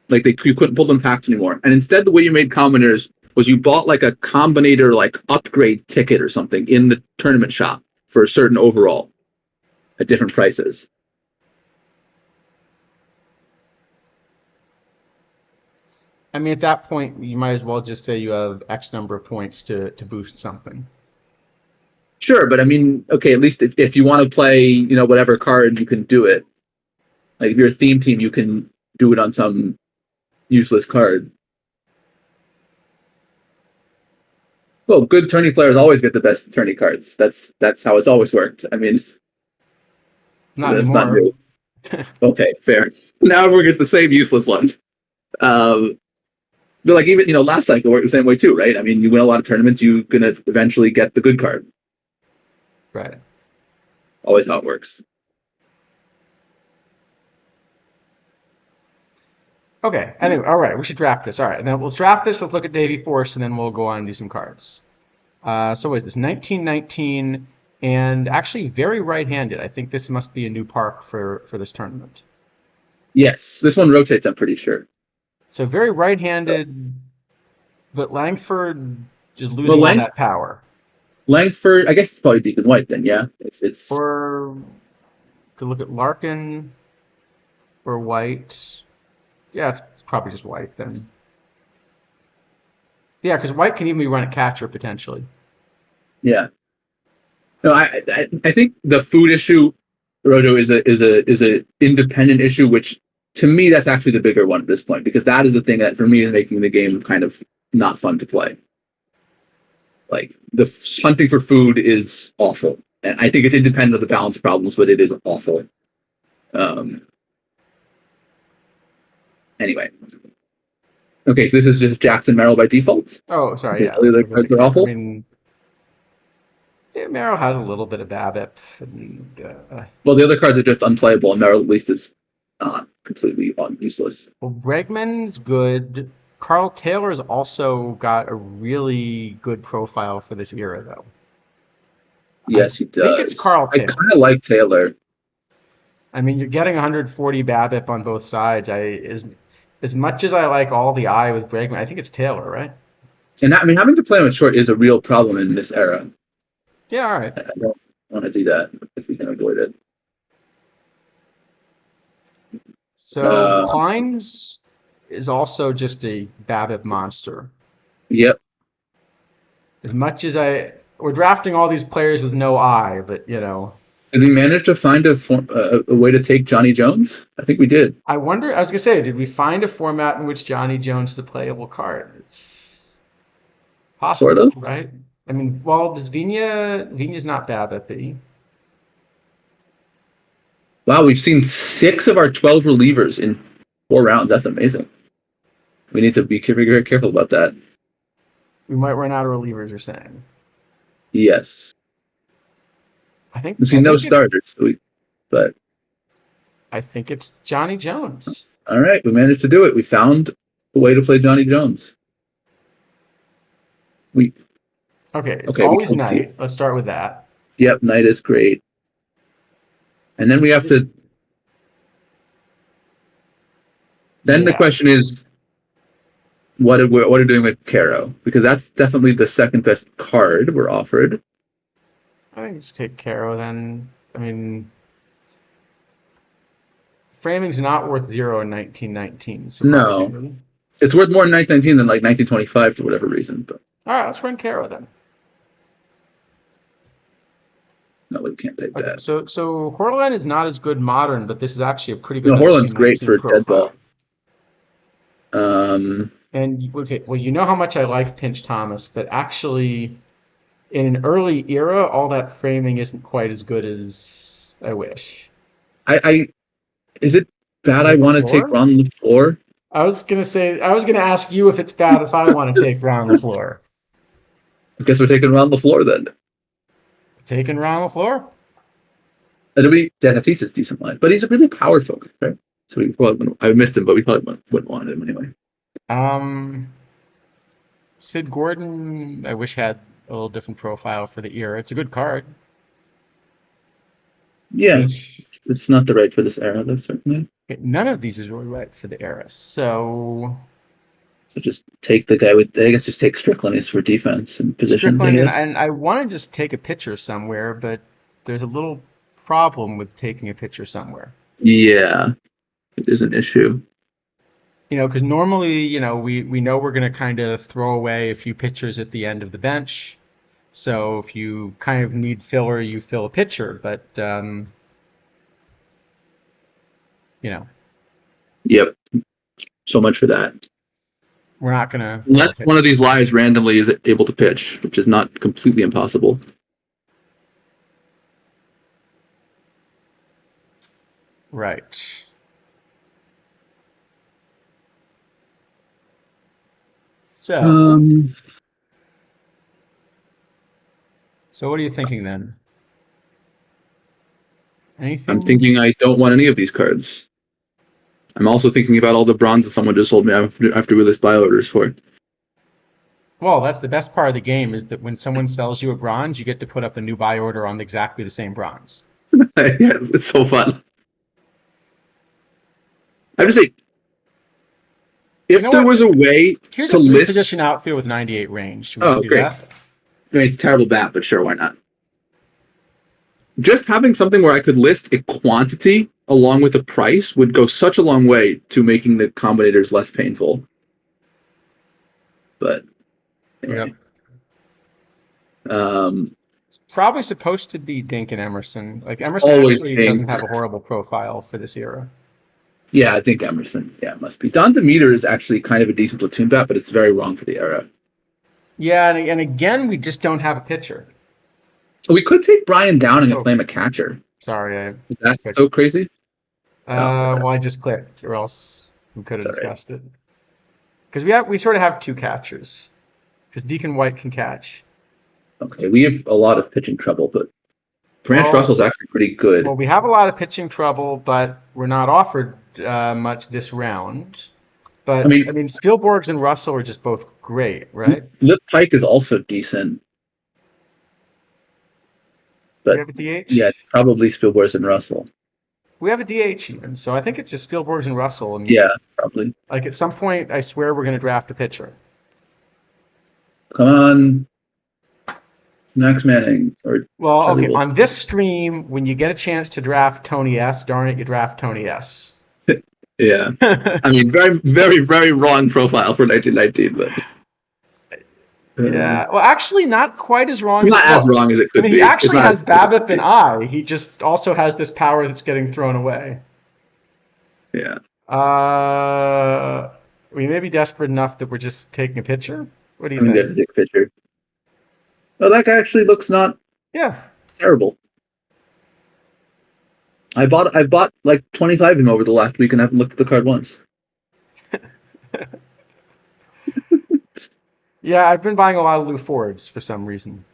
Like you couldn't pull them packed anymore. And instead the way you made combinators was you bought like a combinator like upgrade ticket or something in the tournament shop for a certain overall at different prices.
I mean, at that point, you might as well just say you have X number of points to boost something.
Sure, but I mean, okay, at least if you want to play, whatever card, you can do it. Like if you're a theme team, you can do it on some useless card. Well, good tourney players always get the best tourney cards. That's how it's always worked. I mean,
not
that's
anymore.
Not new. Okay, fair. Now everyone gets the same useless ones. But like even last cycle worked the same way too, right? I mean, you win a lot of tournaments, you're gonna eventually get the good card.
Right.
Always how it works.
Okay. Anyway, all right. We should draft this. All right. Then we'll draft this. Let's look at Davy Force, and then we'll go on and do some cards. So what is this? 1919, and actually very right-handed. I think this must be a new park for this tournament.
Yes, this one rotates, I'm pretty sure.
So very right-handed, but Langford is losing all that power.
Langford, I guess it's probably Deacon White then, yeah. It's
Or could look at Larkin or White. Yeah, it's probably just White then. Yeah, because White can even be run at catcher potentially.
Yeah. No, I think the food issue, Rojo, is a independent issue, which to me that's actually the bigger one at this point, because that is the thing that for me is making the game kind of not fun to play. Like the hunting for food is awful, and I think it's independent of the balance problems, but it is awful. Anyway, okay, so this is just Jackson Merrill by default.
Oh, sorry, yeah.
The cards are awful.
I mean, yeah, Merrill has a little bit of BABIP. And,
well, the other cards are just unplayable, and Merrill at least is not completely useless.
Well, Bregman's good. Carl Taylor's also got a really good profile for this era, though.
Yes, he does.
I think it's Carl Taylor.
I kind of like Taylor.
I mean, you're getting 140 BABIP on both sides. As much as I like all the eye with Bregman, I think it's Taylor, right?
And I mean, having to play him at short is a real problem in this era.
Yeah, all right.
I don't want to do that if we can avoid it.
So Klein's is also just a BABIP monster.
Yep.
As much as we're drafting all these players with no eye, but
Did we manage to find a way to take Johnny Jones? I think we did.
I was gonna say, did we find a format in which Johnny Jones is a playable card? It's possible,
sort of,
right? I mean, well, does Vigna's not BABIP?
Wow, we've seen 6 of our 12 relievers in 4 rounds. That's amazing. We need to be very careful about that.
We might run out of relievers, you're saying?
Yes. We've seen no starters, but
I think it's Johnny Jones.
All right, we managed to do it. We found a way to play Johnny Jones.
It's always Knight. Let's start with that.
Yep, Knight is great. And then we have to. Then the question is, what are we doing with Caro? Because that's definitely the second best card we're offered.
I think just take Caro then. I mean, framing's not worth 0 in 1919. Surprisingly.
No. It's worth more in 1919 than like 1925 for whatever reason. But
All right, let's run Caro then.
no, we can't take
Okay,
that.
so Horland is not as good modern, but this is actually a pretty good.
No, Horland's great
1919
for dead
profile.
ball.
And okay, well, you know how much I like Pinch Thomas, but actually, in an early era, all that framing isn't quite as good as I wish.
Is it bad I want to take
Floor?
Ron LaFleur?
I was gonna ask you if it's bad if I want to take Ron LaFleur.
I guess we're taking Ron LaFleur then.
Taking Ron LaFleur?
Tatis is decent line, but he's a really power focused, right? So we probably I missed him, but we probably wouldn't want him anyway.
Sid Gordon, I wish had a little different profile for the era. It's a good card.
Yeah, it's not the right for this era, though, certainly.
None of these is really right for the era. So
just take the guy with, I guess, just take Strickland is for defense and positions.
Strickland, and I want to just take a pitcher somewhere, but there's a little problem with taking a pitcher somewhere.
Yeah, it is an issue.
Because normally, we know we're going to kind of throw away a few pitchers at the end of the bench. So if you kind of need filler, you fill a pitcher. But,
Yep. So much for that.
We're not going to...
Unless one of these lives randomly is able to pitch, which is not completely impossible.
Right. So... So what are you thinking then? Anything?
I'm thinking I don't want any of these cards. I'm also thinking about all the bronze that someone just sold me after we list buy orders for.
Well, that's the best part of the game is that when someone sells you a bronze, you get to put up a new buy order on exactly the same bronze.
Yes, it's so fun. I would say, if there was a way
Here's
to
a
list
position outfield with 98 range.
Oh, great.
That?
I mean, it's a terrible bat, but sure, why not? Just having something where I could list a quantity along with a price would go such a long way to making the combinators less painful. But anyway.
It's probably supposed to be Dink and Emerson. Like Emerson actually doesn't have a horrible profile for this era.
Yeah, I think Emerson. Yeah, it must be. Don Demeter is actually kind of a decent platoon bat, but it's very wrong for the era.
Yeah, and again, we just don't have a pitcher.
We could take Brian Downing and play him a catcher.
Sorry.
Is that so crazy?
Well, I just clicked, or else we could have discussed it. Because we sort of have two catchers. Because Deacon White can catch.
Okay, we have a lot of pitching trouble, but Branch Russell's actually pretty good.
Well, we have a lot of pitching trouble, but we're not offered much this round. But I mean, Spielborgs and Russell are just both great, right?
Lip Pike is also decent. But
we have a DH?
Yeah, probably Spielborgs and Russell.
We have a DH even, so I think it's just Spielborgs and Russell. And
yeah, probably.
Like at some point, I swear we're going to draft a pitcher.
Come on. Max Manning.
Well, okay, on this stream, when you get a chance to draft Tony S., darn it, you draft Tony S.
Yeah. I mean, very, very, very wrong profile for 1919, but...
yeah. Well, actually, not quite as wrong.
Not as wrong as it could be.
He actually has BABIP and I. He just also has this power that's getting thrown away.
Yeah.
We may be desperate enough that we're just taking a picture. What do you
think? We have to take a picture. Well, that guy actually looks not terrible. I bought like 25 of him over the last week and haven't looked at the card once.
Yeah, I've been buying a lot of Lou Fords for some reason.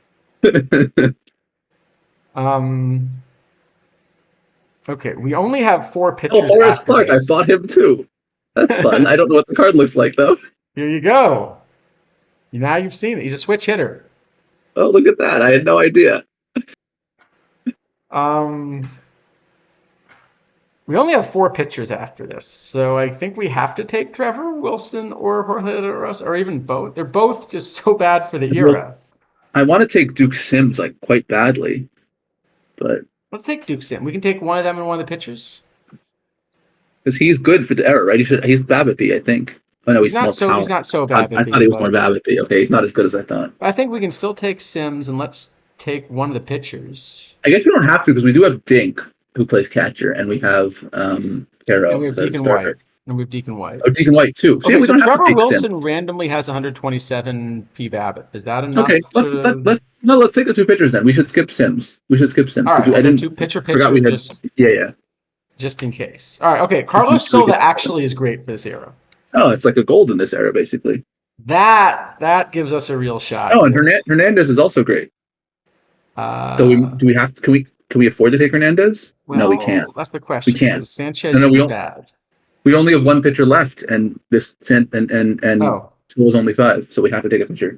Okay, we only have 4 pitchers.
Oh, Horace Clark, I bought him too. That's fun. I don't know what the card looks like though.
Here you go. Now you've seen it. He's a switch hitter.
Oh, look at that. I had no idea.
We only have 4 pitchers after this, so I think we have to take Trevor Wilson or Jorge Ross, or even both. They're both just so bad for the era.
I want to take Duke Sims like quite badly, but
Let's take Duke Sim. We can take one of them and one of the pitchers.
Because he's good for the error, right? He's Babbitt, I think. Oh no, he's more power.
He's not so
I thought he was more Babbitt. Okay, he's not as good as I thought.
I think we can still take Sims, and let's take one of the pitchers.
I guess we don't have to because we do have Dink, who plays catcher, and we have Caro.
And we have Deacon White. And we have Deacon White.
Oh, Deacon White too. So
Okay,
yeah, we
so
don't have
Trevor
to take
Wilson
Sim.
randomly has 127 P Babbitt. Is that enough?
Okay, let's take the two pitchers then. We should skip Sims.
All right,
I didn't
do pitcher,
forgot we had.
just in case. All right, okay. Carlos Silva actually is great for this era.
Oh, it's like a gold in this era, basically.
That gives us a real shot.
Oh, and Hernandez is also great. So do we have? Can we afford to take Hernandez?
Well,
no, we can't.
That's the question.
We can't.
Sanchez is bad.
We only have one pitcher left, and Silva's only 5, so we have to take a pitcher.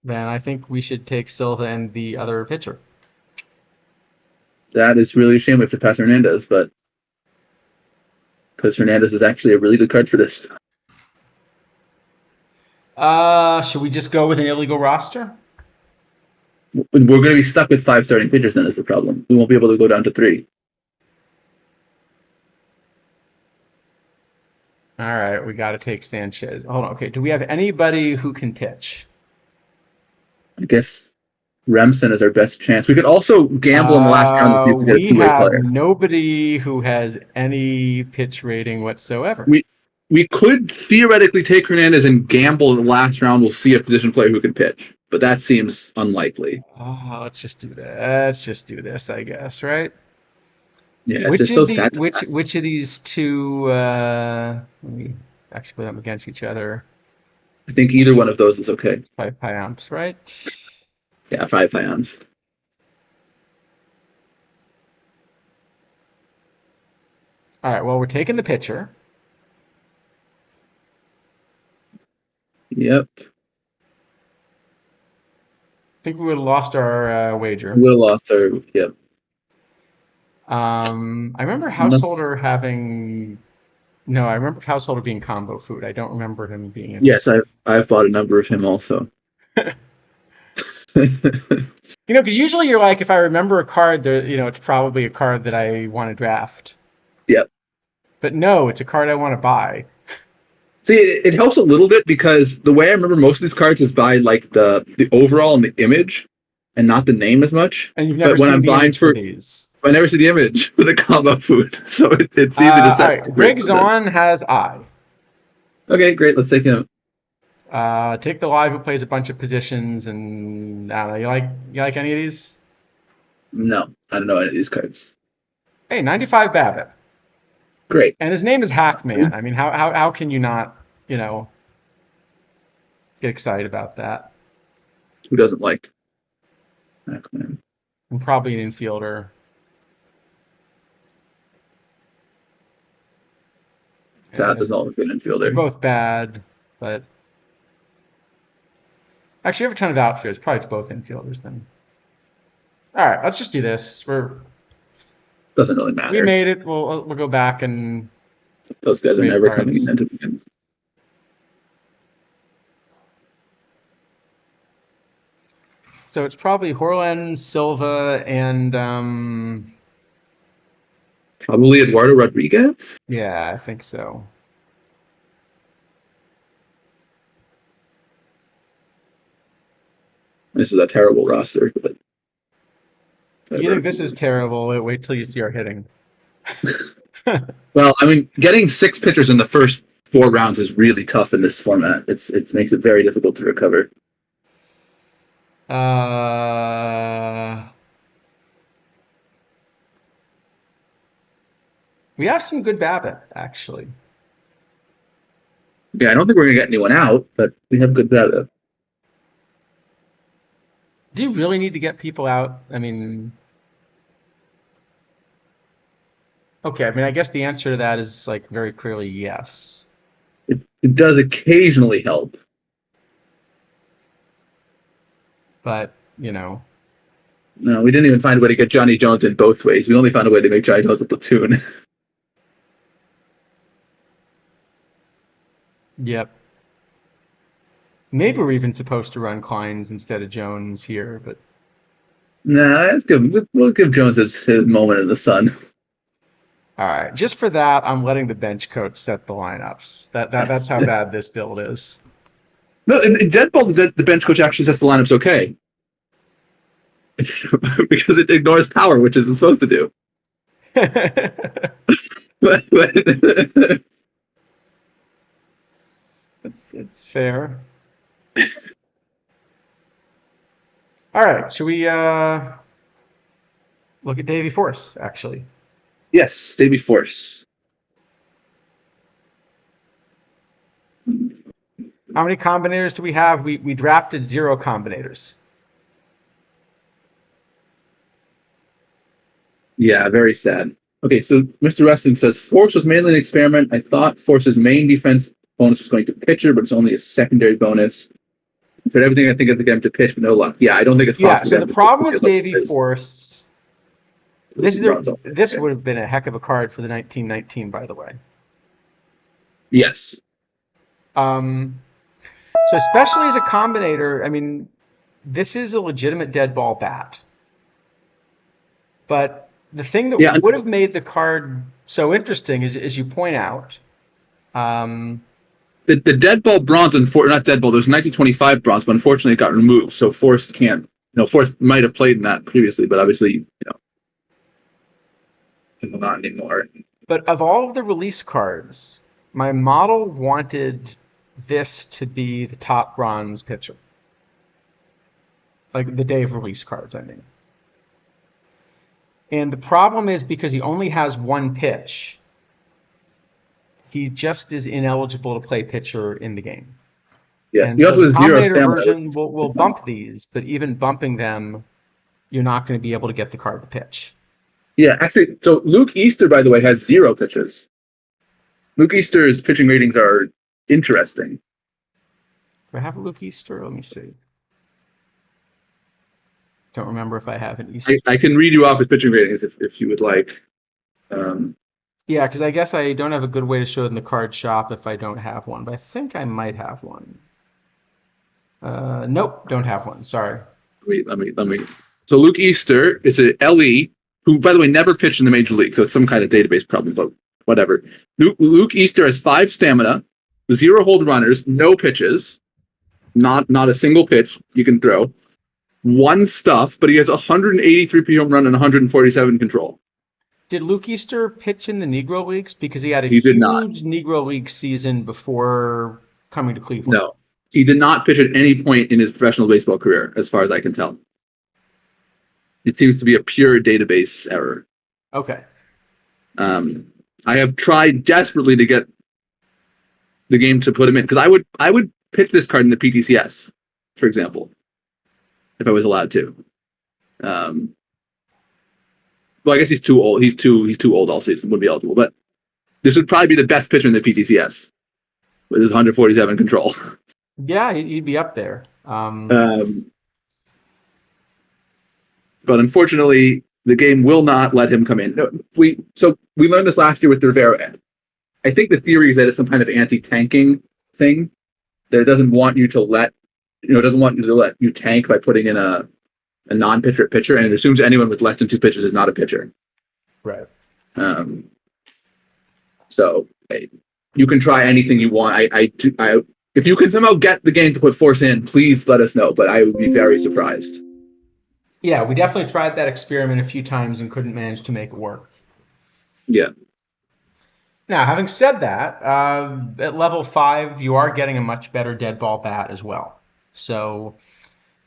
Then I think we should take Silva and the other pitcher.
That is really a shame we have to pass Hernandez, but because Hernandez is actually a really good card for this.
Should we just go with an illegal roster?
We're going to be stuck with 5 starting pitchers. Then is the problem. We won't be able to go down to 3.
All right, we got to take Sanchez. Hold on. Okay, do we have anybody who can pitch?
I guess Remsen is our best chance. We could also gamble in the last round if we get a two-way player.
We have nobody who has any pitch rating whatsoever.
We could theoretically take Hernandez and gamble in the last round. We'll see a position player who can pitch, but that seems unlikely.
Oh, let's just do that. Let's just do this, I guess, right?
Yeah, it's just so sad.
Which of these two? Let me actually put them against each other.
I think either one of those is okay.
5 amps, right?
Yeah, 5 amps.
All right. Well, we're taking the pitcher.
Yep.
I think we would have lost our wager.
We would have lost our. Yep.
I remember Householder having. No, I remember Householder being combo food. I don't remember him being.
Yes, I've bought a number of him also.
Because usually you're like, if I remember a card, it's probably a card that I want to draft.
Yep.
But no, it's a card I want to buy.
See, it helps a little bit because the way I remember most of these cards is by like the overall and the image, and not the name as much.
And you've never seen the image for these.
I never see the image with a combo food, so it's easy to set.
All right. Greg Zahn has I.
Okay, great. Let's take him.
Take the live who plays a bunch of positions, and I don't know. You like any of these?
No, I don't know any of these cards.
Hey, 95 Babbitt.
Great.
And his name is Hackman. I mean, how can you not, get excited about that?
Who doesn't like Hackman?
I'm probably an infielder.
That is all a good infielder.
They're both bad, but actually, I have a ton of outfielders. Probably it's both infielders then. All right, let's just do this.
Doesn't really matter.
We made it. We'll go back and.
Those guys are never coming in to begin.
So it's probably Horland, Silva, and
probably Eduardo Rodriguez.
Yeah, I think so.
This is a terrible roster, but.
You think this is terrible? Wait till you see our hitting.
Well, I mean, getting 6 pitchers in the first 4 rounds is really tough in this format. It makes it very difficult to recover.
We have some good Babbitt, actually.
Yeah, I don't think we're gonna get anyone out, but we have good Babbitt.
Do you really need to get people out? I mean, okay. I mean, I guess the answer to that is like very clearly yes.
It does occasionally help,
but
No, we didn't even find a way to get Johnny Jones in both ways. We only found a way to make Johnny Jones a platoon.
Yep. Maybe we're even supposed to run Kleins instead of Jones here, but
Nah, let's we'll give Jones his moment in the sun.
All right, just for that, I'm letting the bench coach set the lineups. That's how bad this build is.
No, in Deadball, the bench coach actually says the lineup's okay because it ignores power, which it's supposed to do.
It's fair. All right, should we look at Davy Force, actually?
Yes, Davy Force.
How many combinators do we have? We drafted 0 combinators.
Yeah, very sad. Okay, so Mr. Wrestling says Force was mainly an experiment. I thought Force's main defense bonus was going to pitcher, but it's only a secondary bonus. I tried everything I think of to get him to pitch, but no luck. Yeah, I don't think it's
Yeah,
possible.
so the problem with Davy Force, this would have been a heck of a card for the 1919, by the way.
Yes.
So especially as a combinator, I mean, this is a legitimate dead ball bat. But the thing that would have made the card so interesting is, as you point out,
the dead ball bronze, not dead ball, there's 1925 bronze, but unfortunately it got removed. So Force can't, Force might have played in that previously, but obviously, not anymore.
But of all of the release cards, my model wanted this to be the top bronze pitcher. Like the day of release cards, I mean. And the problem is because he only has 1 pitch, he just is ineligible to play pitcher in the game.
Yeah,
and
he
so
also has
the
0
combinator
stamina.
version will bump these, but even bumping them, you're not going to be able to get the card to pitch.
Yeah, actually, so Luke Easter, by the way, has 0 pitches. Luke Easter's pitching ratings are interesting.
Do I have a Luke Easter? Let me see. Don't remember if I have an Easter.
I can read you off his pitching ratings if you would like.
Yeah, because I guess I don't have a good way to show it in the card shop if I don't have one, but I think I might have one. Nope, don't have one. Sorry.
Let me. So Luke Easter is an LE who, by the way, never pitched in the major league, so it's some kind of database problem, but whatever. Luke Easter has 5 stamina, 0 hold runners, no pitches, not a single pitch you can throw, 1 stuff, but he has 183 p home run and 147 control.
Did Luke Easter pitch in the Negro Leagues? Because he had a
He did
huge
not.
Negro League season before coming to Cleveland.
No, he did not pitch at any point in his professional baseball career, as far as I can tell. It seems to be a pure database error.
Okay.
I have tried desperately to get the game to put him in, because I would pitch this card in the PTCS, for example, if I was allowed to. Well, I guess he's too old. He's too old all season. Wouldn't be eligible. But this would probably be the best pitcher in the PTCS with his 147 control.
Yeah, he'd be up there.
But unfortunately, the game will not let him come in. No, we learned this last year with Rivera. I think the theory is that it's some kind of anti-tanking thing. That it doesn't want you to let you tank by putting in a non-pitcher at pitcher, and it assumes anyone with less than 2 pitches is not a pitcher.
Right.
So you can try anything you want. If you can somehow get the game to put Force in, please let us know. But I would be very surprised.
Yeah, we definitely tried that experiment a few times and couldn't manage to make it work.
Yeah.
Now, having said that, at level 5, you are getting a much better dead ball bat as well. So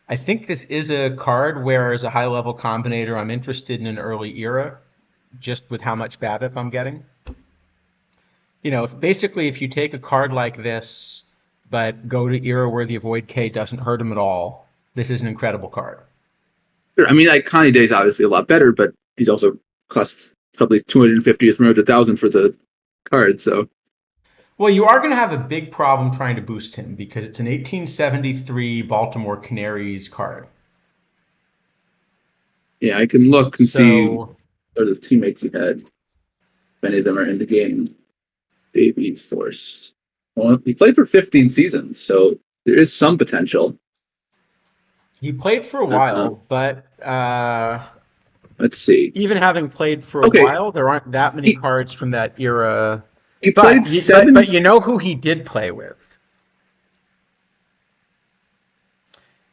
I think this is a card where, as a high-level combinator, I'm interested in an early era, just with how much BABIP I'm getting. If you take a card like this, but go to era where the Avoid K doesn't hurt him at all, this is an incredible card.
Sure. I mean, Connie Day is obviously a lot better, but he's also costs probably 250 or 300,000 for the card. So,
well, you are going to have a big problem trying to boost him because it's an 1873 Baltimore Canaries card.
Yeah, I can look and see what the teammates he had. If any of them are in the game. Davy Force. Well, he played for 15 seasons, so there is some potential.
He played for a while, but
Let's see.
even having played for a
Okay,
while, there aren't that many
he,
cards from that era.
he
But
played
you, but
seven.
but you know who he did play with?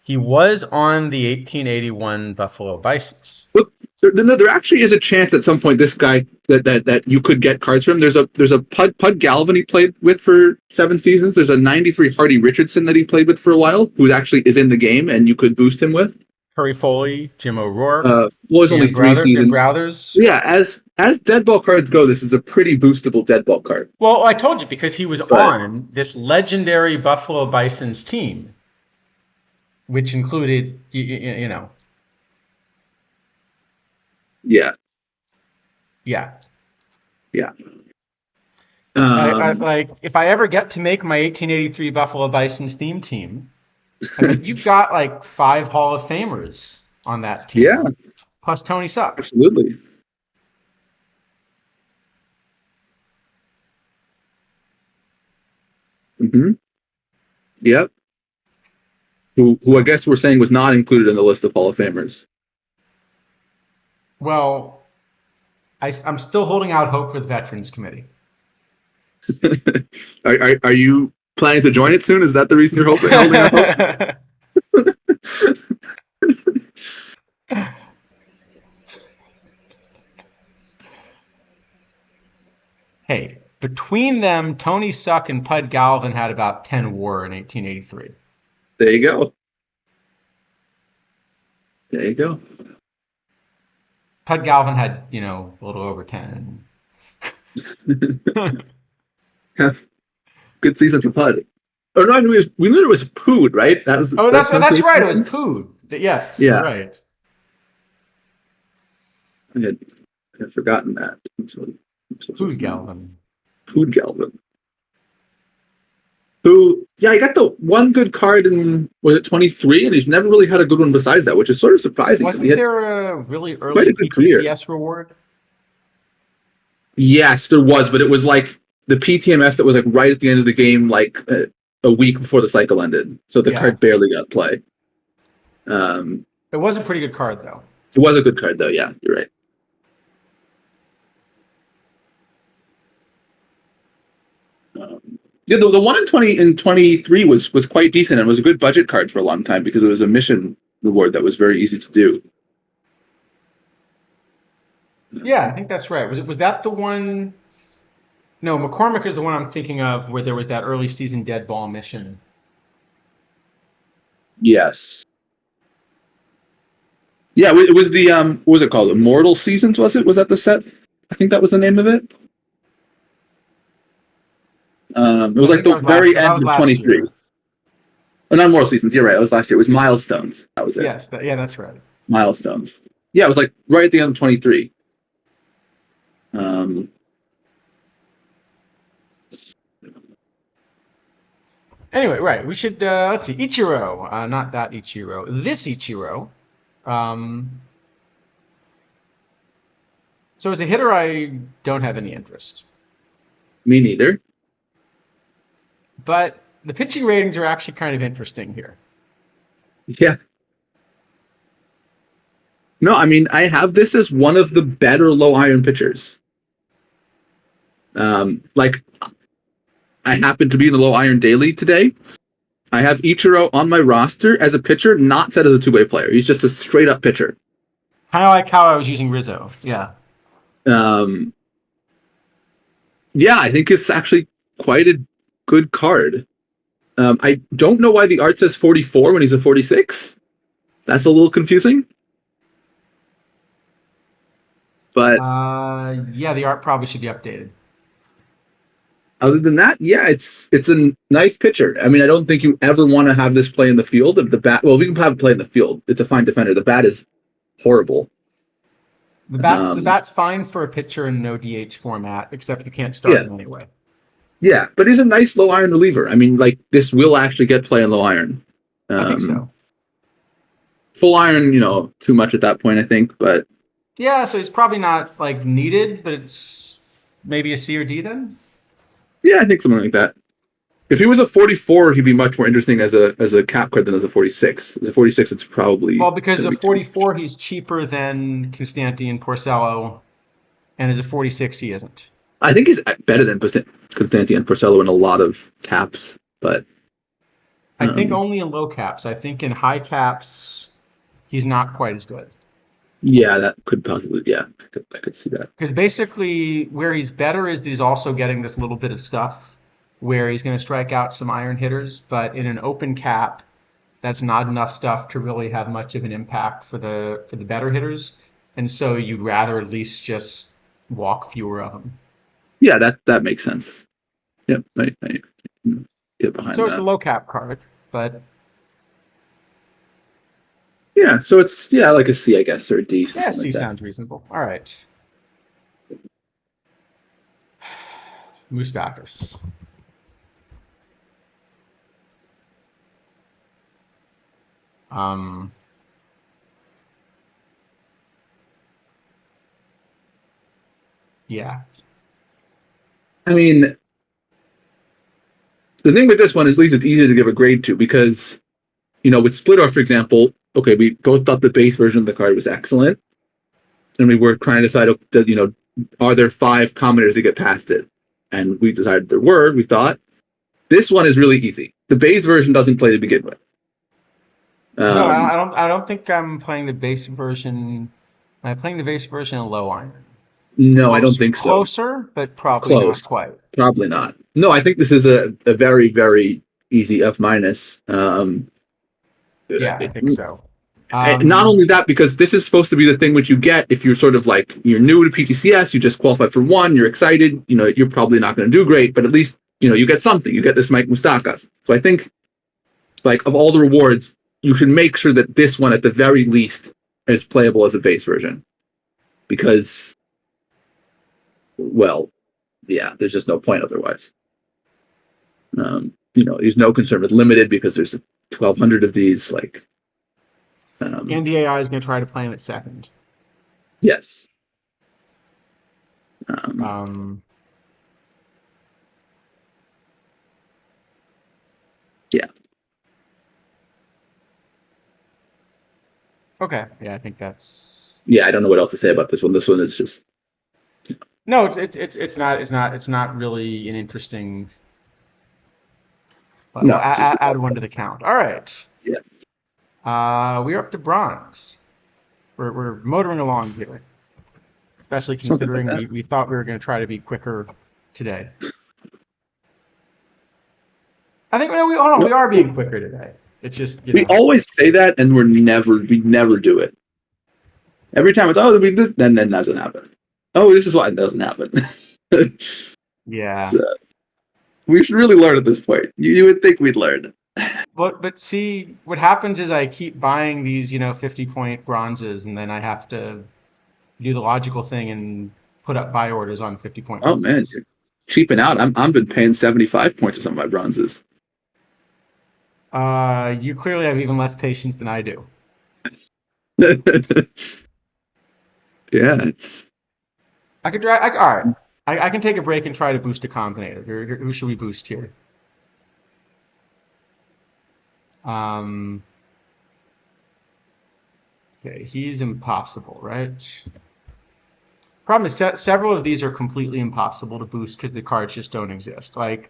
He was on the 1881 Buffalo Bisons.
Look, there actually is a chance at some point this guy that you could get cards from. There's a Pud Galvin he played with for 7 seasons. There's a 93 Hardy Richardson that he played with for a while, who actually is in the game and you could boost him with.
Curry Foley, Jim O'Rourke,
Was only 3 seasons.
Brothers.
Yeah, as dead ball cards go, this is a pretty boostable dead ball card.
Well, I told you because he was on this legendary Buffalo Bisons team, which included, you know.
Yeah.
Yeah.
Yeah.
Like, if I ever get to make my 1883 Buffalo Bisons theme team, I mean, you've got like 5 Hall of Famers on that team.
Yeah.
Plus Tony Suck.
Absolutely. Mm-hmm. Yep. Who I guess we're saying was not included in the list of Hall of Famers.
Well, I'm still holding out hope for the Veterans Committee.
Are you planning to join it soon? Is that the reason you're holding out hope?
Hey, between them, Tony Suck and Pud Galvin had about 10 WAR in 1883.
There you go. There you go.
Pud Galvin had, a little over 10.
Good season for Pud. Oh no, we knew it was Pood, right? That was.
That's right. It was Pood. Yes. Yeah. You're right.
I had forgotten that.
Pood Galvin.
Pood Galvin. Who? Yeah, he got the one good card in, was it 23, and he's never really had a good one besides that, which is sort of surprising.
Wasn't there a really early PTCS reward?
Yes, there was, but it was like the PTMS that was like right at the end of the game, like a week before the cycle ended. So the card barely got play.
It was a pretty good card, though.
It was a good card, though. Yeah, you're right. Yeah, the one in 23 was quite decent and was a good budget card for a long time because it was a mission reward that was very easy to do.
Yeah, I think that's right. Was that the one? No, McCormick is the one I'm thinking of where there was that early season dead ball mission.
Yes. Yeah, it was the what was it called? Immortal Seasons, was it? Was that the set? I think that was the name of it. It was like the very end of 23. Oh, not Immortal Seasons. You're right. It was last year. It was Milestones. That was it.
Yes. That's right.
Milestones. Yeah, it was like right at the end of 23.
Anyway, right. We should let's see. Ichiro, not that Ichiro. This Ichiro. So as a hitter, I don't have any interest.
Me neither.
But the pitching ratings are actually kind of interesting here.
Yeah. No, I mean, I have this as one of the better low iron pitchers. Like, I happen to be in the low iron daily today. I have Ichiro on my roster as a pitcher, not set as a two-way player. He's just a straight up pitcher.
Kind of like how I was using Rizzo. Yeah.
Yeah, I think it's actually quite a good card. I don't know why the art says 44 when he's a 46. That's a little confusing. But
yeah, the art probably should be updated.
Other than that, yeah, it's a nice pitcher. I mean, I don't think you ever want to have this play in the field. The bat, well, we can have it play in the field. It's a fine defender. The bat is horrible.
The bat's fine for a pitcher in no DH format, except you can't start him anyway.
Yeah, but he's a nice low iron reliever. I mean, like, this will actually get play in low iron.
I think so.
Full iron, too much at that point, I think, but
yeah, so it's probably not like needed, but it's maybe a C or D then.
Yeah, I think something like that. If he was a 44, he'd be much more interesting as a cap card than as a 46. As a 46, it's probably
Well, because
gonna
of
be
44, he's cheaper than Constantin Porcello, and as a 46, he isn't.
I think he's better than Constantin and Porcello in a lot of caps, but
I think only in low caps. I think in high caps, he's not quite as good.
yeah, that could possibly, yeah, I could see that.
Because basically, where he's better is that he's also getting this little bit of stuff where he's going to strike out some iron hitters, but in an open cap, that's not enough stuff to really have much of an impact for the better hitters, and so you'd rather at least just walk fewer of them.
Yeah, that makes sense. Yep, I can get behind
So it's a
that.
low cap card, but
Yeah, so it's like a C, I guess, or a D.
yeah,
Something
C
like that.
sounds reasonable. All right. Moustakis. Yeah.
I mean, the thing with this one is at least it's easier to give a grade to because, with Splitter, for example, okay, we both thought the base version of the card was excellent, and we were trying to decide, are there 5 commenters that get past it? And we decided there were, we thought. This one is really easy. The base version doesn't play to begin with.
No, I don't think I'm playing the base version. Am I playing the base version in low iron?
No, I don't think so.
Closer, but probably not quite.
Probably not. No, I think this is a very, very easy F minus.
Yeah, I think so.
Not only that, because this is supposed to be the thing which you get if you're sort of like, you're new to PTCS, you just qualified for 1, you're excited, you're probably not going to do great, but at least, you get something. You get this Mike Moustakas. So I think, like, of all the rewards, you should make sure that this one, at the very least, is playable as a base version. Because, well, yeah, there's just no point otherwise. There's no concern with limited because there's 1,200 of these, like...
and the AI is going to try to play him at second.
Yes. Yeah.
Okay. Yeah, I think that's.
Yeah, I don't know what else to say about this one. This one is just.
No, it's not really an interesting. But
No.
We'll add one to the count. All right.
Yeah.
We're up to bronze. We're motoring along here, especially considering we thought we were going to try to be quicker today. I think we are being quicker today. It's just
we always say that, and we never do it. Every time it's this, then doesn't happen. Oh, this is why it doesn't happen.
Yeah.
So, we should really learn at this point. You would think we'd learn.
But see, what happens is I keep buying these 50-point bronzes, and then I have to do the logical thing and put up buy orders on 50-point.
Oh man, you're cheaping out. I've been paying 75 points for some of my bronzes.
You clearly have even less patience than I do.
Yeah, it's.
I could try. All right, I can take a break and try to boost a combinator. Who should we boost here? Okay, he's impossible, right? Problem is, several of these are completely impossible to boost because the cards just don't exist. Like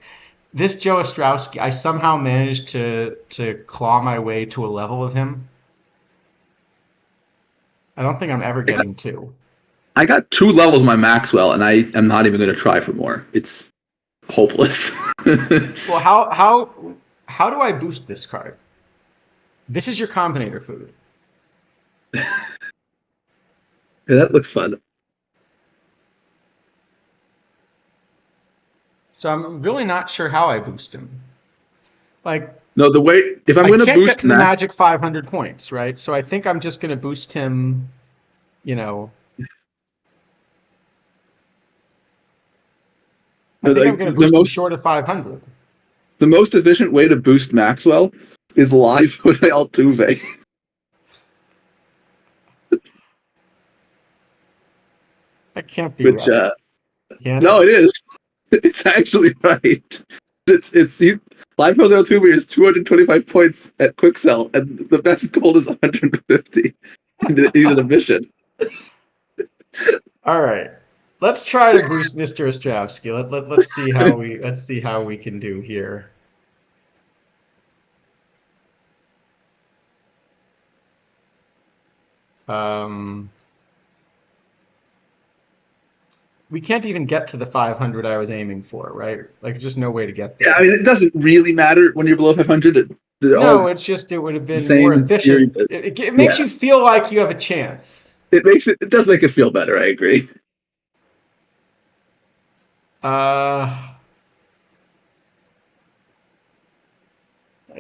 this Joe Ostrowski, I somehow managed to claw my way to a level of him. I don't think I'm ever getting 2.
I got 2 levels of my Maxwell, and I am not even going to try for more. It's hopeless.
Well, how do I boost this card? This is your combinator food.
Yeah, that looks fun.
So I'm really not sure how I boost him. Like,
no, the way if I'm going to boost
get to the magic 500 points, right? So I think I'm just going to boost him. I think I'm going to boost him short of 500.
The most efficient way to boost Maxwell is live with Altuve.
That can't be right.
No, it is. It's actually right. Live Pros L2 is 225 points at Quick Sell, and the best gold is 150. He's an mission.
All right. Let's try to boost Mr. Ostrovsky. Let's see how we can do here. We can't even get to the 500 I was aiming for, right? Like, there's just no way to get there.
Yeah, I mean, it doesn't really matter when you're below 500.
No, it's just it would have been more efficient. It makes you feel like you have a chance.
It does make it feel better. I agree.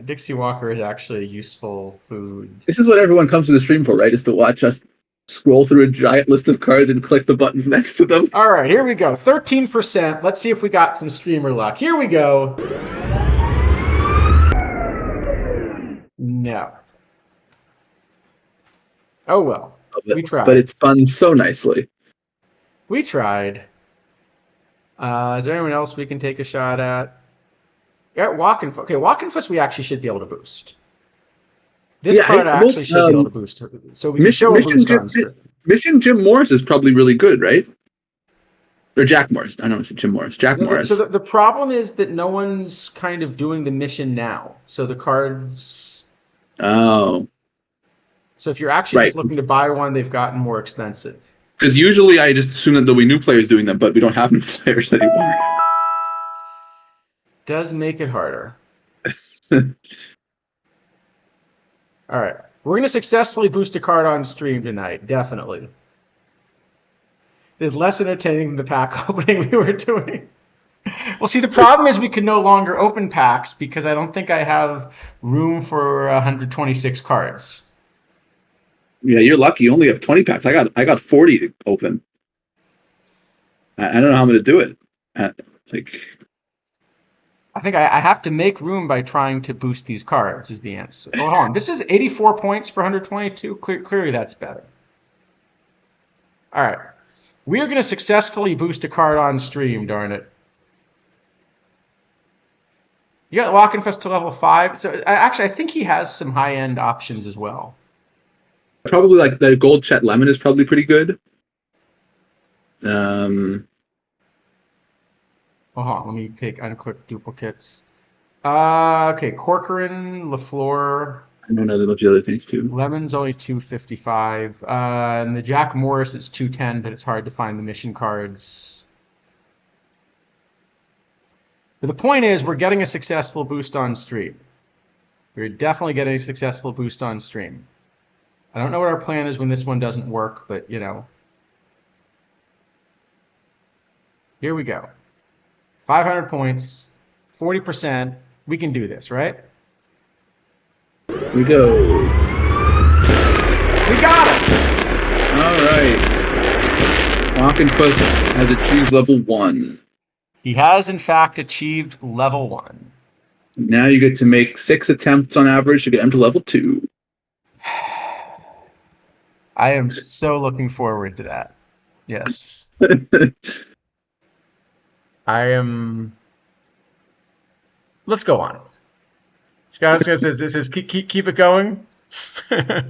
Dixie Walker is actually a useful food.
This is what everyone comes to the stream for, right? Is to watch us scroll through a giant list of cards and click the buttons next to them.
All right, here we go. 13%. Let's see if we got some streamer luck. Here we go. No. Oh, well. We tried.
But it's spun so nicely.
We tried. Is there anyone else we can take a shot at? Yeah, Walkenfuss. Okay, Walkenfuss we actually should be able to boost. This card actually should be able to boost. So we can show a boost on screen.
Mission Jim Morris is probably really good, right? Or Jack Morris. I don't know if it's Jim Morris. Jack Morris.
So the problem is that no one's kind of doing the mission now. So the cards...
Oh.
So if you're actually just looking to buy one, they've gotten more expensive.
Because usually I just assume that there'll be new players doing them, but we don't have new players anymore.
Does make it harder. All right. We're going to successfully boost a card on stream tonight, definitely. It's less entertaining than the pack opening we were doing. Well, see, the problem is we can no longer open packs because I don't think I have room for 126 cards.
Yeah, you're lucky. You only have 20 packs. I got 40 to open. I don't know how I'm going to do it.
I think I have to make room by trying to boost these cards is the answer. Oh, hold on. This is 84 points for 122. Clearly that's better. All right. We are going to successfully boost a card on stream, darn it. You got Walkenfuss to level 5. So actually, I think he has some high-end options as well.
Probably like the gold Chet Lemon is probably pretty good.
Hold on, let me take unquick duplicates. Okay, Corcoran, LaFleur.
I don't know the other things too.
Lemon's only 255. And the Jack Morris is 210, but it's hard to find the mission cards. But the point is, we're getting a successful boost on stream. We're definitely getting a successful boost on stream. I don't know what our plan is when this one doesn't work, but, you know. Here we go. 500 points, 40%. We can do this, right?
We go.
We got it!
All right. Walkenfuss has achieved level 1.
He has, in fact, achieved level 1.
Now you get to make 6 attempts on average to get him to level 2.
I am so looking forward to that. Yes. I am. Let's go on. Scott says keep it going. All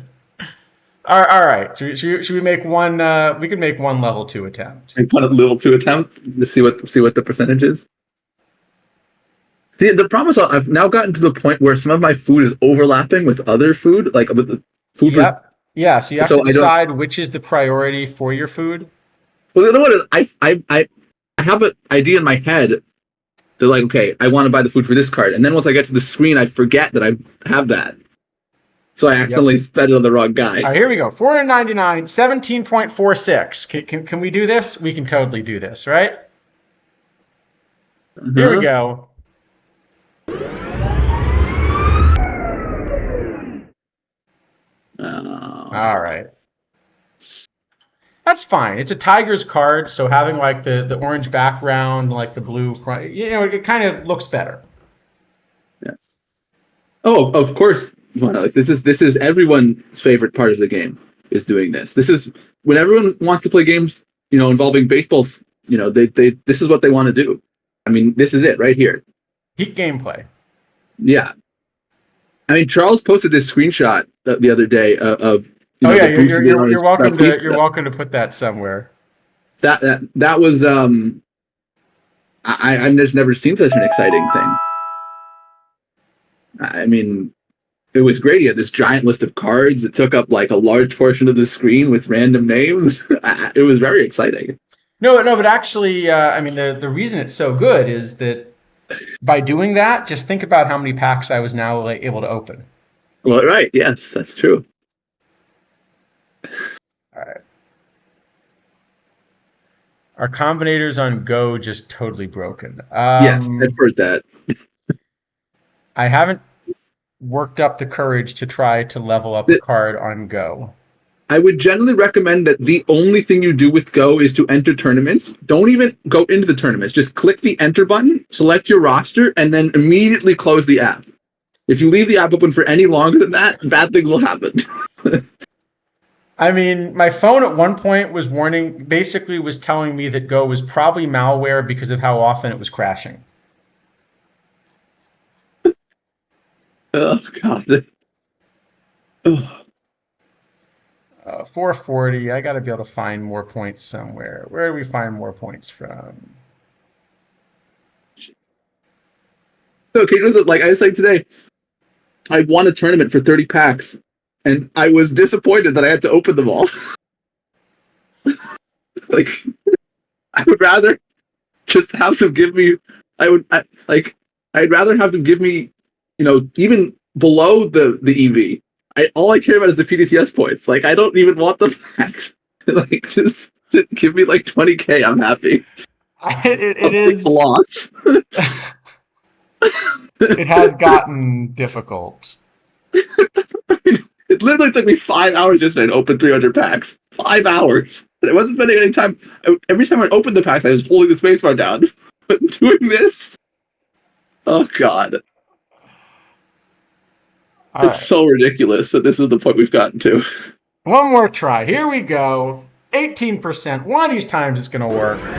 right. Should we make one? We can make one level 2 attempt.
And put a level 2 attempt to see what the percentage is. The problem is I've now gotten to the point where some of my food is overlapping with other food, like with the food.
Yep. Yeah, so you have to decide which is the priority for your food.
Well, you know what is I have an idea in my head. They're like, okay, I want to buy the food for this card, and then once I get to the screen, I forget that I have that. So I accidentally spent it on the wrong guy.
All right, here we go. 499, 17.46. Can we do this? We can totally do this, right? Uh-huh. Here we go. All right. That's fine. It's a Tigers card, so having like the orange background, like the blue front, it kind of looks better.
Yeah. Oh, of course. Well, like this is everyone's favorite part of the game is doing this. This is when everyone wants to play games, involving baseballs. This is what they want to do. I mean, this is it right here.
Peak gameplay.
Yeah. I mean, Charles posted this screenshot the other day of
Oh yeah,
the boosted on his
you're welcome to
Bautista.
you're welcome to put that somewhere.
That was I've just never seen such an exciting thing. I mean, it was great. He had this giant list of cards that took up like a large portion of the screen with random names. It was very exciting.
No, but actually, I mean, the reason it's so good is that by doing that, just think about how many packs I was now able to open.
Well, right. Yes, that's true.
All right. Our combinators on Go just totally broken.
Yes, I've heard that.
I haven't worked up the courage to try to level up a card on Go.
I would generally recommend that the only thing you do with Go is to enter tournaments. Don't even go into the tournaments. Just click the enter button, select your roster, and then immediately close the app. If you leave the app open for any longer than that, bad things will happen.
I mean, my phone at one point was telling me that Go was probably malware because of how often it was crashing.
Oh, God. Oh.
440. I got to be able to find more points somewhere. Where do we find more points from?
Okay, was it like I was saying today? I won a tournament for 30 packs, and I was disappointed that I had to open them all. Like, I would rather just have them give me. I'd rather have them give me, even below the EV. All I care about is the PDCS points. Like, I don't even want the packs. Like, just give me like 20K. I'm happy.
It is
loss.
It has gotten difficult.
It literally took me 5 hours yesterday to open 300 packs. 5 hours. I wasn't spending any time. Every time I opened the packs, I was holding the spacebar down. But doing this, oh God. It's so ridiculous that this is the point we've gotten to.
One more try. Here we go. 18%. One of these times it's going to work. Wow,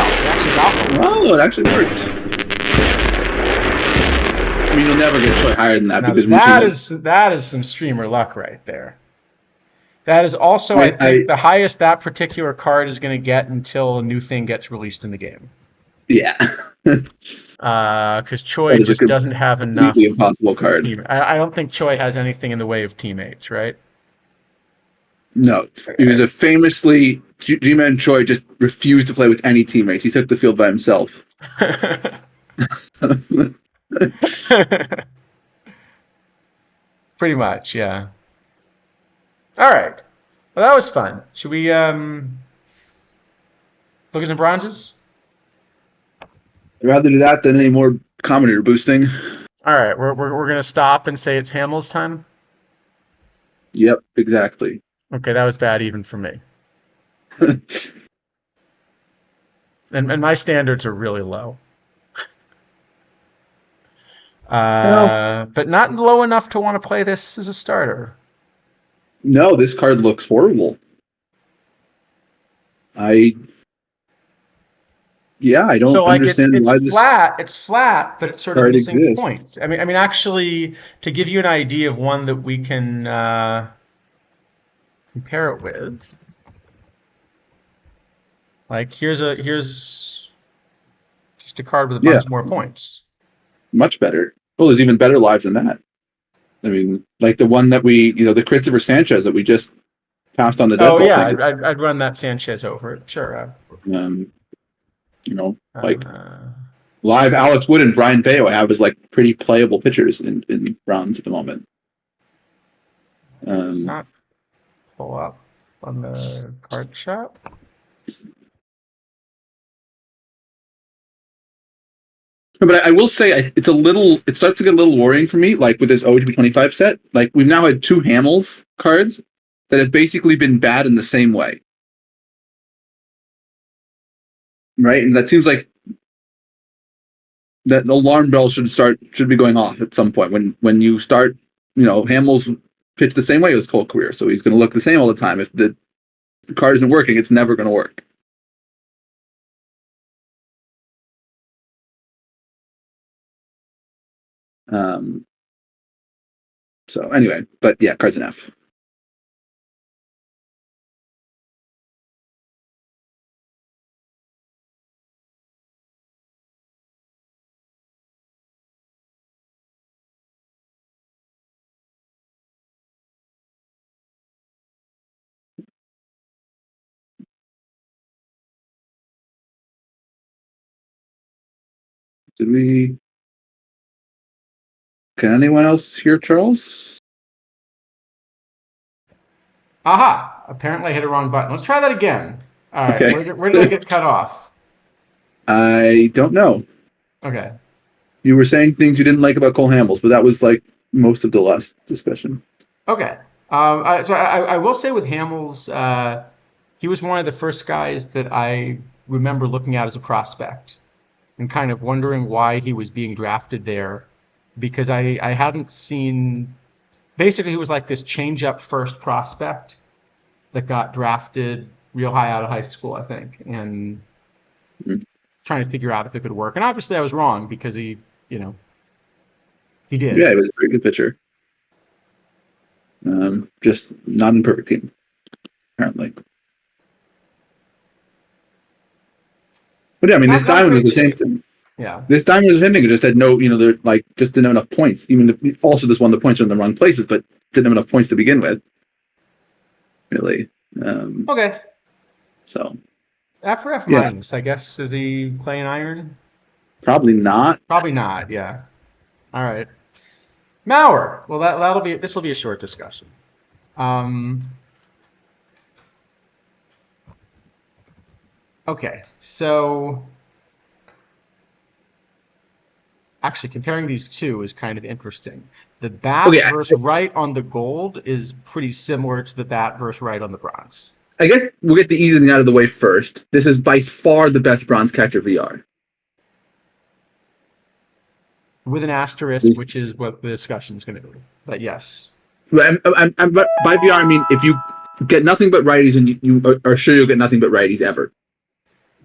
it actually got the work.
Oh, it actually worked. I mean, you'll never get quite higher than that
Now
because
that is some streamer luck right there. That is also, I think, the highest that particular card is going to get until a new thing gets released in the game.
Yeah.
Because Choi just doesn't have enough.
Completely impossible card.
I don't think Choi has anything in the way of teammates, right?
No. He was a famously, G-Man Choi just refused to play with any teammates. He took the field by himself.
Pretty much, yeah. All right. Well, that was fun. Should we look at some bronzes?
I'd rather do that than any more Combinator boosting.
All right, we're gonna stop and say it's Hamill's time.
Yep, exactly.
Okay, that was bad even for me. and my standards are really low. But not low enough to want to play this as a starter.
No, this card looks horrible. I don't understand why this.
It's flat, but it's sort of missing
exists.
points. I mean, actually, to give you an idea of one that we can compare it with, like here's just a card with a bunch more points.
Much better. Well, there's even better lives than that. I mean, like the one that we, the Christopher Sanchez that we just passed on the deadball.
Oh yeah, I'd run that Sanchez over it. Sure.
Live Alex Wood and Brian Bayo I have as like pretty playable pitchers in bronze at the moment.
Let's not pull up on the card shop.
But I will say it starts to get a little worrying for me, like with this OHB25 set. Like we've now had 2 Hamels cards that have basically been bad in the same way. Right? And that seems like that the alarm bell should be going off at some point when you start, Hamels pitch the same way his whole career. So he's going to look the same all the time. If the card isn't working, it's never going to work. So anyway, but yeah, cards in F. Did we? Can anyone else hear Charles?
Aha! Apparently I hit a wrong button. Let's try that again. All right.
Okay.
Where did I get cut off?
I don't know.
Okay.
You were saying things you didn't like about Cole Hamels, but that was like most of the last discussion.
Okay. So I will say with Hamels, he was one of the first guys that I remember looking at as a prospect and kind of wondering why he was being drafted there, because I hadn't seen. Basically, he was like this change-up first prospect that got drafted real high out of high school, I think, and trying to figure out if it could work. And obviously, I was wrong because he did.
Yeah, he was a very good pitcher. Just not in perfect team, apparently. But yeah, I mean, this diamond was the same thing.
Yeah.
This diamond was the same thing. It just had no, they're like just didn't have enough points. Also just won the points in the wrong places, but didn't have enough points to begin with. Really.
Okay.
So.
F for F minus, I guess. Is he playing iron?
Probably not.
Probably not. Yeah. All right. Mauer. Well, this will be a short discussion. Okay, so actually comparing these two is kind of interesting. The bat versus right on the gold is pretty similar to the bat versus right on the bronze.
I guess we'll get the easy thing out of the way first. This is by far the best bronze catcher VR.
With an asterisk, which is what the discussion is going to be. But yes.
By VR, I mean if you get nothing but righties and you are sure you'll get nothing but righties ever.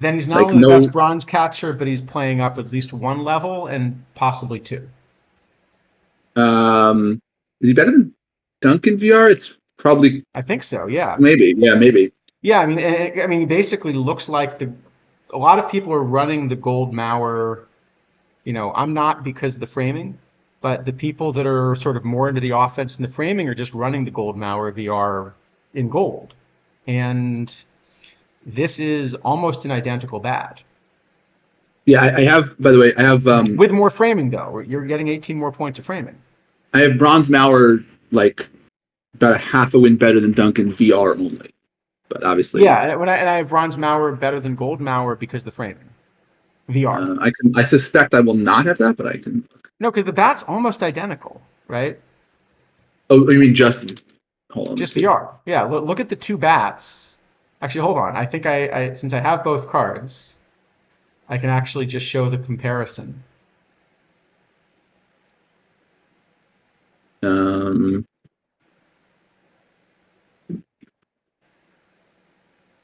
Then he's not only the best bronze catcher, but he's playing up at least one level and possibly two.
Is he better than Duncan VR? It's probably.
I think so. Yeah.
Maybe. Yeah. Maybe.
Yeah. I mean, basically, looks like a lot of people are running the gold Mauer. I'm not because of the framing, but the people that are sort of more into the offense and the framing are just running the gold Mauer VR in gold, and this is almost an identical bat.
Yeah, I have. By the way, I have
with more framing though. You're getting 18 more points of framing.
I have bronze Mauer like about a half a win better than Duncan VR only, but obviously.
Yeah, and I have bronze Mauer better than gold Mauer because of the framing. VR.
I suspect I will not have that, but I can.
No, because the bat's almost identical, right?
Oh, you mean just? Hold on.
Just VR. Yeah, look at the two bats. Actually, hold on. I think I since I have both cards, I can actually just show the comparison.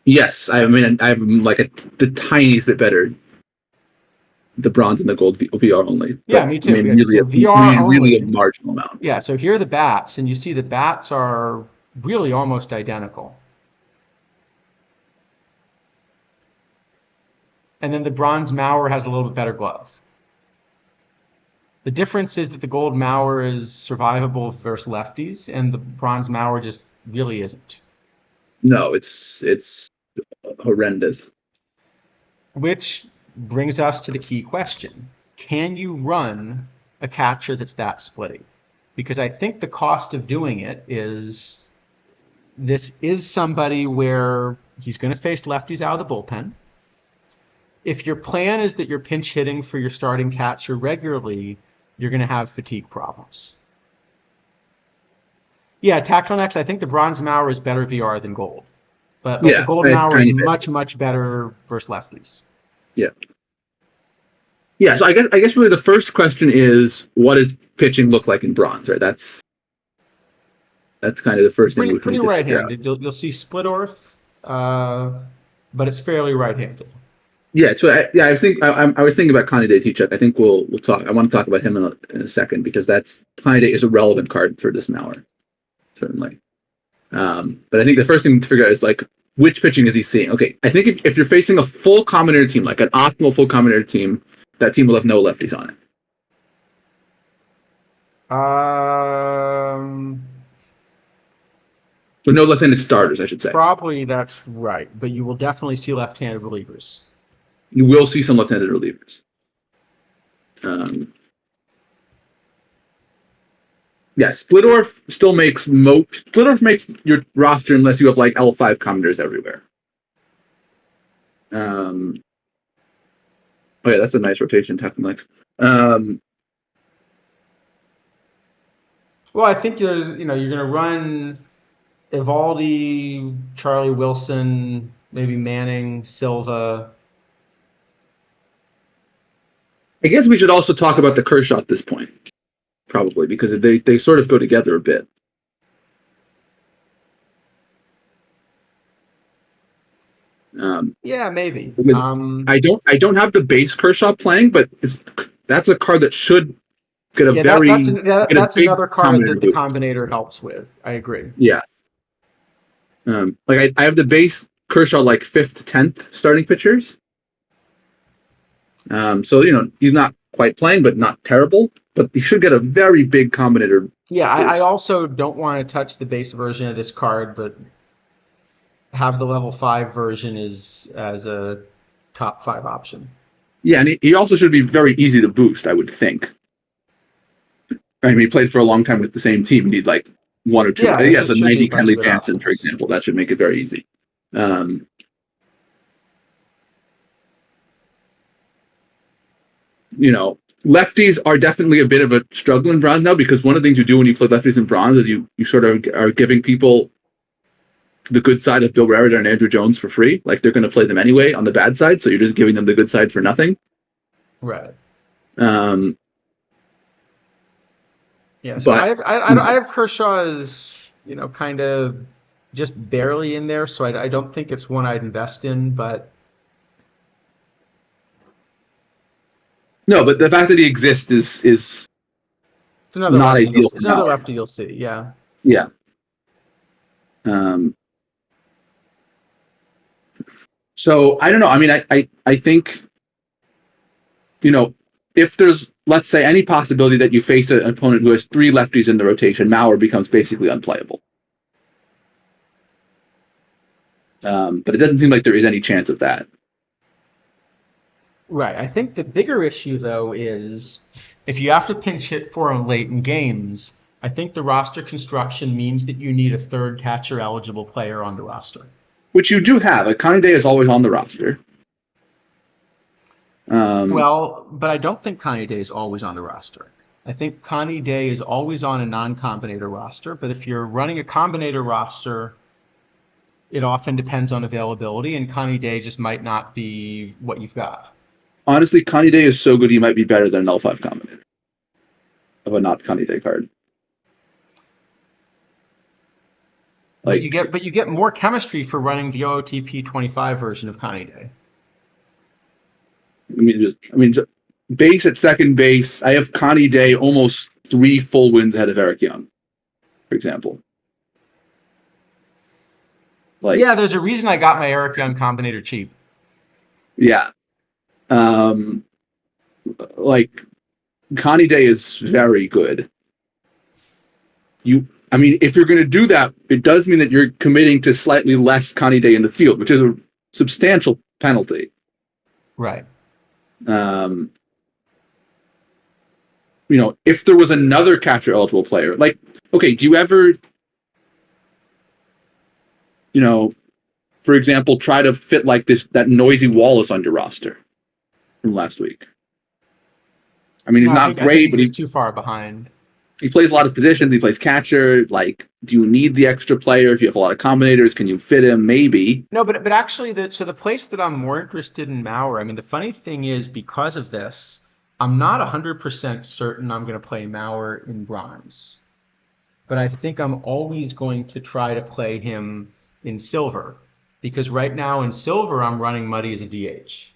Yes, I mean I have like the tiniest bit better. The bronze and the gold VR only.
Yeah, me too.
I mean, really,
so VR
really a marginal amount.
Yeah, so here are the bats, and you see the bats are really almost identical. And then the bronze Mauer has a little bit better glove. The difference is that the gold Mauer is survivable versus lefties, and the bronze Mauer just really isn't.
No, it's horrendous.
Which brings us to the key question. Can you run a catcher that's that splitty? Because I think the cost of doing it is this is somebody where he's going to face lefties out of the bullpen. If your plan is that you're pinch hitting for your starting catcher regularly, you're going to have fatigue problems. Yeah, Tactile X, I think the bronze Mauer is better VR than gold. But the gold Mauer is much, much better versus lefties.
Yeah. Yeah, so I guess really the first question is, what does pitching look like in bronze, right? That's kind of the first thing we
pretty right-handed. You'll see split orth, but it's fairly right-handed.
Yeah, so I was thinking about Connie Day T-Chuck. I think we'll talk. I want to talk about him in a second because that's Connie Day is a relevant card for this Mauer, certainly. But I think the first thing to figure out is like which pitching is he seeing? Okay, I think if you're facing a full combinator team, like an optimal full combinator team, that team will have no lefties on it. So no left-handed starters, I should say.
Probably that's right, but you will definitely see left-handed relievers.
You will see some left-handed relievers. Yeah, Splittorf still makes Splittorf makes your roster unless you have like L5 commanders everywhere. Oh yeah, that's a nice rotation, Captain Lex.
Well, I think you're going to run Evaldi, Charlie Wilson, maybe Manning, Silva.
I guess we should also talk about the Kershaw at this point, probably, because they sort of go together a bit.
Yeah, maybe.
I don't have the base Kershaw playing, but that's a card that should get a
that's
big
another card that the
boost.
combinator helps with. I agree.
Yeah. Like I have the base Kershaw like 5th to 10th starting pitchers. So he's not quite playing, but not terrible. But he should get a very big combinator.
Yeah, I also don't want to touch the base version of this card, but have the level 5 version as a top 5 option.
Yeah, and he also should be very easy to boost, I would think. I mean, he played for a long time with the same team. You need like one or two.
Yeah,
I think he has a 90 Kenley Jansen,
options,
for example. That should make it very easy. Lefties are definitely a bit of a struggle in bronze now because one of the things you do when you play lefties in bronze is you sort of are giving people the good side of Bill Raritan and Andrew Jones for free. Like they're going to play them anyway on the bad side, so you're just giving them the good side for nothing.
Right. Yeah. So
but
I have Kershaw as kind of just barely in there, so I don't think it's one I'd invest in, but.
No, but the fact that he exists is
it's another
not ideal.
It's another lefty you'll see, yeah.
Yeah. So I don't know. I mean, I think, if there's, let's say, any possibility that you face an opponent who has 3 lefties in the rotation, Mauer becomes basically unplayable. But it doesn't seem like there is any chance of that.
Right. I think the bigger issue, though, is if you have to pinch hit for him late in games, I think the roster construction means that you need a third catcher eligible player on the roster.
Which you do have. Like Connie Day is always on the roster.
Well, but I don't think Connie Day is always on the roster. I think Connie Day is always on a non-combinator roster, but if you're running a combinator roster, it often depends on availability, and Connie Day just might not be what you've got.
Honestly, Connie Day is so good he might be better than an L5 combinator of a not Connie Day card.
Like you get more chemistry for running the OOTP 25 version of Connie Day.
Just base at second base. I have Connie Day almost 3 full wins ahead of Eric Young, for example.
Yeah, there's a reason I got my Eric Young combinator cheap.
Yeah. Connie Day is very good. If you're going to do that, it does mean that you're committing to slightly less Connie Day in the field, which is a substantial penalty.
Right.
If there was another catcher eligible player, do you ever, for example, try to fit like that Noisy Wallace on your roster from last week? I mean, he's not great, but
he's too far behind.
He plays a lot of positions. He plays catcher. Do you need the extra player? If you have a lot of combinators, can you fit him? Maybe.
No, but actually, the place that I'm more interested in Mauer, I mean, the funny thing is, because of this, I'm not 100% certain I'm going to play Mauer in bronze. But I think I'm always going to try to play him in silver. Because right now in silver, I'm running Muddy as a DH.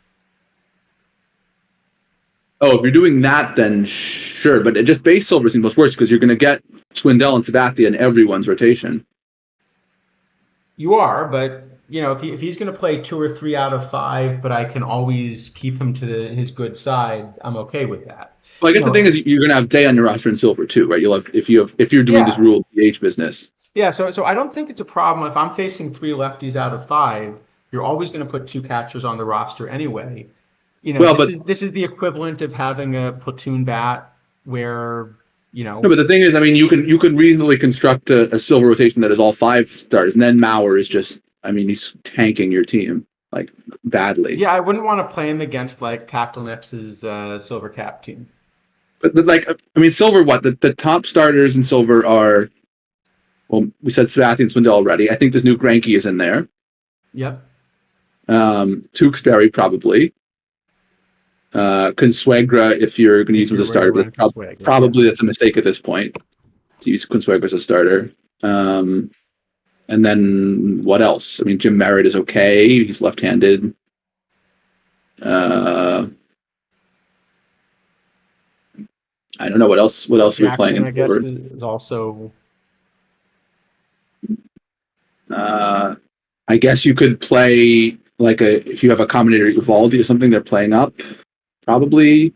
Oh, if you're doing that, then sure. But it just base Silver seems worse because you're going to get Swindell and Sabathia in everyone's rotation.
You are, but if he's going to play 2 or 3 out of 5, but I can always keep him to his good side, I'm okay with that.
Well, I guess the thing is you're going to have Day on your roster in Silver too, right? You'll have if you're doing this rule DH business.
Yeah, so I don't think it's a problem if I'm facing 3 lefties out of 5. You're always going to put 2 catchers on the roster anyway. This is the equivalent of having a platoon bat where
No, but the thing is, I mean, you can reasonably construct a Silver rotation that is all 5 starters, and then Mauer is just, I mean, he's tanking your team like badly.
Yeah, I wouldn't want to play him against like Tactilnex's Silver Cap team.
But like, I mean, Silver, the top starters in Silver are, well, we said Sabathia and Swindell already. I think this new Greinke is in there.
Yep.
Tewksbury probably. Consuegra if you're going to use him as a starter, but probably that's a mistake at this point to use Consuegra as a starter. And then what else? I mean, Jim Merritt is okay. He's left-handed. I don't know what else. What else are we playing in
I guess
Silver?
is also.
I guess you could play like if you have a Combinator Uvaldi or something, they're playing up. Probably.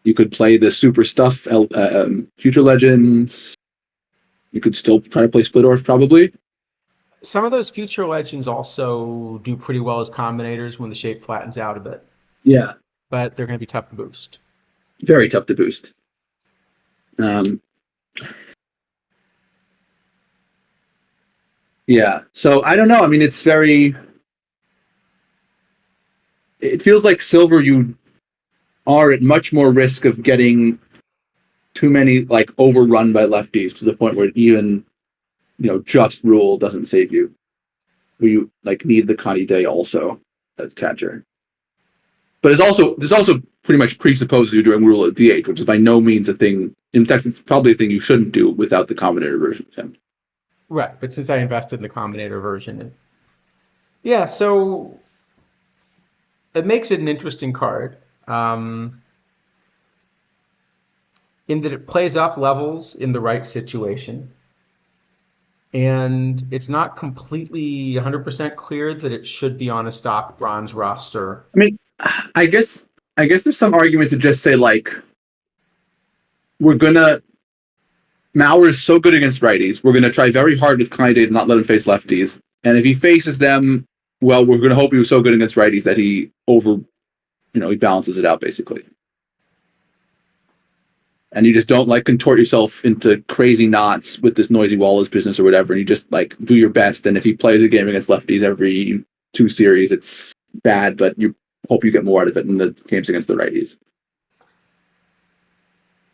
You could play the Super Stuff, Future Legends. You could still try to play Splitdorf, probably.
Some of those Future Legends also do pretty well as combinators when the shape flattens out a bit.
Yeah.
But they're going to be tough to boost.
Very tough to boost. Yeah. So I don't know. I mean, it feels like Silver, you are at much more risk of getting too many, like, overrun by lefties to the point where even, just rule doesn't save you. Where you like need the Connie Day also as catcher. But this also pretty much presupposes you're doing rule at DH, which is by no means a thing. In fact, it's probably a thing you shouldn't do without the Combinator version of him.
Right, but since I invested in the Combinator version, so it makes it an interesting card. In that it plays up levels in the right situation. And it's not completely 100% clear that it should be on a stock bronze roster.
I mean, I guess there's some argument to just say, like, Mauer is so good against righties, we're going to try very hard with Kanye to not let him face lefties. And if he faces them, well, we're going to hope he was so good against righties that he balances it out, basically. And you just don't, like, contort yourself into crazy knots with this Noisy Wallace business or whatever, and you just, like, do your best. And if he plays a game against lefties every 2 series, it's bad, but you hope you get more out of it in the games against the righties.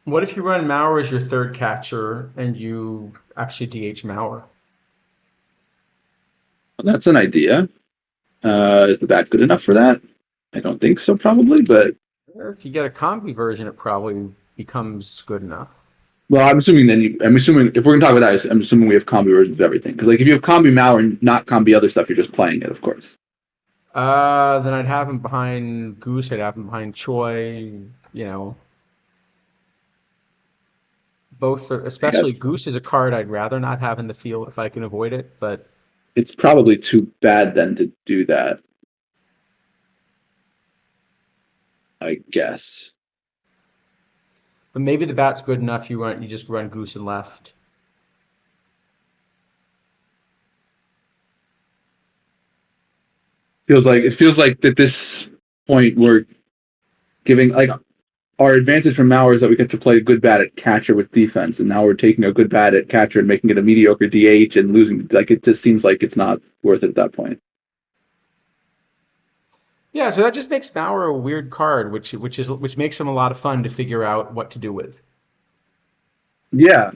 What if you run Mauer as your third catcher and you actually DH Mauer?
Well, that's an idea. Is the bat good enough for that? I don't think so, probably, but...
If you get a combi version, it probably becomes good enough.
Well, I'm assuming if we're going to talk about that, I'm assuming we have combi versions of everything. Because, like, if you have combi Mauer and not combi other stuff, you're just playing it, of course.
Then I'd have him behind Goose, I'd have him behind Choi, Both, especially Goose is a card I'd rather not have in the field if I can avoid it, but...
It's probably too bad then to do that. I guess.
But maybe the bat's good enough. You just run Goose and left.
It feels like at this point we're giving, like, our advantage from Mauer is that we get to play a good bat at catcher with defense, and now we're taking a good bat at catcher and making it a mediocre DH and losing. Like, it just seems like it's not worth it at that point.
Yeah, so that just makes Mauer a weird card, which makes him a lot of fun to figure out what to do with.
Yeah.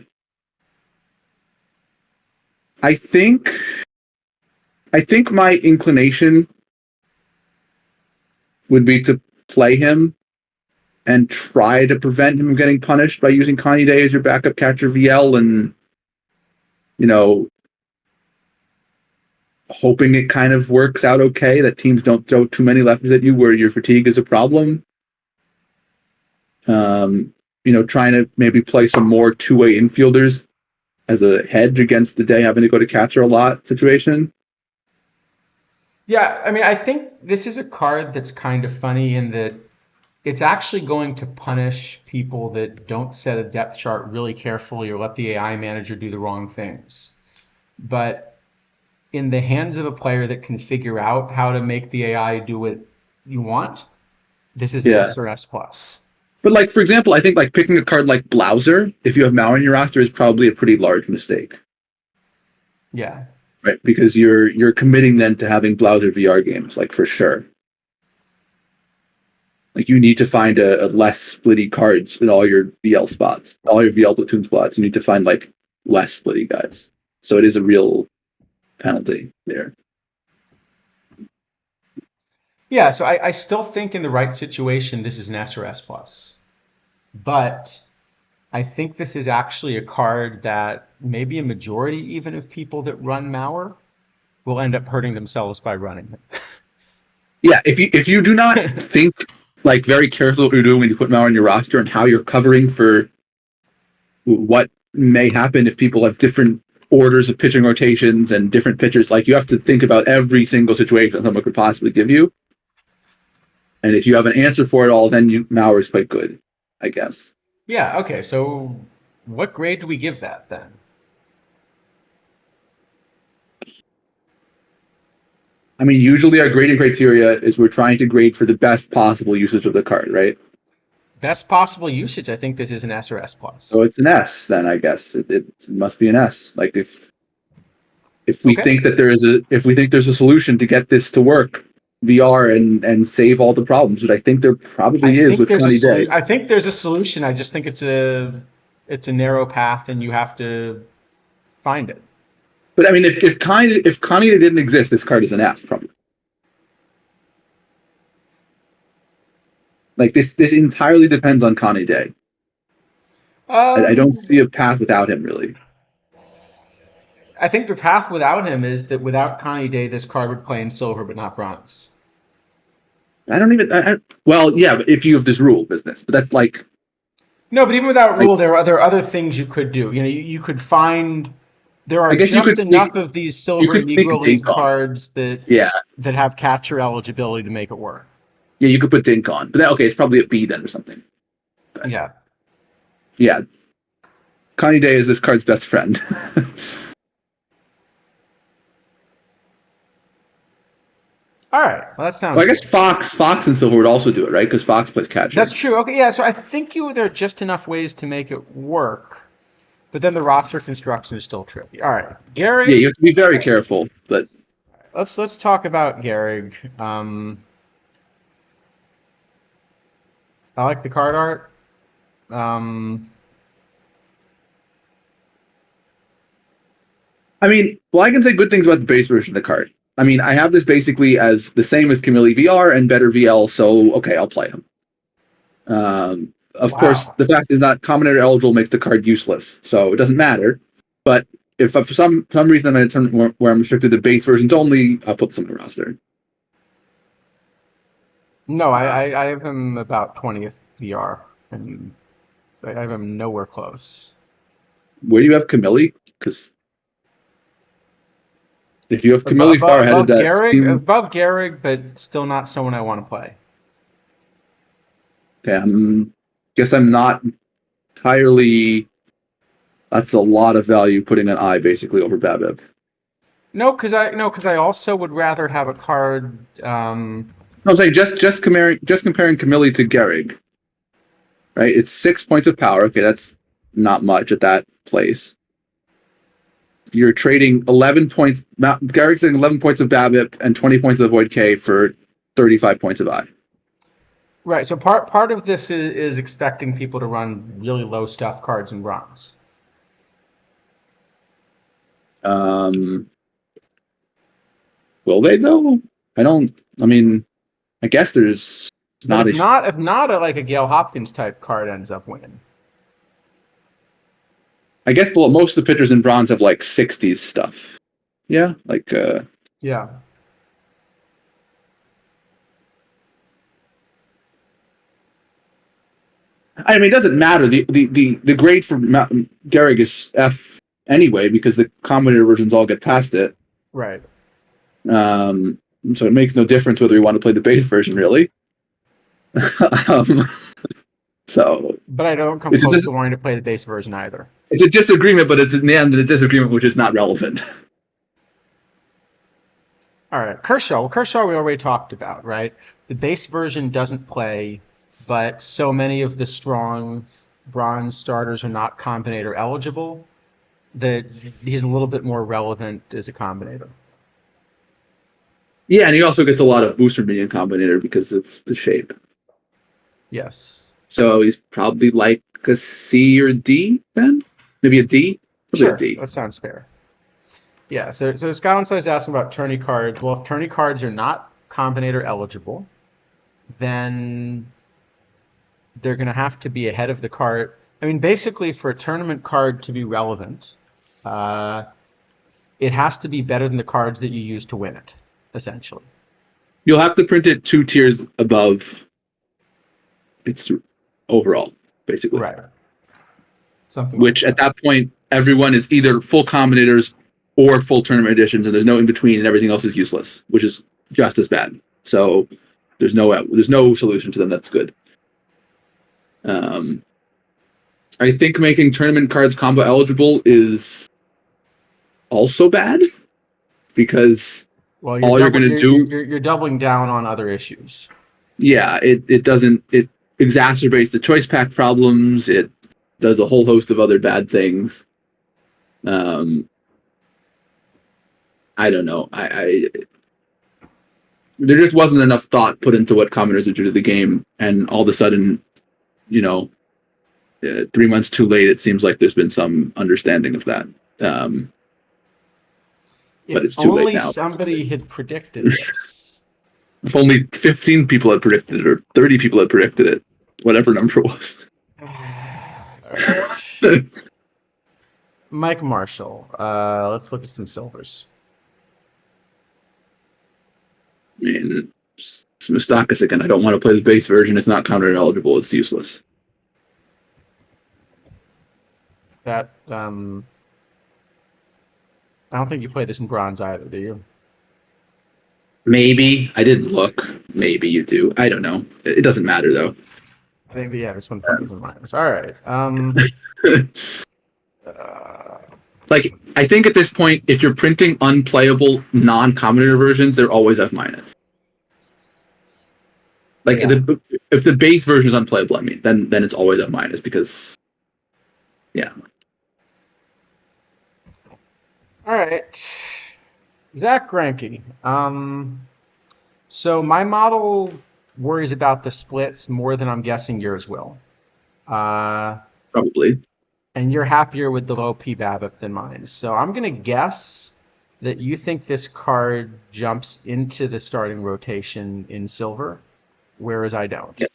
I think my inclination would be to play him and try to prevent him from getting punished by using Connie Day as your backup catcher VL and, hoping it kind of works out okay, that teams don't throw too many lefties at you where your fatigue is a problem. Trying to maybe play some more two-way infielders as a hedge against the day having to go to catcher a lot situation.
Yeah, I mean, I think this is a card that's kind of funny in that it's actually going to punish people that don't set a depth chart really carefully or let the AI manager do the wrong things. But in the hands of a player that can figure out how to make the AI do what you want, this is an
Yeah.
S or S plus.
But like, for example, I think like picking a card like Blauser, if you have Mauer in your roster, is probably a pretty large mistake.
Yeah.
Right, because you're committing then to having Blauser VR games, like for sure. Like you need to find a less splitty cards in all your VL spots, all your VL platoon spots. You need to find like less splitty guys. So it is a real penalty there.
Yeah, so I still think in the right situation this is an S or S plus. But I think this is actually a card that maybe a majority even of people that run Mauer will end up hurting themselves by running it.
Yeah, if you do not think like very carefully what you're doing when you put Mauer on your roster and how you're covering for what may happen if people have different orders of pitching rotations and different pitchers, like you have to think about every single situation someone could possibly give you. And if you have an answer for it all, then Mauer is quite good, I guess.
Yeah, okay, so what grade do we give that then?
I mean, usually our grading criteria is we're trying to grade for the best possible usage of the card, right?
Best possible usage, I think this is an S or S plus.
So it's an S then, I guess. It must be an S. Like if we
Okay.
think that there's a solution to get this to work VR and save all the problems, which I think there probably is with Connie Day.
I think there's a solution. I just think it's a narrow path and you have to find it.
But I mean, if Connie Day didn't exist, this card is an F probably. Like this entirely depends on Connie Day. I don't see a path without him really.
I think the path without him is that without Connie Day, this card would play in silver but not bronze.
I don't even. Well, yeah, but if you have this rule business, but that's like.
No, but even without rule, there are other things you could do. You could find. There are just enough of these silver Negro League cards that have catcher eligibility to make it work.
Yeah, you could put Dink on, but okay, it's probably a B then or something. But, yeah. Connie Day is this card's best friend.
All right, well that sounds.
Well, I guess Fox and Silver would also do it, right? Because Fox plays catcher.
That's true. Okay, yeah. So I think there are just enough ways to make it work, but then the roster construction is still tricky. All right, Gehrig.
Yeah, you have to be very careful. But
let's talk about Gehrig. I like the card art.
I mean, well, I can say good things about the base version of the card. I mean, I have this basically as the same as Camille VR and better VL, so okay, I'll play him. Of course, the fact is not Combinator eligible makes the card useless, so it doesn't matter. But if for some reason I'm in a tournament where I'm restricted to base versions only, I'll put some in the roster.
No, I have him about 20th VR, and I have him nowhere close.
Where do you have Camille? Because if you have Camille far ahead of that,
above Gehrig, but still not someone I want to play.
Okay, guess I'm not entirely. That's a lot of value putting an I basically over Babib.
No, because I also would rather have a card.
No, I'm saying just comparing Camille to Gehrig. Right, it's 6 points of power. Okay, that's not much at that place. You're trading 11 points. Gehrig's getting 11 points of BABIP and 20 points of Void K for 35 points of I.
Right. So part of this is expecting people to run really low stuff cards in bronze.
Will they though? I mean, I guess there's not.
If not like a Gail Hopkins type card ends up winning.
I guess most of the pitchers in bronze have like 60s stuff. Yeah, like
yeah.
I mean, it doesn't matter. The grade for Gehrig is F anyway because the Combinator versions all get past it.
Right.
So it makes no difference whether you want to play the base version, really. um, so
But I don't come
it's
close
just
to wanting to play the base version either.
it's a disagreement, but it's in the end a disagreement which is not relevant.
All right, Kershaw. Well, Kershaw we already talked about, right? The base version doesn't play, but so many of the strong bronze starters are not combinator eligible that he's a little bit more relevant as a combinator.
Yeah, and he also gets a lot of booster being Combinator because of the shape.
Yes.
So he's probably like a C or D then? Maybe a D? Probably
Sure,
a D.
that sounds fair. Yeah, so Scott is asking about tourney cards. Well, if tourney cards are not combinator eligible, then they're going to have to be ahead of the card. I mean, basically, for a tournament card to be relevant, it has to be better than the cards that you use to win it, essentially.
You'll have to print it 2 tiers above its overall, basically.
Right. Something
Which
like
at that point, everyone is either full combinators or full tournament editions, and there's no in between, and everything else is useless, which is just as bad. So there's no solution to them that's good. I think making tournament cards combo eligible is also bad because
well,
all you're going to do,
you're doubling down on other issues.
yeah, it exacerbates the choice pack problems. It does a whole host of other bad things. I don't know. There just wasn't enough thought put into what commoners would do to the game, and all of a sudden, 3 months too late, it seems like there's been some understanding of that. But it's too late now.
Only somebody had predicted this.
If only 15 people had predicted it, or 30 people had predicted it, whatever number it was.
All right. Mike Marshall. Let's look at some silvers.
I mean, Mustakis again. I don't want to play the base version. It's not counter eligible. It's useless.
That I don't think you play this in bronze either, do you?
Maybe. I didn't look. Maybe you do. I don't know. It doesn't matter though.
I think yeah, this one is in minus. All right.
Like, I think at this point, if you're printing unplayable non-combinator versions, they're always F minus. Like,
Yeah.
if the base version is unplayable, I mean, then it's always F minus because, yeah.
All right. Zach Granke. So my model worries about the splits more than I'm guessing yours will.
Probably.
And you're happier with the low P-BABIP than mine. So I'm going to guess that you think this card jumps into the starting rotation in silver, whereas I don't.
Yes.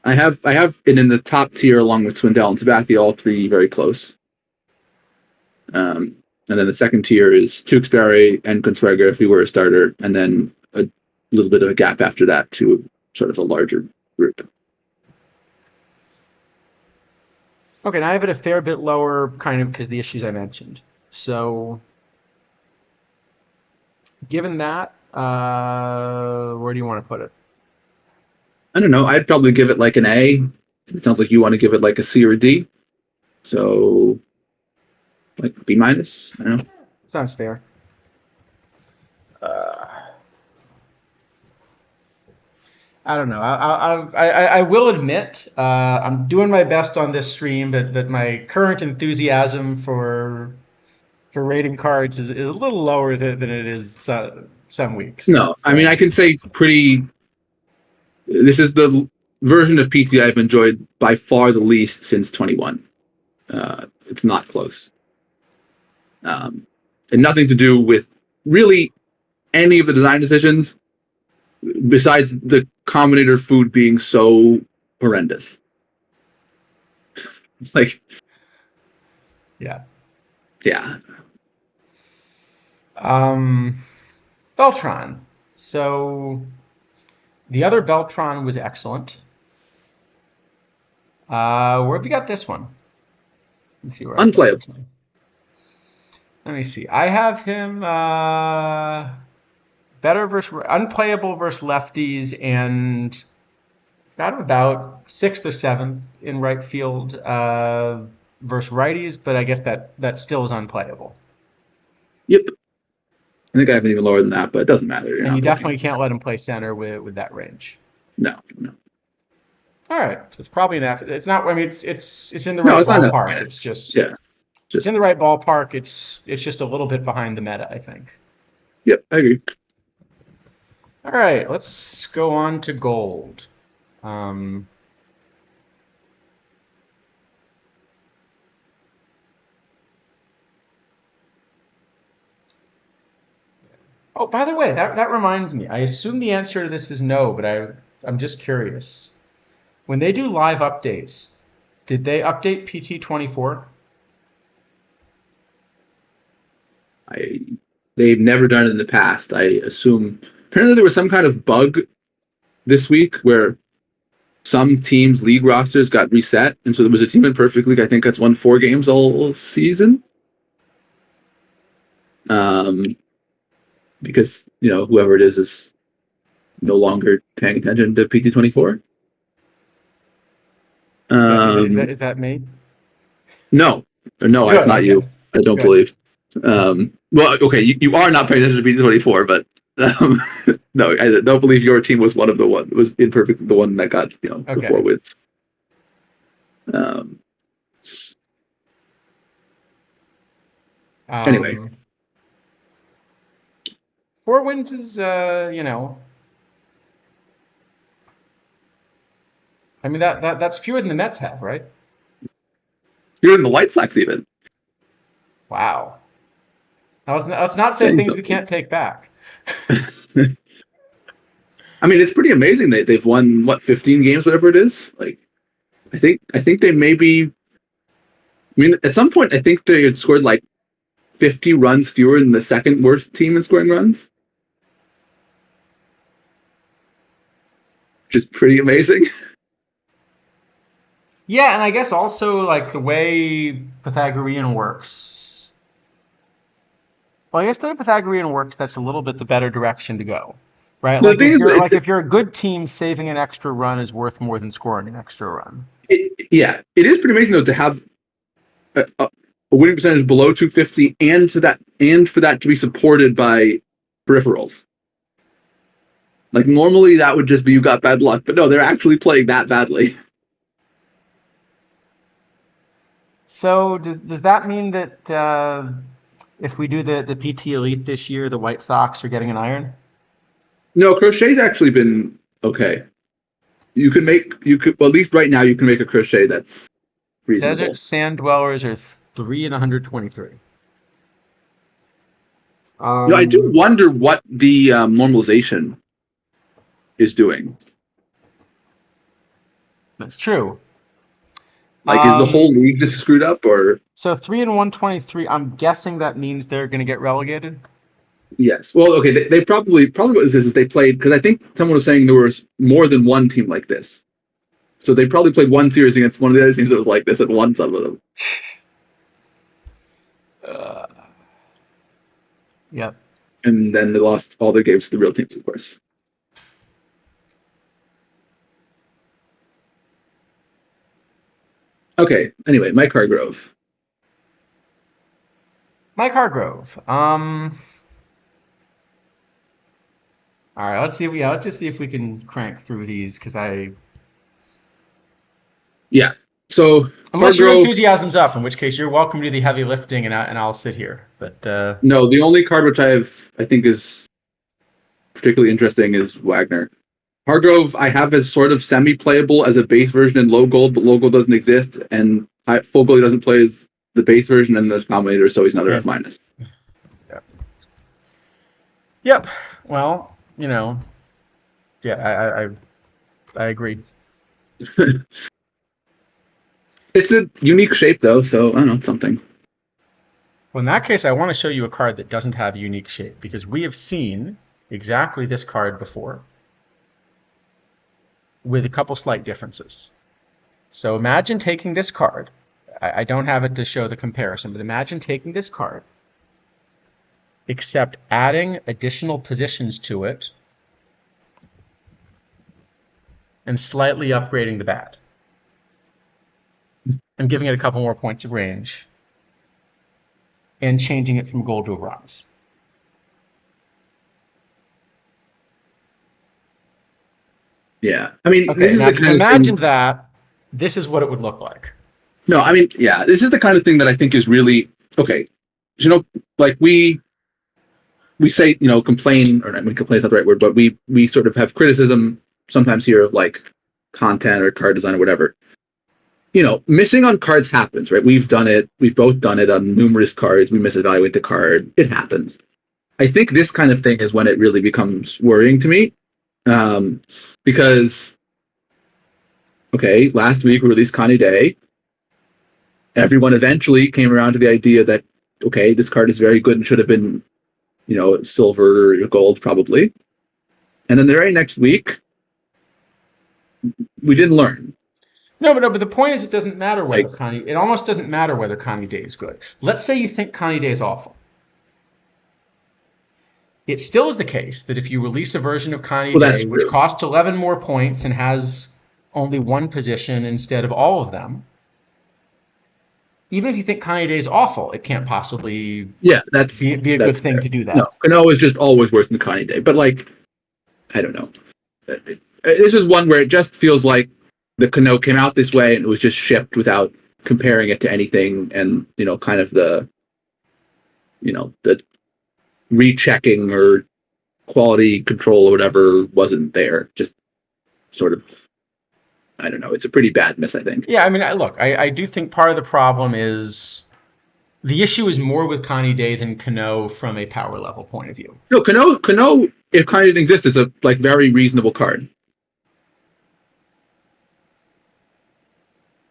I have it in the top tier along with Swindell and Sabathia, all three very close. And then the second tier is Tewksbury and Consuegra if he were a starter, and then a little bit of a gap after that to sort of a larger group.
Okay, now I have it a fair bit lower kind of because of the issues I mentioned. So given that, where do you want to put it?
I don't know. I'd probably give it like an A. It sounds like you want to give it like a C or a D. So like B minus. I don't know.
Sounds fair. I don't know. I will admit I'm doing my best on this stream, but my current enthusiasm for rating cards is a little lower than it is some weeks.
No, I mean I can say pretty. This is the version of PT I've enjoyed by far the least since 21. It's not close. And nothing to do with really any of the design decisions besides the combinator food being so horrendous. Like,
Yeah. Beltron. So the other Beltron was excellent. Where have we got this one? Let's see where I got
Unplayable.
this one. Let me see. I have him better versus unplayable versus lefties, and got him about 6th or 7th in right field versus righties, but I guess that still is unplayable.
Yep. I think I have it even lower than that, but it doesn't matter. You're
And
not
you
playing.
definitely can't let him play center with that range.
No.
All right, so it's probably enough. It's not. I mean, it's in the
No,
right
it's not enough.
ballpark. It's just
Yeah.
it's in the right ballpark. It's just a little bit behind the meta, I think.
Yep, I agree.
All right, let's go on to gold. Oh, by the way, that reminds me. I assume the answer to this is no, but I'm just curious. When they do live updates, did they update PT24?
They've never done it in the past. I assume apparently there was some kind of bug this week where some teams' league rosters got reset, and so there was a team in Perfect League, I think, that's won 4 games all season. Because whoever it is no longer paying attention to PT24.
Is that me?
No,
Good,
it's not
okay.
you. I don't
Good.
believe. Well, okay, you are not paying attention to PT24, but no, I don't believe your team was one of the one was imperfect, the one that got the 4 wins. Anyway,
4 wins is I mean that's fewer than the Mets have, right?
Fewer than the White Sox even.
Wow. Now let's not say things we can't take back.
I mean, it's pretty amazing that they've won 15 games, whatever it is. Like, I think they maybe. I mean, at some point, I think they had scored like 50 runs fewer than the second worst team in scoring runs, which is pretty amazing.
Yeah, and I guess also like the way Pythagorean works. Well, I guess the way Pythagorean works, that's a little bit the better direction to go, right? Like if you're a good team, saving an extra run is worth more than scoring an extra run.
It is pretty amazing though to have a winning percentage below 250, and for that to be supported by peripherals. Like normally that would just be you got bad luck, but no, they're actually playing that badly.
So does that mean that if we do the PT Elite this year, the White Sox are getting an iron?
No, Crochet's actually been okay. You could well, at least right now you can make a Crochet that's reasonable.
Desert Sand Dwellers are 3 and 123.
I do wonder what the normalization is doing.
That's true.
Like, is the whole league just screwed up, or?
So 3 and 123. I'm guessing that means they're going to get relegated.
Yes. Well, okay. They probably what this is they played, because I think someone was saying there was more than one team like this. So they probably played one series against one of the other teams that was like this and won some of them.
Yep.
And then they lost all their games to the real teams, of course. Okay. Anyway, Mike Hargrove.
Mike Hargrove. All right. Let's just see if we can crank through these because
Yeah. So
unless your enthusiasm's up, in which case you're welcome to do the heavy lifting, and I'll sit here. But
no, the only card which I think is particularly interesting is Wagner. Hargrove I have as sort of semi-playable as a base version in low gold, but low gold doesn't exist, and full gold he doesn't play as the base version and this combinator, so he's another F-.
Yeah. Yep. Well, yeah, I agree.
It's a unique shape, though, so I don't know, it's something.
Well, in that case, I want to show you a card that doesn't have a unique shape, because we have seen exactly this card before with a couple slight differences. So imagine taking this card. I don't have it to show the comparison, but imagine taking this card, except adding additional positions to it and slightly upgrading the bat and giving it a couple more points of range and changing it from gold to a bronze.
Yeah, I mean,
Okay,
this is
now
the
if you
kind of
imagine
thing.
that, this is what it would look like.
No, I mean, yeah, this is the kind of thing that I think is really okay. Like we say, complain, or I mean, complain is not the right word, but we sort of have criticism sometimes here of like content or card design or whatever. Missing on cards happens, right? We've done it. We've both done it on numerous cards. We misevaluate the card. It happens. I think this kind of thing is when it really becomes worrying to me, because okay, last week we released Connie Day. Everyone eventually came around to the idea that okay, this card is very good and should have been, silver or gold probably. And then the very next week, we didn't learn.
No, but the point is, it doesn't matter whether
Like,
it almost doesn't matter whether Connie Day is good. Let's say you think Connie Day is awful. It still is the case that if you release a version of Connie
well, that's
Day, which
true.
costs 11 more points and has only one position instead of all of them, even if you think Connie Day is awful, it can't possibly
Yeah, that's
be a good
that's
thing
fair.
to do that.
No, Kano is just always worse than Connie Day. But like, I don't know. This is one where it just feels like the Kano came out this way and it was just shipped without comparing it to anything, and kind of the rechecking or quality control or whatever wasn't there. Just sort of, I don't know. It's a pretty bad miss, I think.
Yeah, I mean, I do think part of the problem is the issue is more with Connie Day than Kano from a power level point of view.
No, Kano, if Connie didn't exist, is a like very reasonable card.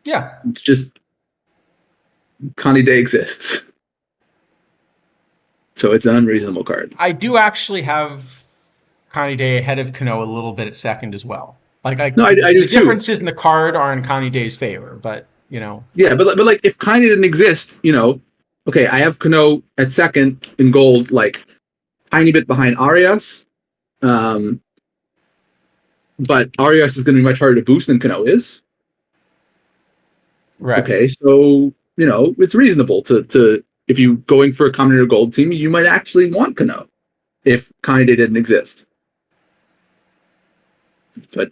Yeah,
It's just Connie Day exists. So it's an unreasonable card.
I do actually have Connie Day ahead of Kano a little bit at second as well.
No, I do
the
too.
differences in the card are in Connie Day's favor, but
Yeah, but like if Connie didn't exist, okay, I have Kano at second in gold, like tiny bit behind Arias. But Arias is going to be much harder to boost than Kano is.
right.
Okay, so it's reasonable to if you going for a common or gold team, you might actually want Kano if Connie Day didn't exist. But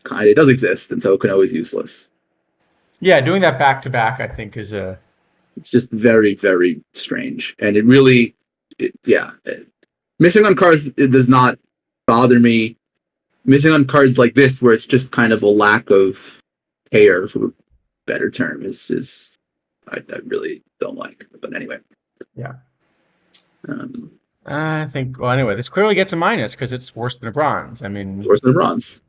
Connie Day does exist, and so Kano is useless.
Yeah, doing that back to back, I think, is a.
It's just very, very strange, and it really, missing on cards it does not bother me. Missing on cards like this, where it's just kind of a lack of care, for a better term, is I really don't like. But anyway,
Yeah.
um,
I think. Well, anyway, this clearly gets a minus because it's worse than a bronze. I mean,
worse than bronze.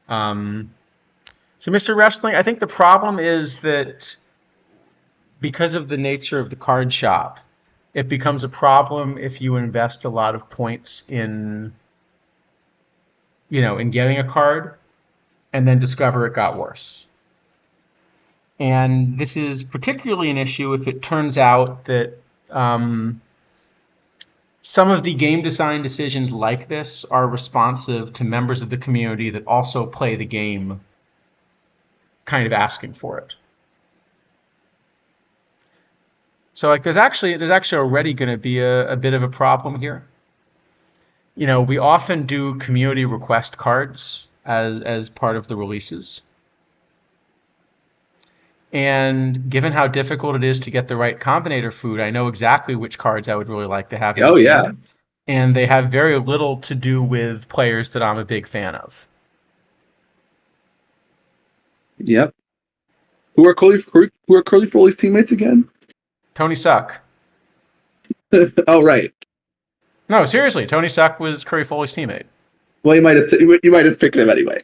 So, Mr. Wrestling, I think the problem is that because of the nature of the card shop, it becomes a problem if you invest a lot of points in getting a card and then discover it got worse. And this is particularly an issue if it turns out that some of the game design decisions like this are responsive to members of the community that also play the game kind of asking for it. So like there's actually already going to be a bit of a problem here. We often do community request cards as part of the releases. And given how difficult it is to get the right combinator food, I know exactly which cards I would really like to have.
Oh yeah.
And they have very little to do with players that I'm a big fan of.
Yep. Who are Curly Foley's teammates again?
Tony Suck.
Oh right.
No, seriously, Tony Suck was Curry Foley's teammate.
Well, you might have picked him anyway.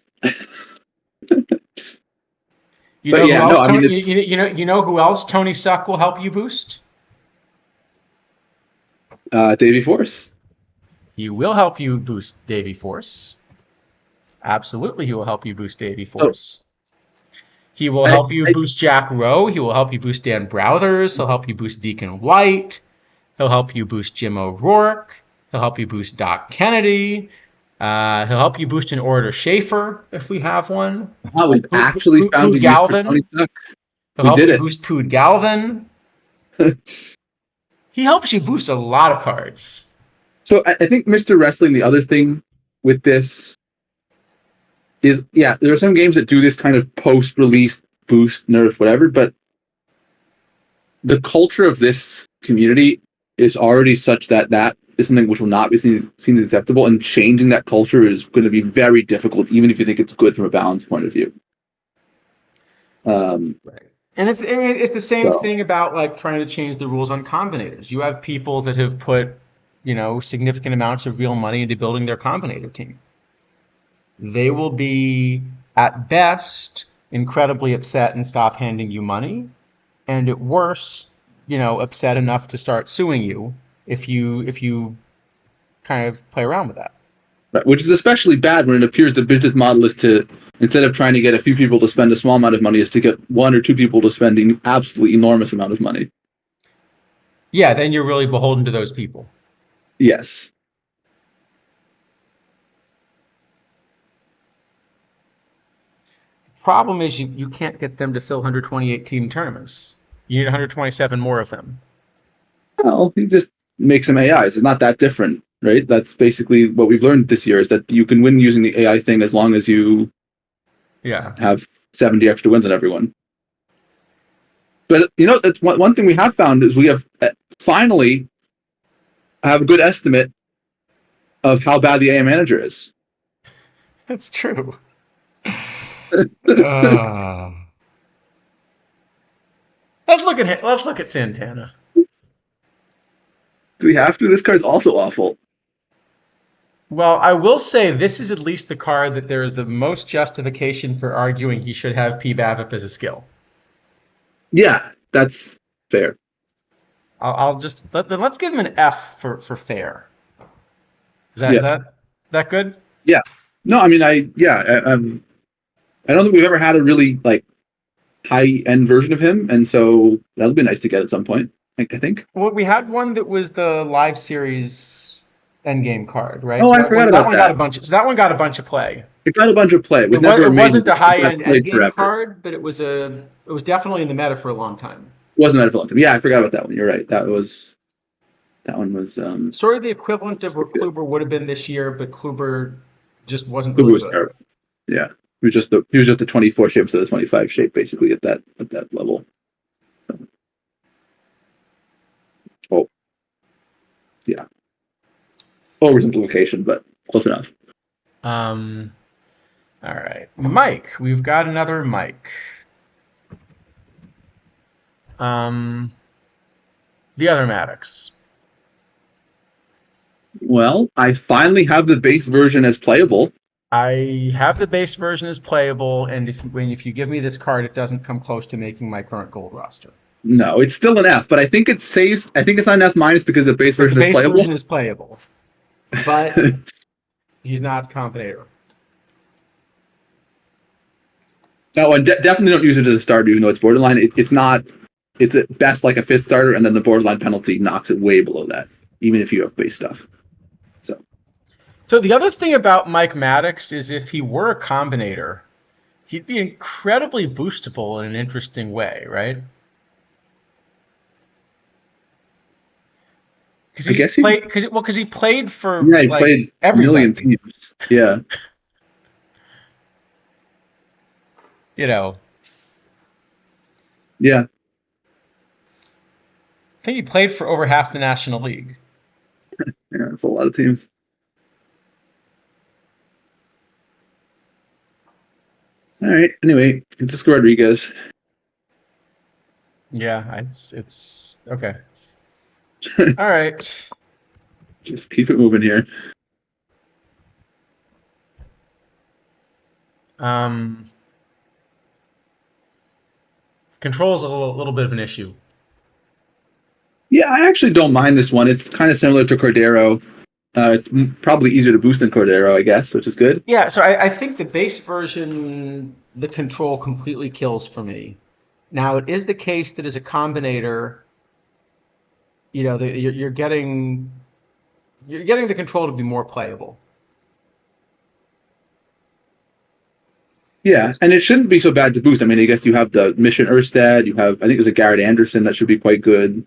You know who else Tony Suck will help you boost?
Davey Force.
He will help you boost Davey Force. Absolutely, he will help you boost Davy
So
Force. He will
I,
help you
I
boost Jack Rowe. He will help you boost Dan Browthers. He'll help you boost Deacon White. He'll help you boost Jim O'Rourke. He'll help you boost Doc Kennedy. He'll help you boost an Orator Schaefer if we have one.
how we actually found a
Pood
use for Tony
Galvin.
Tuck.
He'll
We
help
did
you
it.
boost Pood Galvin. He helps you boost a lot of cards.
So I think Mr. Wrestling, the other thing with this is, yeah, there are some games that do this kind of post-release boost, nerf, whatever, but the culture of this community is already such that that is something which will not be seen as acceptable, and changing that culture is going to be very difficult, even if you think it's good from a balance point of view.
Right. And it's the same
So,
thing about like trying to change the rules on combinators. You have people that have put, significant amounts of real money into building their combinator team. They will be at best incredibly upset and stop handing you money, and at worst, upset enough to start suing you if you kind of play around with that.
which is especially bad when it appears the business model is to, instead of trying to get a few people to spend a small amount of money, is to get one or two people to spend an absolutely enormous amount of money.
Yeah, then you're really beholden to those people.
Yes.
Problem is you can't get them to fill 128 team tournaments. You need 127 more of them.
Well, you just make some AIs. It's not that different, right? That's basically what we've learned this year, is that you can win using the AI thing as long as you have 70 extra wins on everyone. But that's one thing we have found is we have finally have a good estimate of how bad the AI manager is.
That's true. Let's look at Santana.
Do we have to? This card's also awful.
Well, I will say this is at least the card that there is the most justification for arguing he should have P. BABIP as a skill.
Yeah, that's fair.
I'll just let's give him an F for fair. Is that good?
Yeah. No, I mean, I don't think we've ever had a really like high end version of him, and so that'll be nice to get at some point. I think.
Well, we had one that was the live series endgame card, right?
Oh, I forgot about
one
that.
got a bunch. So that one got a bunch of play.
It got a bunch of play. It
wasn't a high end endgame
forever.
card, but it was definitely in the meta for a long time.
It wasn't meta for a long time. Yeah, I forgot about that one. You're right. That one was
sort of the equivalent of what Kluber would have been this year, but Kluber just wasn't really good.
Terrible. Yeah. He was just the 24 shape instead of 25 shape, basically at that level. So. Oh, yeah. Oversimplification, but close enough.
All right, Mike. We've got another Mike. The other Maddox.
Well, I finally have the base version as playable.
I have the base version as playable, and if you give me this card, it doesn't come close to making my current gold roster.
No, it's still an F, but I think it saves. I think it's not an F minus because the base version is playable.
The base version is playable, but he's not combinator.
No, and definitely don't use it as a starter, even though it's borderline. It's not. It's at best like a fifth starter, and then the borderline penalty knocks it way below that, even if you have base stuff.
So the other thing about Mike Maddox is if he were a combinator, he'd be incredibly boostable in an interesting way, right? Because he played for
he played a million teams. Yeah.
Yeah.
I
think he played for over half the National League.
Yeah, that's a lot of teams. All right. Anyway, Francisco Rodriguez.
Yeah, it's okay. All right.
Just keep it moving here.
Control is a little bit of an issue.
Yeah, I actually don't mind this one. It's kind of similar to Cordero. It's probably easier to boost than Cordero, I guess, which is good.
Yeah, so I think the base version, the control completely kills for me. Now, it is the case that as a combinator, you're getting the control to be more playable.
Yeah, and it shouldn't be so bad to boost. I mean, I guess you have the Mission Erstad. You have, I think there's a Garrett Anderson that should be quite good.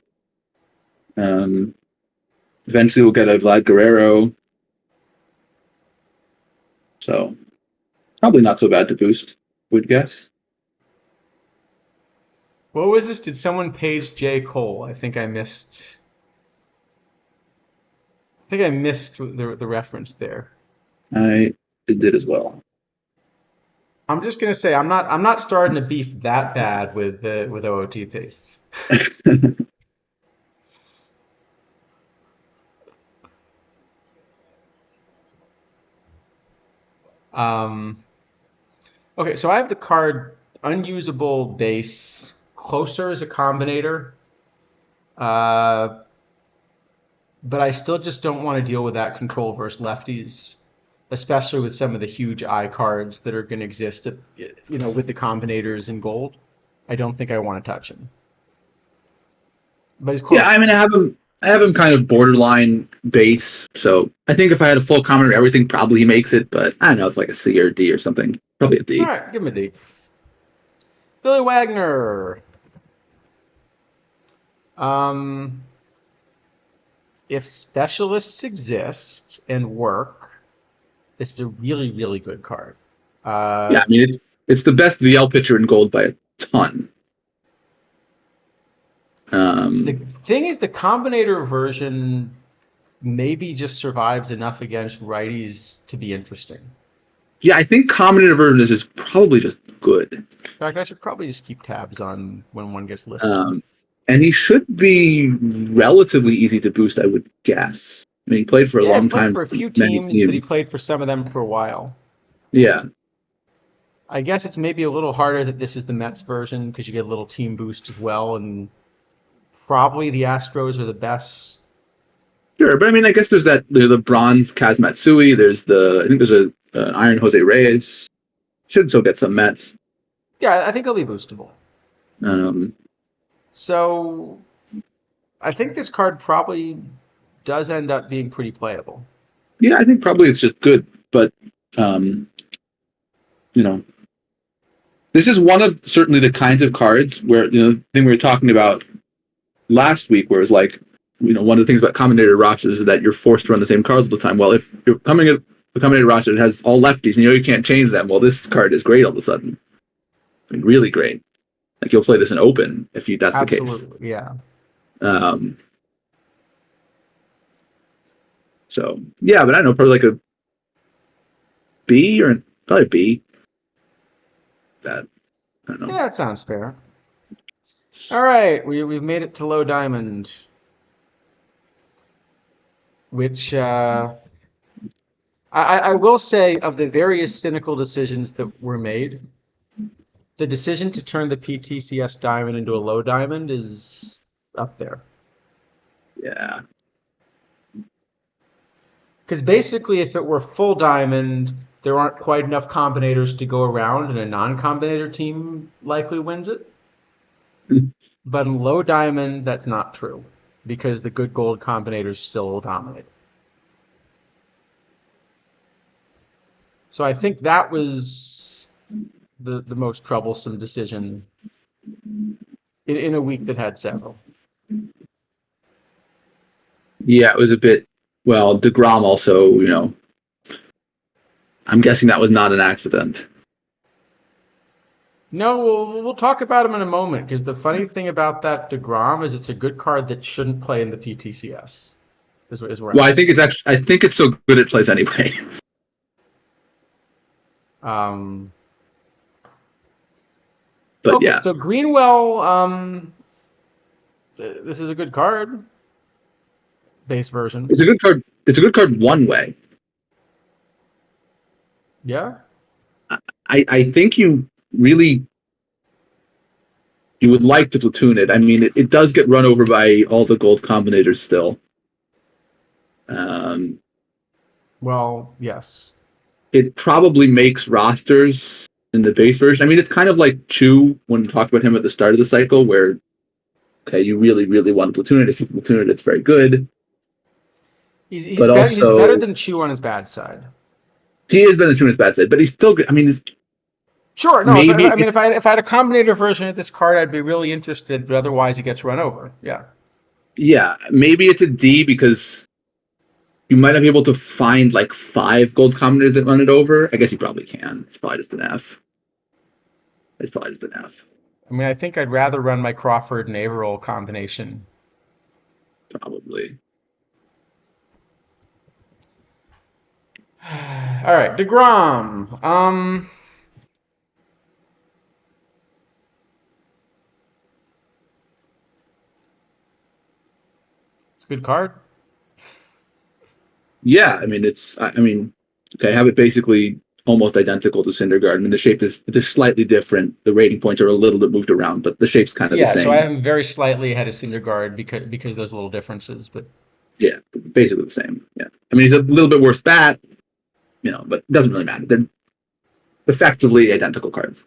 Eventually, we'll get a Vlad Guerrero. So, probably not so bad to boost, would guess.
What was this? Did someone page J. Cole? I think I missed the reference there.
I did as well.
I'm just gonna say I'm not starting to beef that bad with OOTP. Okay, so I have the card unusable base, closer as a combinator, uh, but I still just don't want to deal with that control versus lefties, especially with some of the huge eye cards that are going to exist, with the combinators in gold. I don't think I want to touch him. But he's close.
Yeah, I mean, I have him kind of borderline base. So I think if I had a full comment of everything, probably he makes it. But I don't know, it's like a C or a D or something. Probably a D.
All right, give him a D. Billy Wagner. If specialists exist and work, this is a really, really good card.
Yeah, I mean, it's the best VL pitcher in gold by a ton.
The thing is, the combinator version maybe just survives enough against righties to be interesting.
Yeah, I think combinator version is just probably just good.
In fact, I should probably just keep tabs on when one gets listed.
And he should be relatively easy to boost, I would guess. I mean, he played for a long time.
He played for a few teams, but he played for some of them for a while.
Yeah.
I guess it's maybe a little harder that this is the Mets version because you get a little team boost as well, and probably the Astros are the best.
Sure, but I mean, I guess there's the bronze Kaz Matsui. I think there's an Iron Jose Reyes. Should still get some Mets.
Yeah, I think he'll be boostable.
Um,
So I think this card probably does end up being pretty playable.
Yeah, I think probably it's just good, but this is one of certainly the kinds of cards where the thing we were talking about last week, where it's like one of the things about combinator rosters is that you're forced to run the same cards all the time. Well, if you're coming at a combinator roster that has all lefties and you can't change them, well, this card is great all of a sudden. I mean, really great. Like you'll play this in open if that's the case.
Absolutely, yeah.
So yeah, but I don't know, probably like a B or probably a B. That I don't know.
Yeah, that sounds fair. All right, we've made it to low diamond, which I will say of the various cynical decisions that were made, the decision to turn the PTCS diamond into a low diamond is up there.
Yeah.
Because basically, if it were full diamond, there aren't quite enough combinators to go around, and a non-combinator team likely wins it. But in low diamond, that's not true, because the good gold combinators still dominate. So I think that was the most troublesome decision in a week that had several.
Yeah, it was a bit. Well, DeGrom also, I'm guessing that was not an accident.
No, we'll talk about him in a moment, because the funny thing about that DeGrom is it's a good card that shouldn't play in the PTCS.
Well, I think it's so good it plays anyway. But
okay,
yeah.
So Greenwell, this is a good card. Base version.
It's a good card. It's a good card one way.
Yeah.
I think you would like to platoon it. I mean, it does get run over by all the gold combinators still.
Well, yes.
It probably makes rosters in the base version. I mean, it's kind of like Chew when we talked about him at the start of the cycle, where okay, you really, really want to platoon it. If you platoon it, it's very good.
He's
But
better. He's better
also,
than Chew on his bad side.
he is better than Chew bad side, but he's still good. I mean,
Sure. No.
maybe
I mean, if I had a combinator version of this card, I'd be really interested. But otherwise, he gets run over. Yeah.
yeah, maybe it's a D because you might not be able to find like 5 gold combinators that run it over. I guess you probably can. It's probably just an F. It's probably just an F.
I mean, I think I'd rather run my Crawford and Averill combination.
Probably.
All right, DeGrom. It's a good card.
Yeah, I mean, okay, I have it basically almost identical to Syndergaard. I mean, the shape is just slightly different. The rating points are a little bit moved around, but the shape's kind of the
Yeah, so I
same.
have him very slightly ahead of Syndergaard because those little differences. But
Yeah, basically the same. Yeah, I mean, he's a little bit worse bat, but it doesn't really matter. They're effectively identical cards.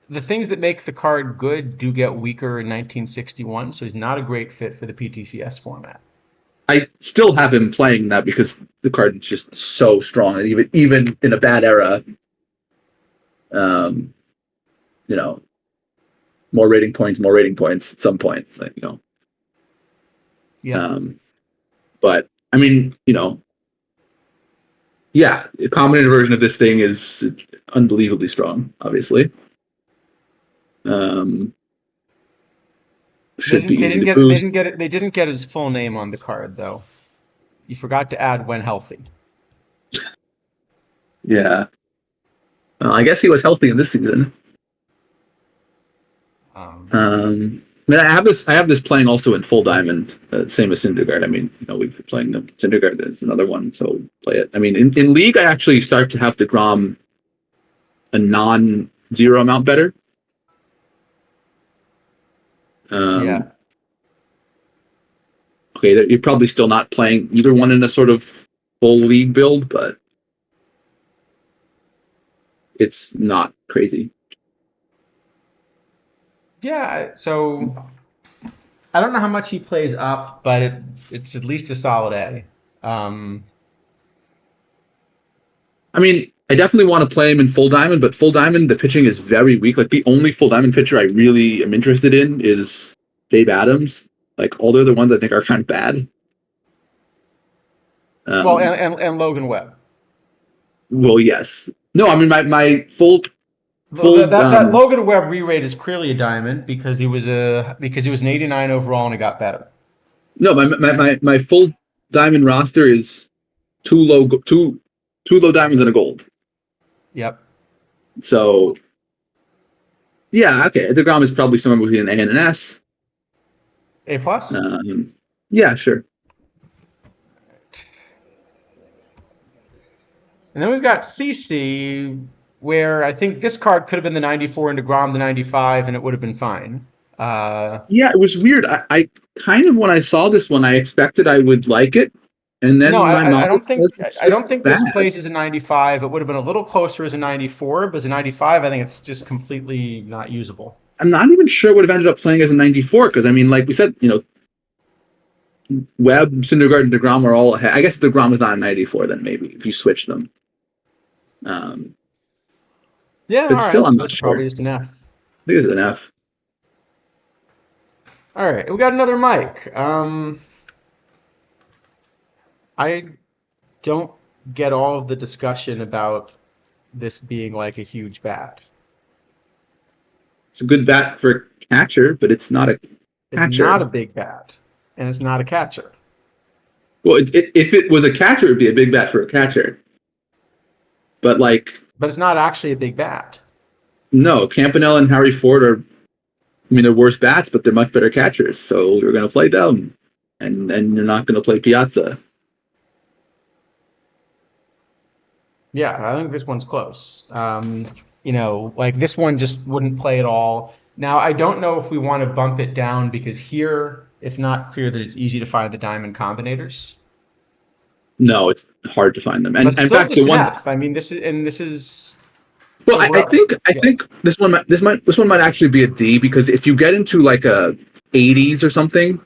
the things that make the card good do get weaker in 1961, so he's not a great fit for the PTCS format.
I still have him playing that because the card is just so strong, and even in a bad era, um, you know, more rating points at some point,
Yeah.
But I mean, yeah, a combinated version of this thing is unbelievably strong, obviously. Should be easy to boost.
They didn't get his full name on the card though. You forgot to add when healthy.
Yeah. I guess he was healthy in this season. I mean, I have this playing also in full diamond, same as Syndergaard. I mean, we've been playing the Syndergaard as another one, so play it. I mean, in League, I actually start to have DeGrom a non-zero amount better.
Yeah.
Okay, you're probably still not playing either one in a sort of full League build, but it's not crazy.
Yeah, so I don't know how much he plays up, but it's at least a solid A.
I mean, I definitely want to play him in full diamond, but full diamond, the pitching is very weak. Like, the only full diamond pitcher I really am interested in is Babe Adams. Like, all the other ones I think are kind of bad.
Well, and Logan Webb.
Well, yes. No, I mean, my full
that Logan Webb re-rate is clearly a diamond because he was an 89 overall and it got better.
No, my full diamond roster is two low diamonds and a gold.
Yep.
So, yeah, okay. DeGrom is probably somewhere between an A and an S.
A plus?
Yeah, sure.
And then we've got CC, where I think this card could have been the 94 and DeGrom the 95, and it would have been fine.
Yeah, it was weird. I kind of, when I saw this one, I expected I would like it, and then
no,
I
don't think this plays as a 95. It would have been a little closer as a 94, but as a 95, I think it's just completely not usable.
I'm not even sure it would have ended up playing as a 94 because, I mean, like we said, Webb, Syndergaard, and DeGrom are all ahead. I guess DeGrom is not a 94 then, maybe, if you switch them.
Yeah,
but still,
right.
I'm not sure.
Probably just an F.
I think it's an F.
All right, we got another Mike. I don't get all of the discussion about this being like a huge bat.
It's a good bat for a catcher, but it's not a catcher.
It's not a big bat, and it's not a catcher.
Well, if it was a catcher, it'd be a big bat for a catcher. But
it's not actually a big bat.
No, Campanella and Harry Ford they're worse bats, but they're much better catchers. So you're going to play them, and you're not going to play Piazza.
Yeah, I think this one's close. This one just wouldn't play at all. Now, I don't know if we want to bump it down because here it's not clear that it's easy to find the diamond combinators.
No, it's hard to find them. And
But
in
still
fact,
just
the
an
one.
F. I mean, this is.
Well,
So we're
I
up.
think I
Yeah.
think this one might actually be a D, because if you get into like a 80s or something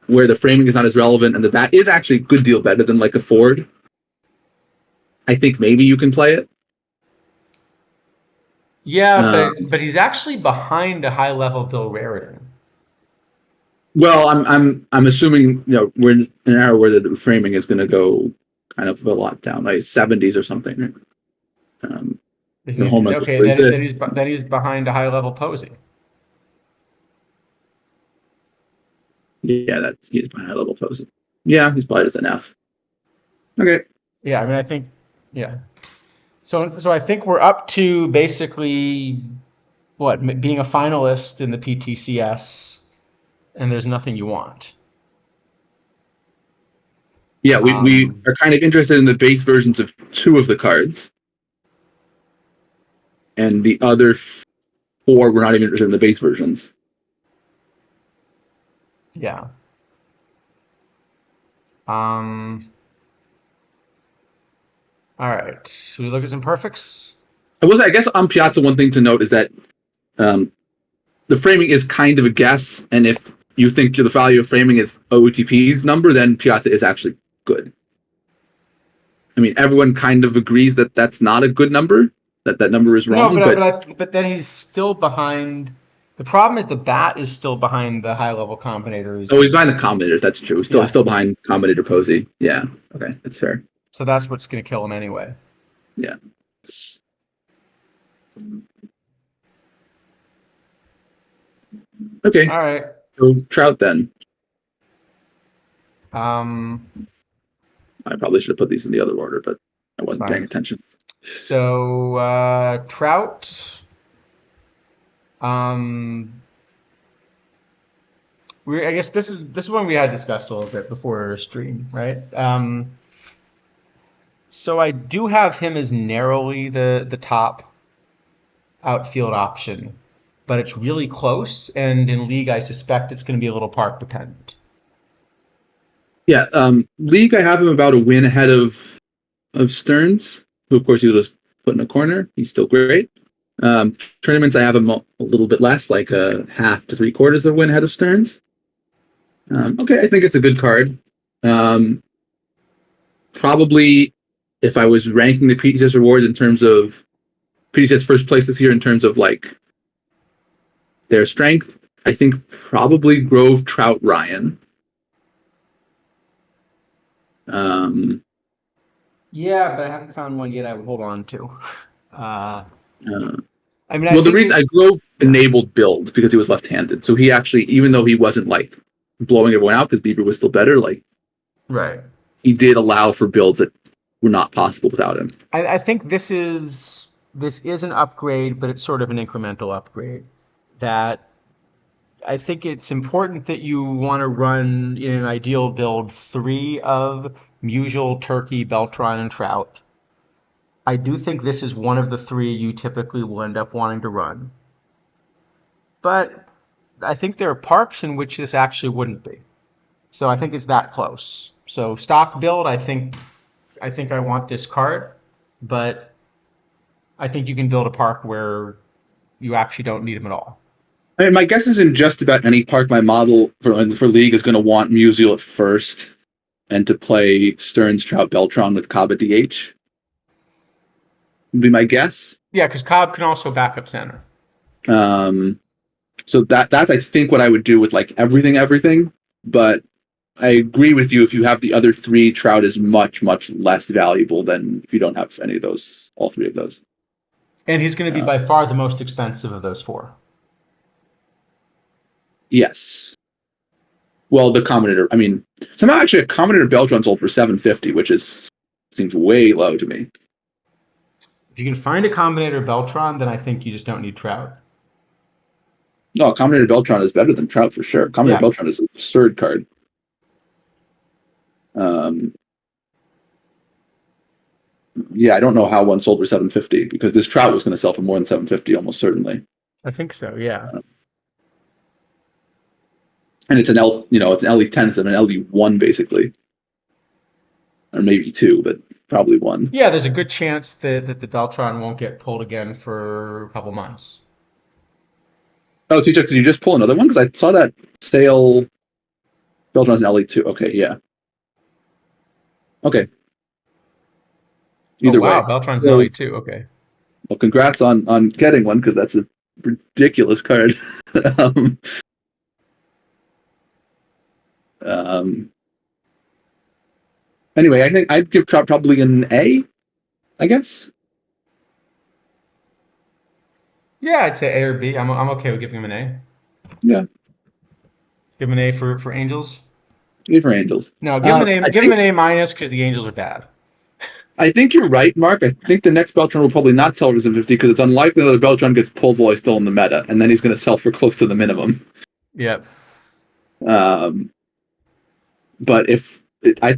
where the framing is not as relevant and the bat is actually a good deal better than like a Ford, I think maybe you can play it.
Yeah,
Um,
but he's actually behind a high level Bill Raritan.
well, I'm assuming we're in an era where the framing is going to go kind of a lot down, like 70s or something. Right? The home runs will
Okay,
still exist.
then he's behind a high level Posey.
Yeah, he's behind a level post. Yeah, he's probably just an F. Okay.
Yeah, I mean, I think, yeah. So I think we're up to basically being a finalist in the PTCS, and there's nothing you want.
Yeah, we are kind of interested in the base versions of two of the cards, and the other four we're not even interested in the base versions.
Yeah. All right. Should we look at some perfects?
I guess on Piazza, one thing to note is that the framing is kind of a guess, and if you think the value of framing is OTP's number, then Piazza is actually good. I mean, everyone kind of agrees that that's not a good number, that number is wrong.
No, but then he's still behind. The problem is the bat is still behind the high level combinators.
Oh, he's behind the combinators. That's true. Still behind combinator Posey. Yeah. Okay, that's fair.
So that's what's going to kill him anyway.
Yeah. Okay.
All right.
So Trout then. I probably should have put these in the other order, but I wasn't paying attention.
So Trout. I guess this is one we had discussed a little bit before stream, right? So I do have him as narrowly the top outfield option, but it's really close, and in league I suspect it's going to be a little park dependent.
Yeah, league I have him about a win ahead of Stearns, who of course he was put in a corner. He's still great. Tournaments I have him a little bit less, like a half to 3/4 of a win ahead of Stearns. Okay, I think it's a good card. Probably, if I was ranking the PTS rewards in terms of PTS first places here in terms of like their strength, I think probably Grove, Trout, Ryan.
Yeah, but I haven't found one yet I would hold on to. I mean,
well, the reason Grove enabled build because he was left-handed, so he actually, even though he wasn't like blowing everyone out because Bieber was still better, like
right,
he did allow for builds that were not possible without him.
I think this is an upgrade, but it's sort of an incremental upgrade. That I think it's important that you want to run in an ideal build 3 of Musial, Turkey, Beltron, and Trout. I do think this is one of the 3 you typically will end up wanting to run. But I think there are parks in which this actually wouldn't be. So I think it's that close. So stock build, I think I want this card, but I think you can build a park where you actually don't need them at all.
I mean, my guess is in just about any park, my model for League is going to want Musial at first, and to play Stearns, Trout, Beltron with Cobb at DH. Would be my guess.
Yeah, because Cobb can also back up center.
So that's I think what I would do with like everything. But I agree with you. If you have the other 3, Trout is much less valuable than if you don't have any of those, all 3 of those.
And he's going to be by far the most expensive of those 4.
Yes. Well, the Combinator. I mean, somehow actually a Combinator Beltron sold for $750, which seems way low to me.
If you can find a Combinator Beltron, then I think you just don't need Trout.
No, Combinator Beltron is better than Trout for sure. Combinator Beltron is an absurd card. Yeah, I don't know how one sold for $750 because this Trout was going to sell for more than $750 almost certainly.
I think so, yeah.
And it's an LE10 instead of an LE1 basically. or maybe 2, but probably 1.
Yeah, there's a good chance that the Beltron won't get pulled again for a couple months.
Oh, TJ, did you just pull another one? Because I saw that sale. Beltron's an LE2. Okay, yeah. Okay. Either
wow,
way.
Beltron's
So,
LE too. Okay.
well, congrats on getting one, because that's a ridiculous card. um, anyway, I think I'd give Trout probably an A, I guess.
Yeah, I'd say A or B. I'm okay with giving him an A.
Yeah,
Give him an A for Angels.
A for Angels.
No, give him an A.
I
Give him an
think
A minus because the Angels are bad.
I think you're right, Mark. I think the next Beltron will probably not sell for 50 because it's unlikely another Beltron gets pulled while he's still in the meta, and then he's going to sell for close to the minimum.
Yep.
But if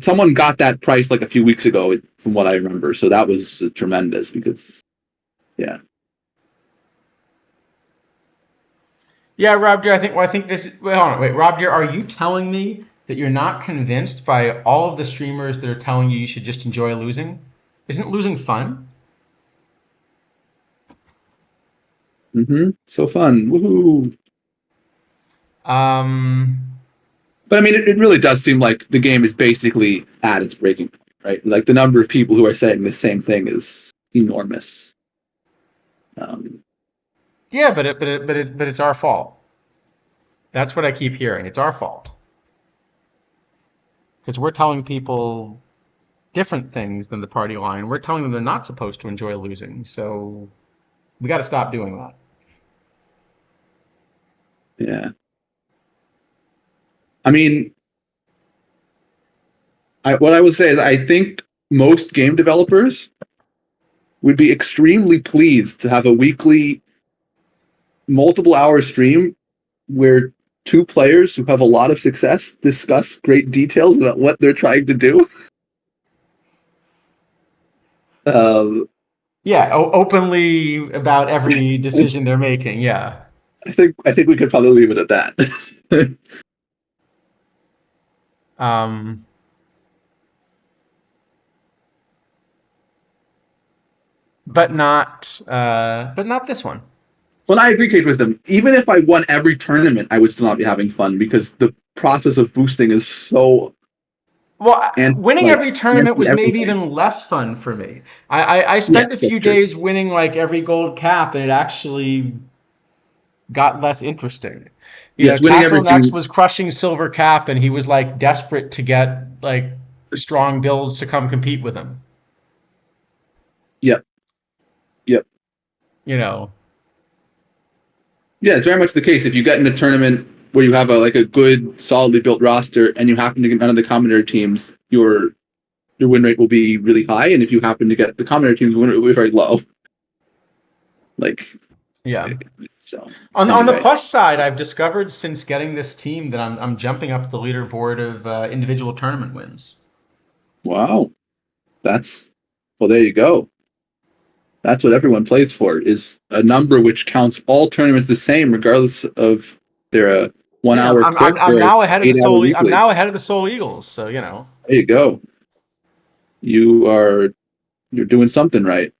someone got that price like a few weeks ago, from what I remember, so that was tremendous because, yeah.
Yeah, Rob Deere, I think this. Wait, hold on. Wait, Rob Deere, are you telling me that you're not convinced by all of the streamers that are telling you should just enjoy losing? Isn't losing fun?
So fun. Woohoo. But I mean, it really does seem like the game is basically at its breaking point, right? Like the number of people who are saying the same thing is enormous.
Yeah, but it's our fault. That's what I keep hearing. It's our fault because we're telling people different things than the party line. We're telling them they're not supposed to enjoy losing. So we got to stop doing that.
Yeah. I mean, what I would say is I think most game developers would be extremely pleased to have a weekly multiple-hour stream where 2 players who have a lot of success discuss great details about what they're trying to do.
Yeah, openly about every decision they're making. Yeah.
I think we could probably leave it at that.
But not this one.
Well, I agree, Cage Wisdom. Even if I won every tournament, I would still not be having fun because the process of boosting is so.
Well, winning
like,
every tournament was maybe
everything.
even less fun for me. I spent a few days winning like every gold cap, and it actually got less interesting. You know,
winning
Tactile
everything
Next was crushing silver cap, and he was like desperate to get like strong builds to come compete with him.
Yep.
You know.
Yeah, it's very much the case. If you get in a tournament where you have a good, solidly built roster, and you happen to get none of the commoner teams, your win rate will be really high. And if you happen to get the commoner teams, win rate will be very low.
Yeah.
So
on the plus side, I've discovered since getting this team that I'm jumping up the leaderboard of individual tournament wins.
Wow, well, there you go. That's what everyone plays for, is a number which counts all tournaments the same, regardless of their 1 hour.
I'm now ahead of the Soul.
Weekly.
I'm now ahead of the Soul Eagles. So you know.
There you go. You're doing something right.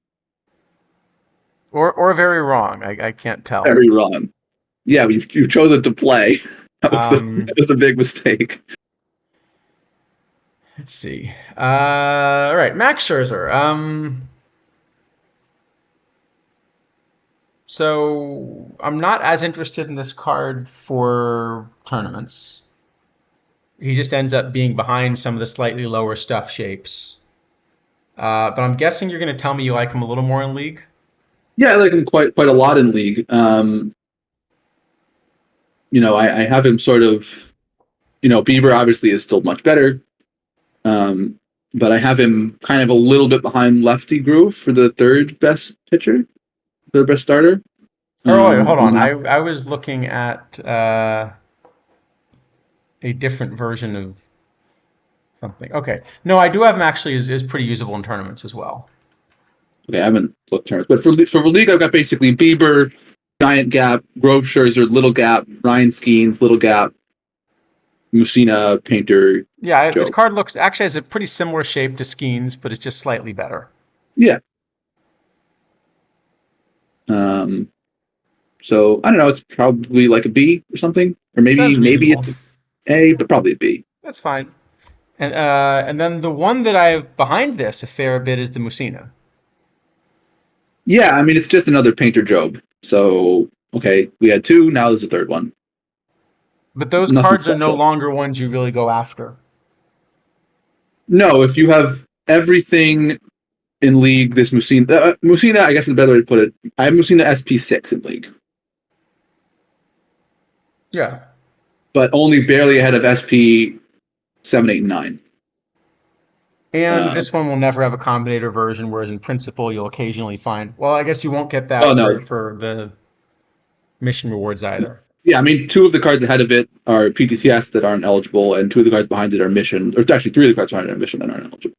Or very wrong. I can't tell.
Very wrong. Yeah, you've chosen to play. That was the big mistake.
Let's see. All right, Max Scherzer. So I'm not as interested in this card for tournaments. He just ends up being behind some of the slightly lower stuff shapes. But I'm guessing you're going to tell me you like him a little more in League?
Yeah, I like him quite a lot in League. I have him sort of, Bieber obviously is still much better. But I have him kind of a little bit behind Lefty Groove for the third best pitcher, third best starter.
Wait, hold on. I was looking at a different version of something. Okay. No, I do have him actually is pretty usable in tournaments as well.
Okay, I haven't looked tournaments. But for League, I've got basically Bieber, Giant Gap, Grove Scherzer, Little Gap, Ryan Skeens, Little Gap, Musina, Painter,
Yeah, this
joke.
card looks actually has a pretty similar shape to Skeens, but it's just slightly better.
Yeah. So I don't know. It's probably like a B or something, or
Sounds
maybe
reasonable.
it's A, but probably a B.
That's fine. And then the one that I have behind this a fair bit is the Musina.
Yeah, I mean it's just another painter job. So okay, we had two. Now there's a third one.
But those
Nothing
cards are no
special.
longer ones you really go after.
No, if you have everything in League, this Musina, I guess is a better way to put it. I have Musina SP6 in League,
Yeah.
but only barely ahead of SP 7, 8, and 9.
And this one will never have a combinator version, whereas in principle you'll occasionally find. Well, I guess you won't get that
Oh no,
for the mission rewards either.
yeah, I mean, two of the cards ahead of it are PTCS that aren't eligible, and two of the cards behind it are mission, or actually three of the cards behind it are mission that aren't eligible.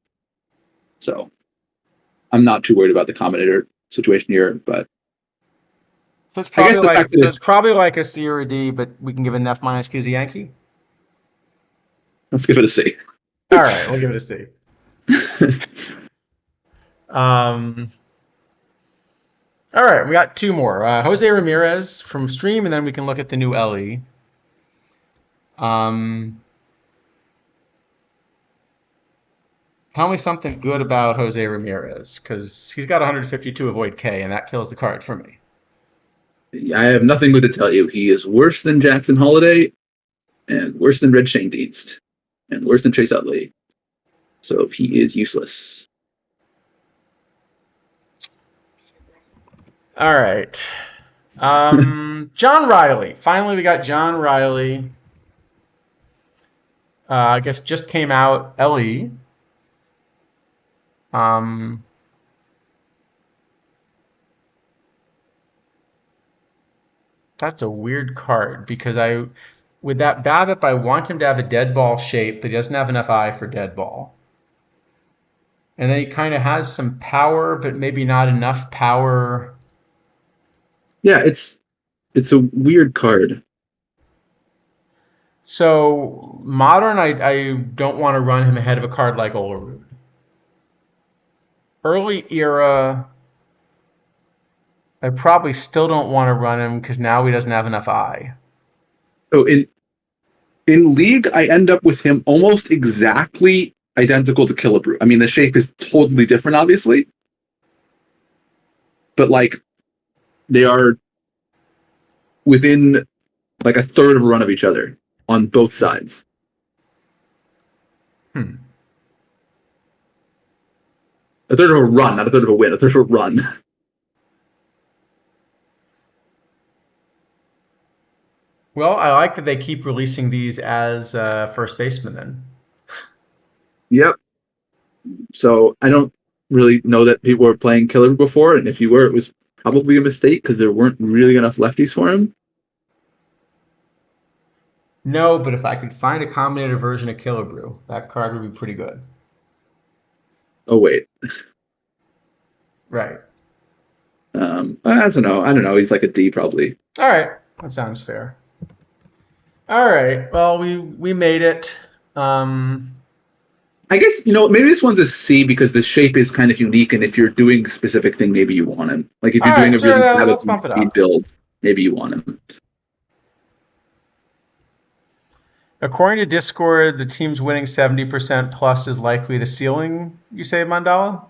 So I'm not too worried about the combinator situation here, but
So it's
I guess
probably
the fact that
it's probably like a C or a D, but we can give it an F minus because Yankee.
let's give it a C.
All right, we'll give it a C. All right, we got two more. Jose Ramirez from Stream, and then we can look at the new LE. Tell me something good about Jose Ramirez, because he's got 152 avoid K, and that kills the card for me.
I have nothing good to tell you. He is worse than Jackson Holiday, and worse than Red Shane-Dienst, and worse than Chase Utley. So he is useless.
All right. John Riley. Finally, we got John Riley. I guess just came out LE. That's a weird card because with that BABIP, I want him to have a dead ball shape, but he doesn't have enough eye for dead ball. And then he kind of has some power, but maybe not enough power.
Yeah, it's a weird card.
So modern, I don't want to run him ahead of a card like Olerud. Early era, I probably still don't want to run him because now he doesn't have enough eye.
So in League, I end up with him almost exactly identical to Killebrew. I mean, the shape is totally different, obviously, but like they are within like a third of a run of each other on both sides. A third of a run, not a third of a win. A third of a run.
Well, I like that they keep releasing these as first baseman then.
Yep. So I don't really know that people were playing Killebrew before, and if you were, it was probably a mistake because there weren't really enough lefties for him.
No, but if I could find a combinator version of Killebrew, that card would be pretty good.
Oh wait.
Right.
I don't know. I don't know. He's like a D probably.
All right, that sounds fair. All right. Well, we made it.
I guess, maybe this one's a C because the shape is kind of unique, and if you're doing a specific thing, maybe you want him. Like if you're doing a really
let's bump it up.
build, maybe you want him.
According to Discord, the team's winning 70% plus is likely the ceiling, you say, Mandala?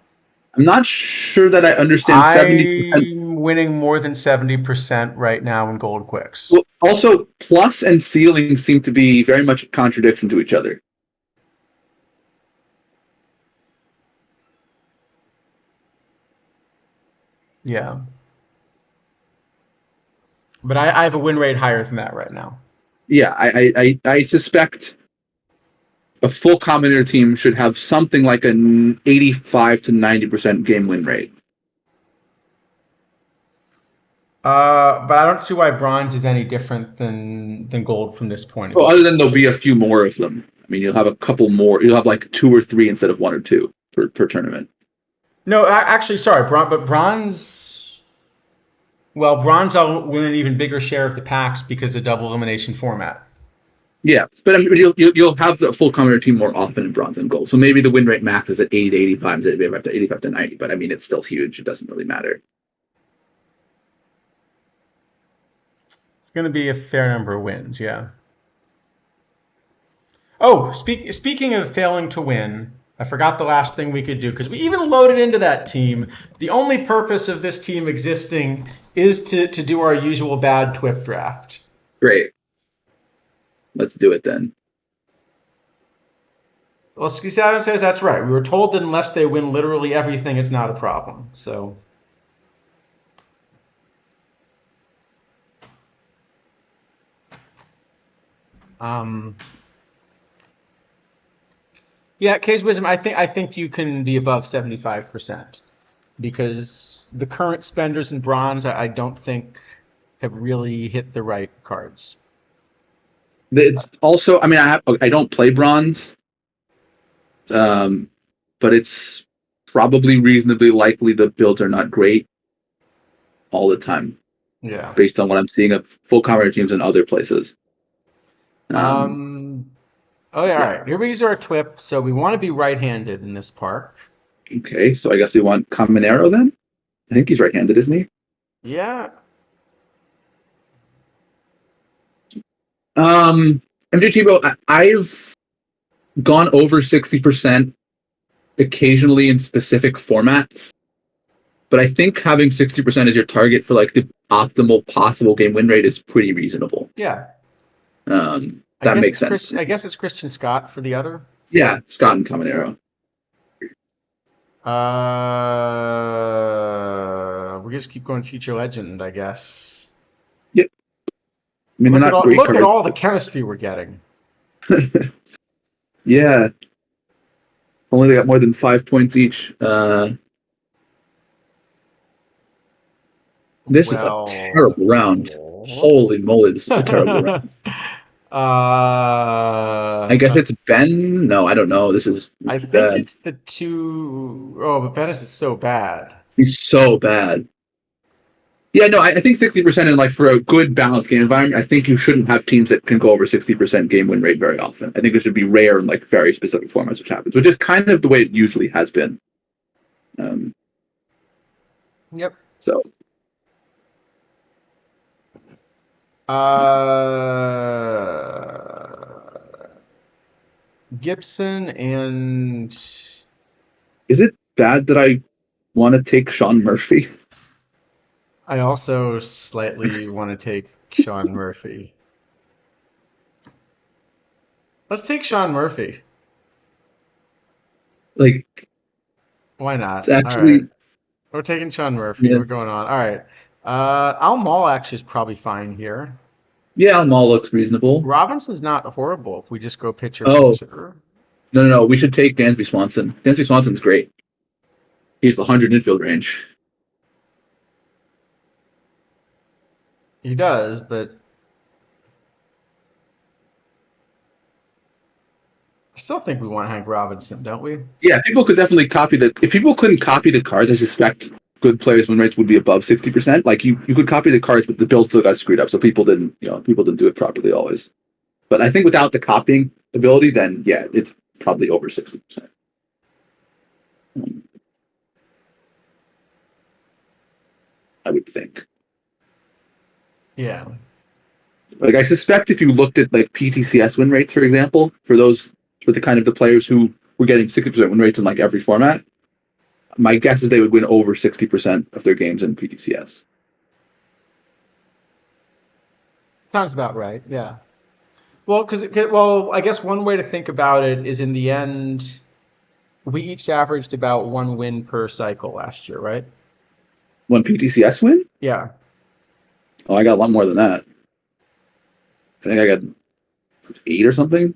I'm not sure that I understand 70%.
I'm winning more than 70% right now in Gold Quicks.
Well, also, plus and ceiling seem to be very much a contradiction to each other.
Yeah. But I have a win rate higher than that right now.
Yeah, I suspect a full combinator team should have something like an 85 to 90% game win rate.
But I don't see why bronze is any different than gold from this point.
Well, other than there'll be a few more of them. I mean, you'll have a couple more. You'll have like 2 or 3 instead of 1 or 2 per tournament.
No, actually, sorry, but bronze. Well, bronze I'll win an even bigger share of the packs because of double elimination format.
Yeah, but I mean, you'll have the full commander team more often in bronze and gold. So maybe the win rate max is at 80 to 85 instead of 85 to 90. But I mean, it's still huge. It doesn't really matter.
It's going to be a fair number of wins, yeah. Oh, speaking of failing to win, I forgot the last thing we could do because we even loaded into that team. The only purpose of this team existing is to do our usual bad TWIP draft.
Great. Let's do it then.
Let's say that's right. We were told that unless they win literally everything, it's not a problem. So. Yeah, K's Wisdom, I think you can be above 75% because the current spenders in bronze, I don't think have really hit the right cards.
It's also, I mean, I don't play bronze, but it's probably reasonably likely the builds are not great all the time.
Yeah.
Based on what I'm seeing of full commander teams in other places.
Oh yeah, all right. Here we use our TWIP, so we want to be right-handed in this part.
Okay, so I guess we want Caminero then? I think he's right-handed, isn't he?
Yeah.
MJ Tebow, I've gone over 60% occasionally in specific formats, but I think having 60% as your target for like the optimal possible game win rate is pretty reasonable.
Yeah.
That makes sense.
I guess it's Christian Scott for the other.
Yeah, Scott and Caminero.
We just keep going future legend, I guess.
Yep. I mean,
look at all the chemistry we're getting.
Yeah. Only they got more than 5 points each. This is a terrible round. Holy moly, this is a terrible round. I guess it's Ben. No, I don't know.
I think it's the two. Oh, but Ben is so bad.
He's so bad. Yeah, no, I think 60% in like for a good balanced game environment, I think you shouldn't have teams that can go over 60% game win rate very often. I think it should be rare in like very specific formats, which happens, which is kind of the way it usually has been.
Yep.
So.
Gibson and.
Is it bad that I want to take Sean Murphy?
I also slightly want to take Sean Murphy. Let's take Sean Murphy.
Like,
why not?
Actually,
all right. We're taking Sean Murphy. Yeah. We're going on. All right. Al Mall actually is probably fine here.
Yeah, Al Mall looks reasonable.
Robinson's not horrible if we just go pitcher.
Pitcher. No. We should take Dansby Swanson. Dansby Swanson's great. He's the 100 infield range.
He does, but I still think we want Hank Robinson, don't we?
Yeah, people could definitely copy if people couldn't copy the cards, I suspect good players' win rates would be above 60%. Like you could copy the cards, but the build still got screwed up, so people didn't do it properly always. But I think without the copying ability, then yeah, it's probably over 60%. I would think.
Yeah.
Like I suspect if you looked at like PTCS win rates, for example, for the kind of the players who were getting 60% win rates in like every format, my guess is they would win over 60% of their games in PTCS.
Sounds about right. Yeah. Well, I guess one way to think about it is in the end, we each averaged about 1 win per cycle last year, right?
1 PTCS win?
Yeah.
Oh, I got a lot more than that. I think I got 8 or something.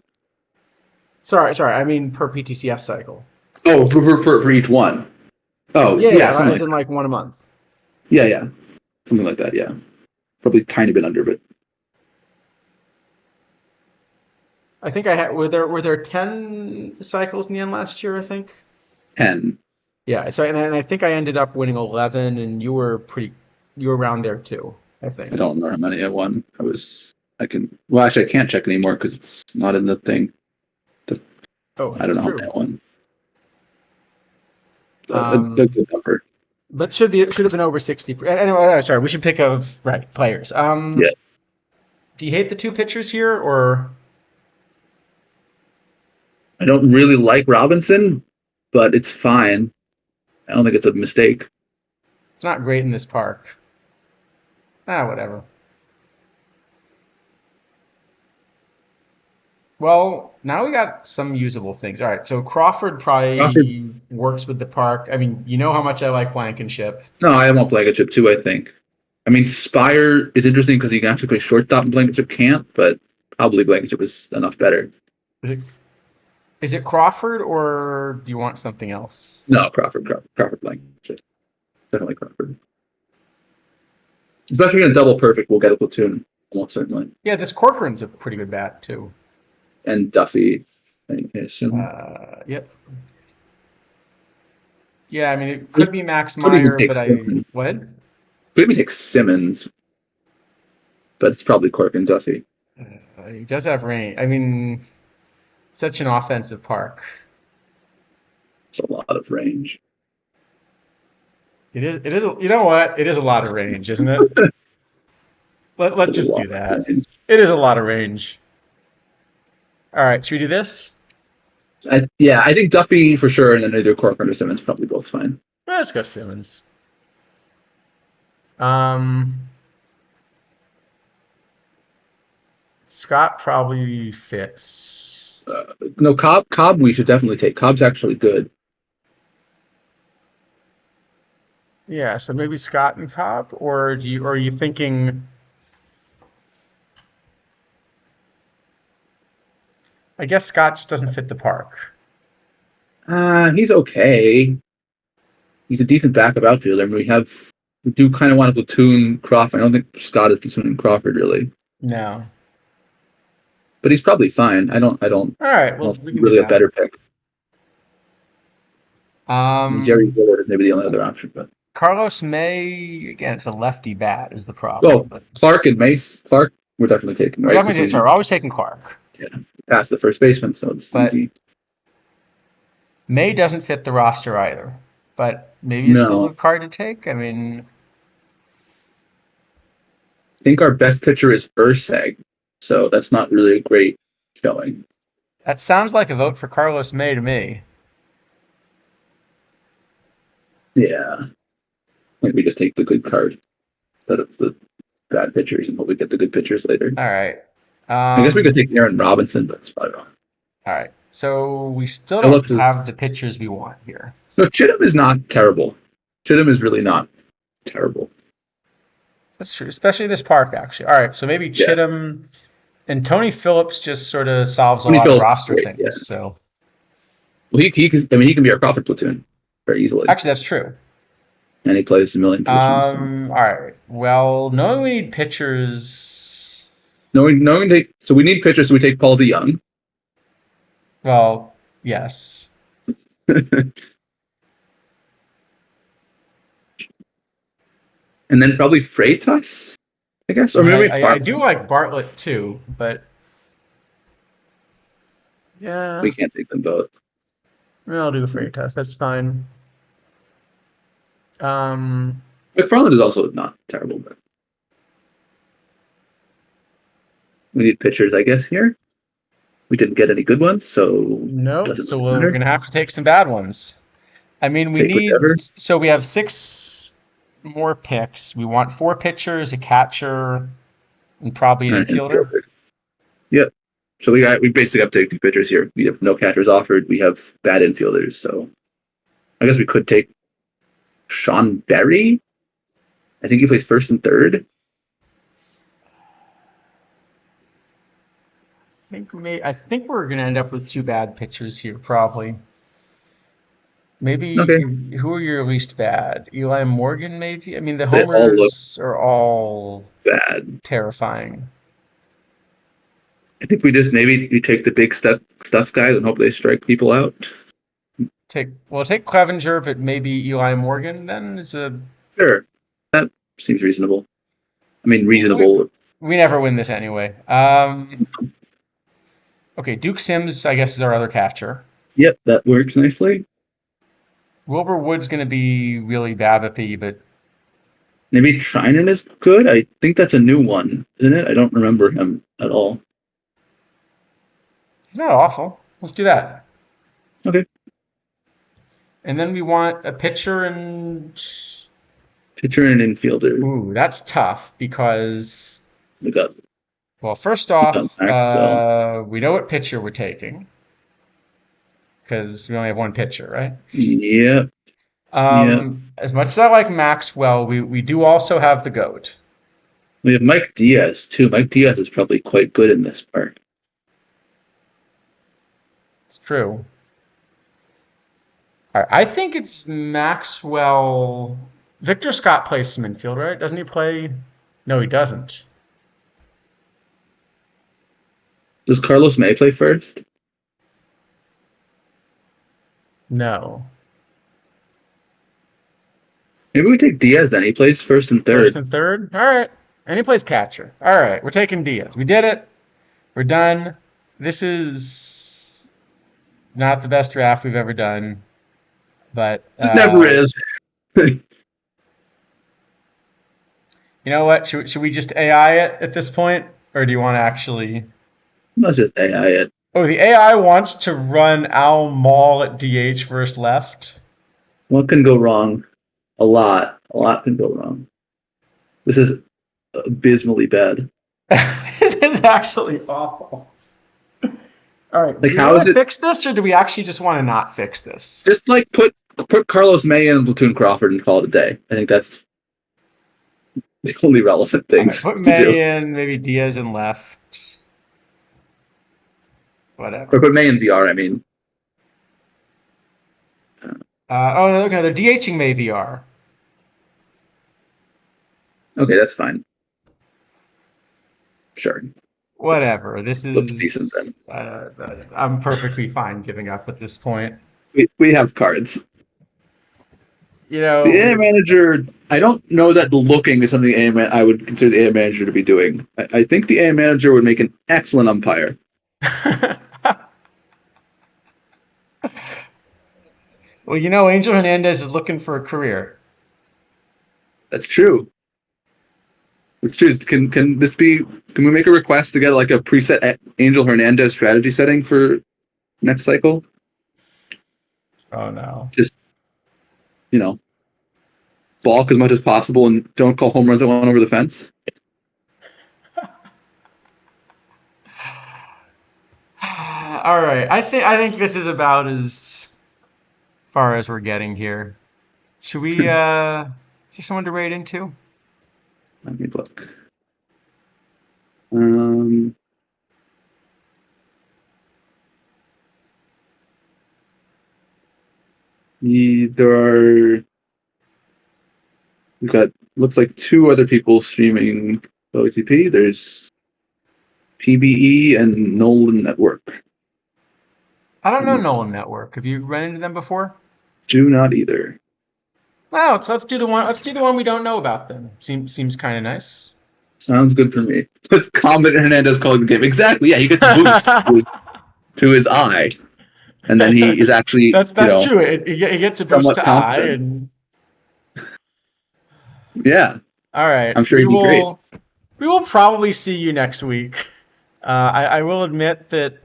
Sorry. I mean per PTCS cycle.
Oh, for each one. Oh, yeah.
I was in like 1 a month.
Yeah. Something like that, yeah. Probably a tiny bit under, but.
I think I had. Were there 10 cycles in the end last year? I think.
10.
Yeah. So and I think I ended up winning 11, and you were around there too. I think.
I don't remember how many I won. I was I can. Well, actually, I can't check anymore because it's not in the thing.
Oh,
I don't know
true.
that one.
Um,
The good number.
But should have been over 60. Anyway, sorry, we should pick of right players.
Yeah.
Do you hate the two pitchers here, or
I don't really like Robinson, but it's fine. I don't think it's a mistake.
it's not great in this park? Whatever. Well, now we got some usable things. All right, so Crawford probably
Crawford's
works with the park. I mean, you know how much I like Blankenship.
no, I want Blankenship too. I think. I mean, Spire is interesting because he can actually play shortstop and Blankenship can't, but probably Blankenship is enough better.
Is it is it Crawford, or do you want something else?
No, Crawford Blankenship. Definitely Crawford. Especially in a double perfect, we'll get a platoon almost certainly.
Yeah, this Corcoran's a pretty good bat too.
And Duffy, I assume.
Yep. Yeah, I mean it could be Max
Could even
Meyer,
take
but
Simmons.
what?
Could even take Simmons, but it's probably Cork and Duffy.
He does have range. I mean, such an offensive park.
It's a lot of range.
It is. It is. You know what? It is a lot of range, isn't it? Let's
It's a
just
lot
do
of
that.
range.
It is a lot of range. All right, should we do this?
I think Duffy for sure, and then either Corcoran or Simmons probably both fine.
Let's go Simmons. Um, Scott probably fits.
No, Cobb we should definitely take. Cobb's actually good.
Yeah, so maybe Scott and Cobb, or are you thinking? I guess Scott just doesn't fit the park.
He's okay. He's a decent backup outfielder. I mean, we do kind of want to platoon Crawford. I don't think Scott is platooning Crawford really,
No.
but he's probably fine. I don't
All right, well,
know if
we
he's
can
really
do
a
that.
better pick. I mean, Jerry Willard is maybe the only other option, but
Carlos May, again, it's a lefty bat is the problem.
well,
But
Clark and Mace. Clark, we're definitely taking
we're
right.
definitely
'Cause
sorry, we're always taking Clark.
we passed the first baseman, so it's
But
easy.
May doesn't fit the roster either. But maybe it's still
No,
a card to take. I mean,
I think our best pitcher is Urseg, so that's not really a great showing.
that sounds like a vote for Carlos May to me.
Yeah, like we just take the good card instead of the bad pitchers, and hope we get the good pitchers later.
All right.
I guess we could take Aaron Robinson, but it's probably wrong.
All right. So we still
Phillips
don't
is-
have the pitchers we want here.
No, Chittum is not terrible. Chittum is really not terrible.
That's true, especially this park, actually. All right, so maybe
Yeah.
Chittum and Tony Phillips just sort of solves a
Tony
lot of
Phillips is
roster
great,
things.
yeah.
So
Well, he can. I mean, he can be our Crawford platoon very easily,
actually, that's true.
and he plays a million positions. So.
All right. Well, knowing we need pitchers.
So we need pitchers. So we take Paul DeYoung.
Well, yes.
And then probably Freitas, I guess, or maybe
I do like Bartlett too, but yeah,
we can't take them both.
I'll do Freitas. That's fine.
McFarland is also not terrible, but we need pitchers, I guess. Here, we didn't get any good ones, so
No,
doesn't
so
really
we're
matter.
gonna have to take some bad ones. I mean, we
Take
need.
whichever.
So we have 6 more picks. We want 4 pitchers, a catcher, and probably an
And
infielder.
infielder. Yep. So we basically have to take 2 pitchers here. We have no catchers offered. We have bad infielders, so I guess we could take Sean Berry. I think he plays first and third.
I think we're gonna end up with 2 bad pitchers here, probably. Maybe
Okay.
who are your least bad? Eli Morgan, maybe. I mean, the
They all look
homers are all
bad.
terrifying.
I think we just maybe we take the big stuff guys and hope they strike people out.
Take Clevenger, but maybe Eli Morgan then is a.
Sure, that seems reasonable. I mean, reasonable
We never win this anyway. Okay, Duke Sims, I guess, is our other catcher.
Yep, that works nicely.
Wilbur Wood's going to be really BABIP-y, but
Maybe Trinan is good. I think that's a new one, isn't it? I don't remember him at all.
he's not awful. Let's do that.
Okay.
And then we want a pitcher and...
Pitcher and infielder.
Ooh, that's tough because...
We got
Well, first off,
Maxwell.
we know what pitcher we're taking because we only have one pitcher, right?
Yep. Yep.
As much as I like Maxwell, we do also have the GOAT.
We have Mike Diaz too. Mike Diaz is probably quite good in this part.
It's true. All right, I think it's Maxwell. Victor Scott plays some infield, right? Doesn't he play? No, he doesn't.
Does Carlos May play first?
No.
Maybe we take Diaz then. He plays first and third.
First and third? All right. And he plays catcher. All right, we're taking Diaz. We did it. We're done. This is not the best draft we've ever done, but
It never is.
You know what? Should we just AI it at this point, or do you want to actually?
Let's just AI it.
Oh, the AI wants to run Al Maul at DH versus left.
What can go wrong? A lot. A lot can go wrong. This is abysmally bad.
This is actually awful. All right.
Like,
do
how
we
is
wanna
it-
fix this, or do we actually just want to not fix this?
Just like put Carlos May in Platoon Crawford and call it a day. I think that's the only relevant
All
things
right, put
to do.
May in, maybe Diaz in left.
Or
Whatever.
put May in VR, I mean.
Oh, okay, they're DHing May VR.
Okay, that's fine. Sure.
Whatever. This
looks
is
decent then.
I'm perfectly fine giving up at this point.
We have cards.
You know,
The AM manager, I don't know that looking is something I would consider the AM manager to be doing. I think the AM manager would make an excellent umpire.
Well, you know, Angel Hernandez is looking for a career.
That's true. It's true. Can this be? Can we make a request to get like a preset Angel Hernandez strategy setting for next cycle?
Oh no.
You know, balk as much as possible and don't call home runs that went over the fence.
All right. I think this is about as far as we're getting here. Should we? Is there someone to raid into?
Let me look. There are. We've got looks like two other people streaming OTP. There's PBE and Nolan Network.
I don't know Nolan Network. Have you run into them before?
Do not either.
Well, let's do the one. Let's do the one we don't know about then. Seems kind of nice.
Sounds good for me. Let's comment Hernandez calling the game. Exactly. Yeah, he gets a boost to his eye, and then he is actually
That's true. He gets a boost
somewhat
to eye,
confident.
and
yeah.
all right.
I'm sure he'd be great.
We will probably see you next week. I will admit that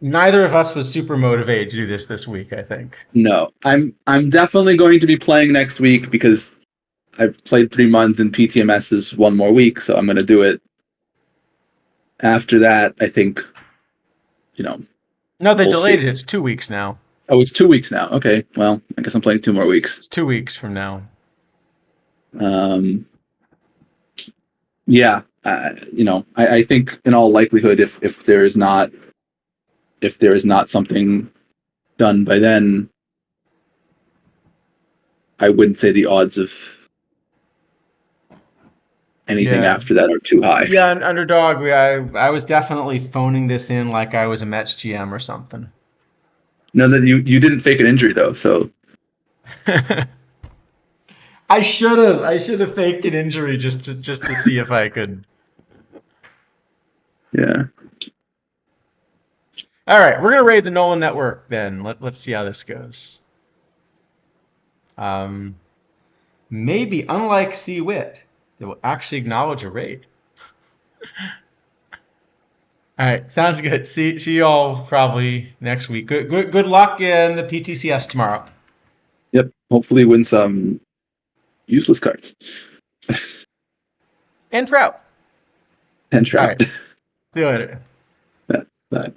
neither of us was super motivated to do this week. I think.
No, I'm definitely going to be playing next week because I've played 3 months and PTMS is one more week, so I'm going to do it. After that, I think,
No, they
We'll
delayed
see.
it. It's 2 weeks now.
Oh, it's 2 weeks now. Okay, well, I guess I'm playing 2 more weeks.
It's 2 weeks from now.
Yeah, I think in all likelihood, if there is not something done by then, I wouldn't say the odds of anything
Yeah.
after that are too high.
Yeah, and underdog. I was definitely phoning this in like I was a Mets GM or something.
No, that you didn't fake an injury though, so
I should have faked an injury just to see if I could.
Yeah.
All right, we're gonna raid the Nolan network then. Let's see how this goes. Maybe unlike C Wit, they will actually acknowledge a raid. All right, sounds good. See you all probably next week. Good luck in the PTCS tomorrow.
Yep. Hopefully win some useless cards.
And Trout.
And
All
Trout.
right. See you later.
That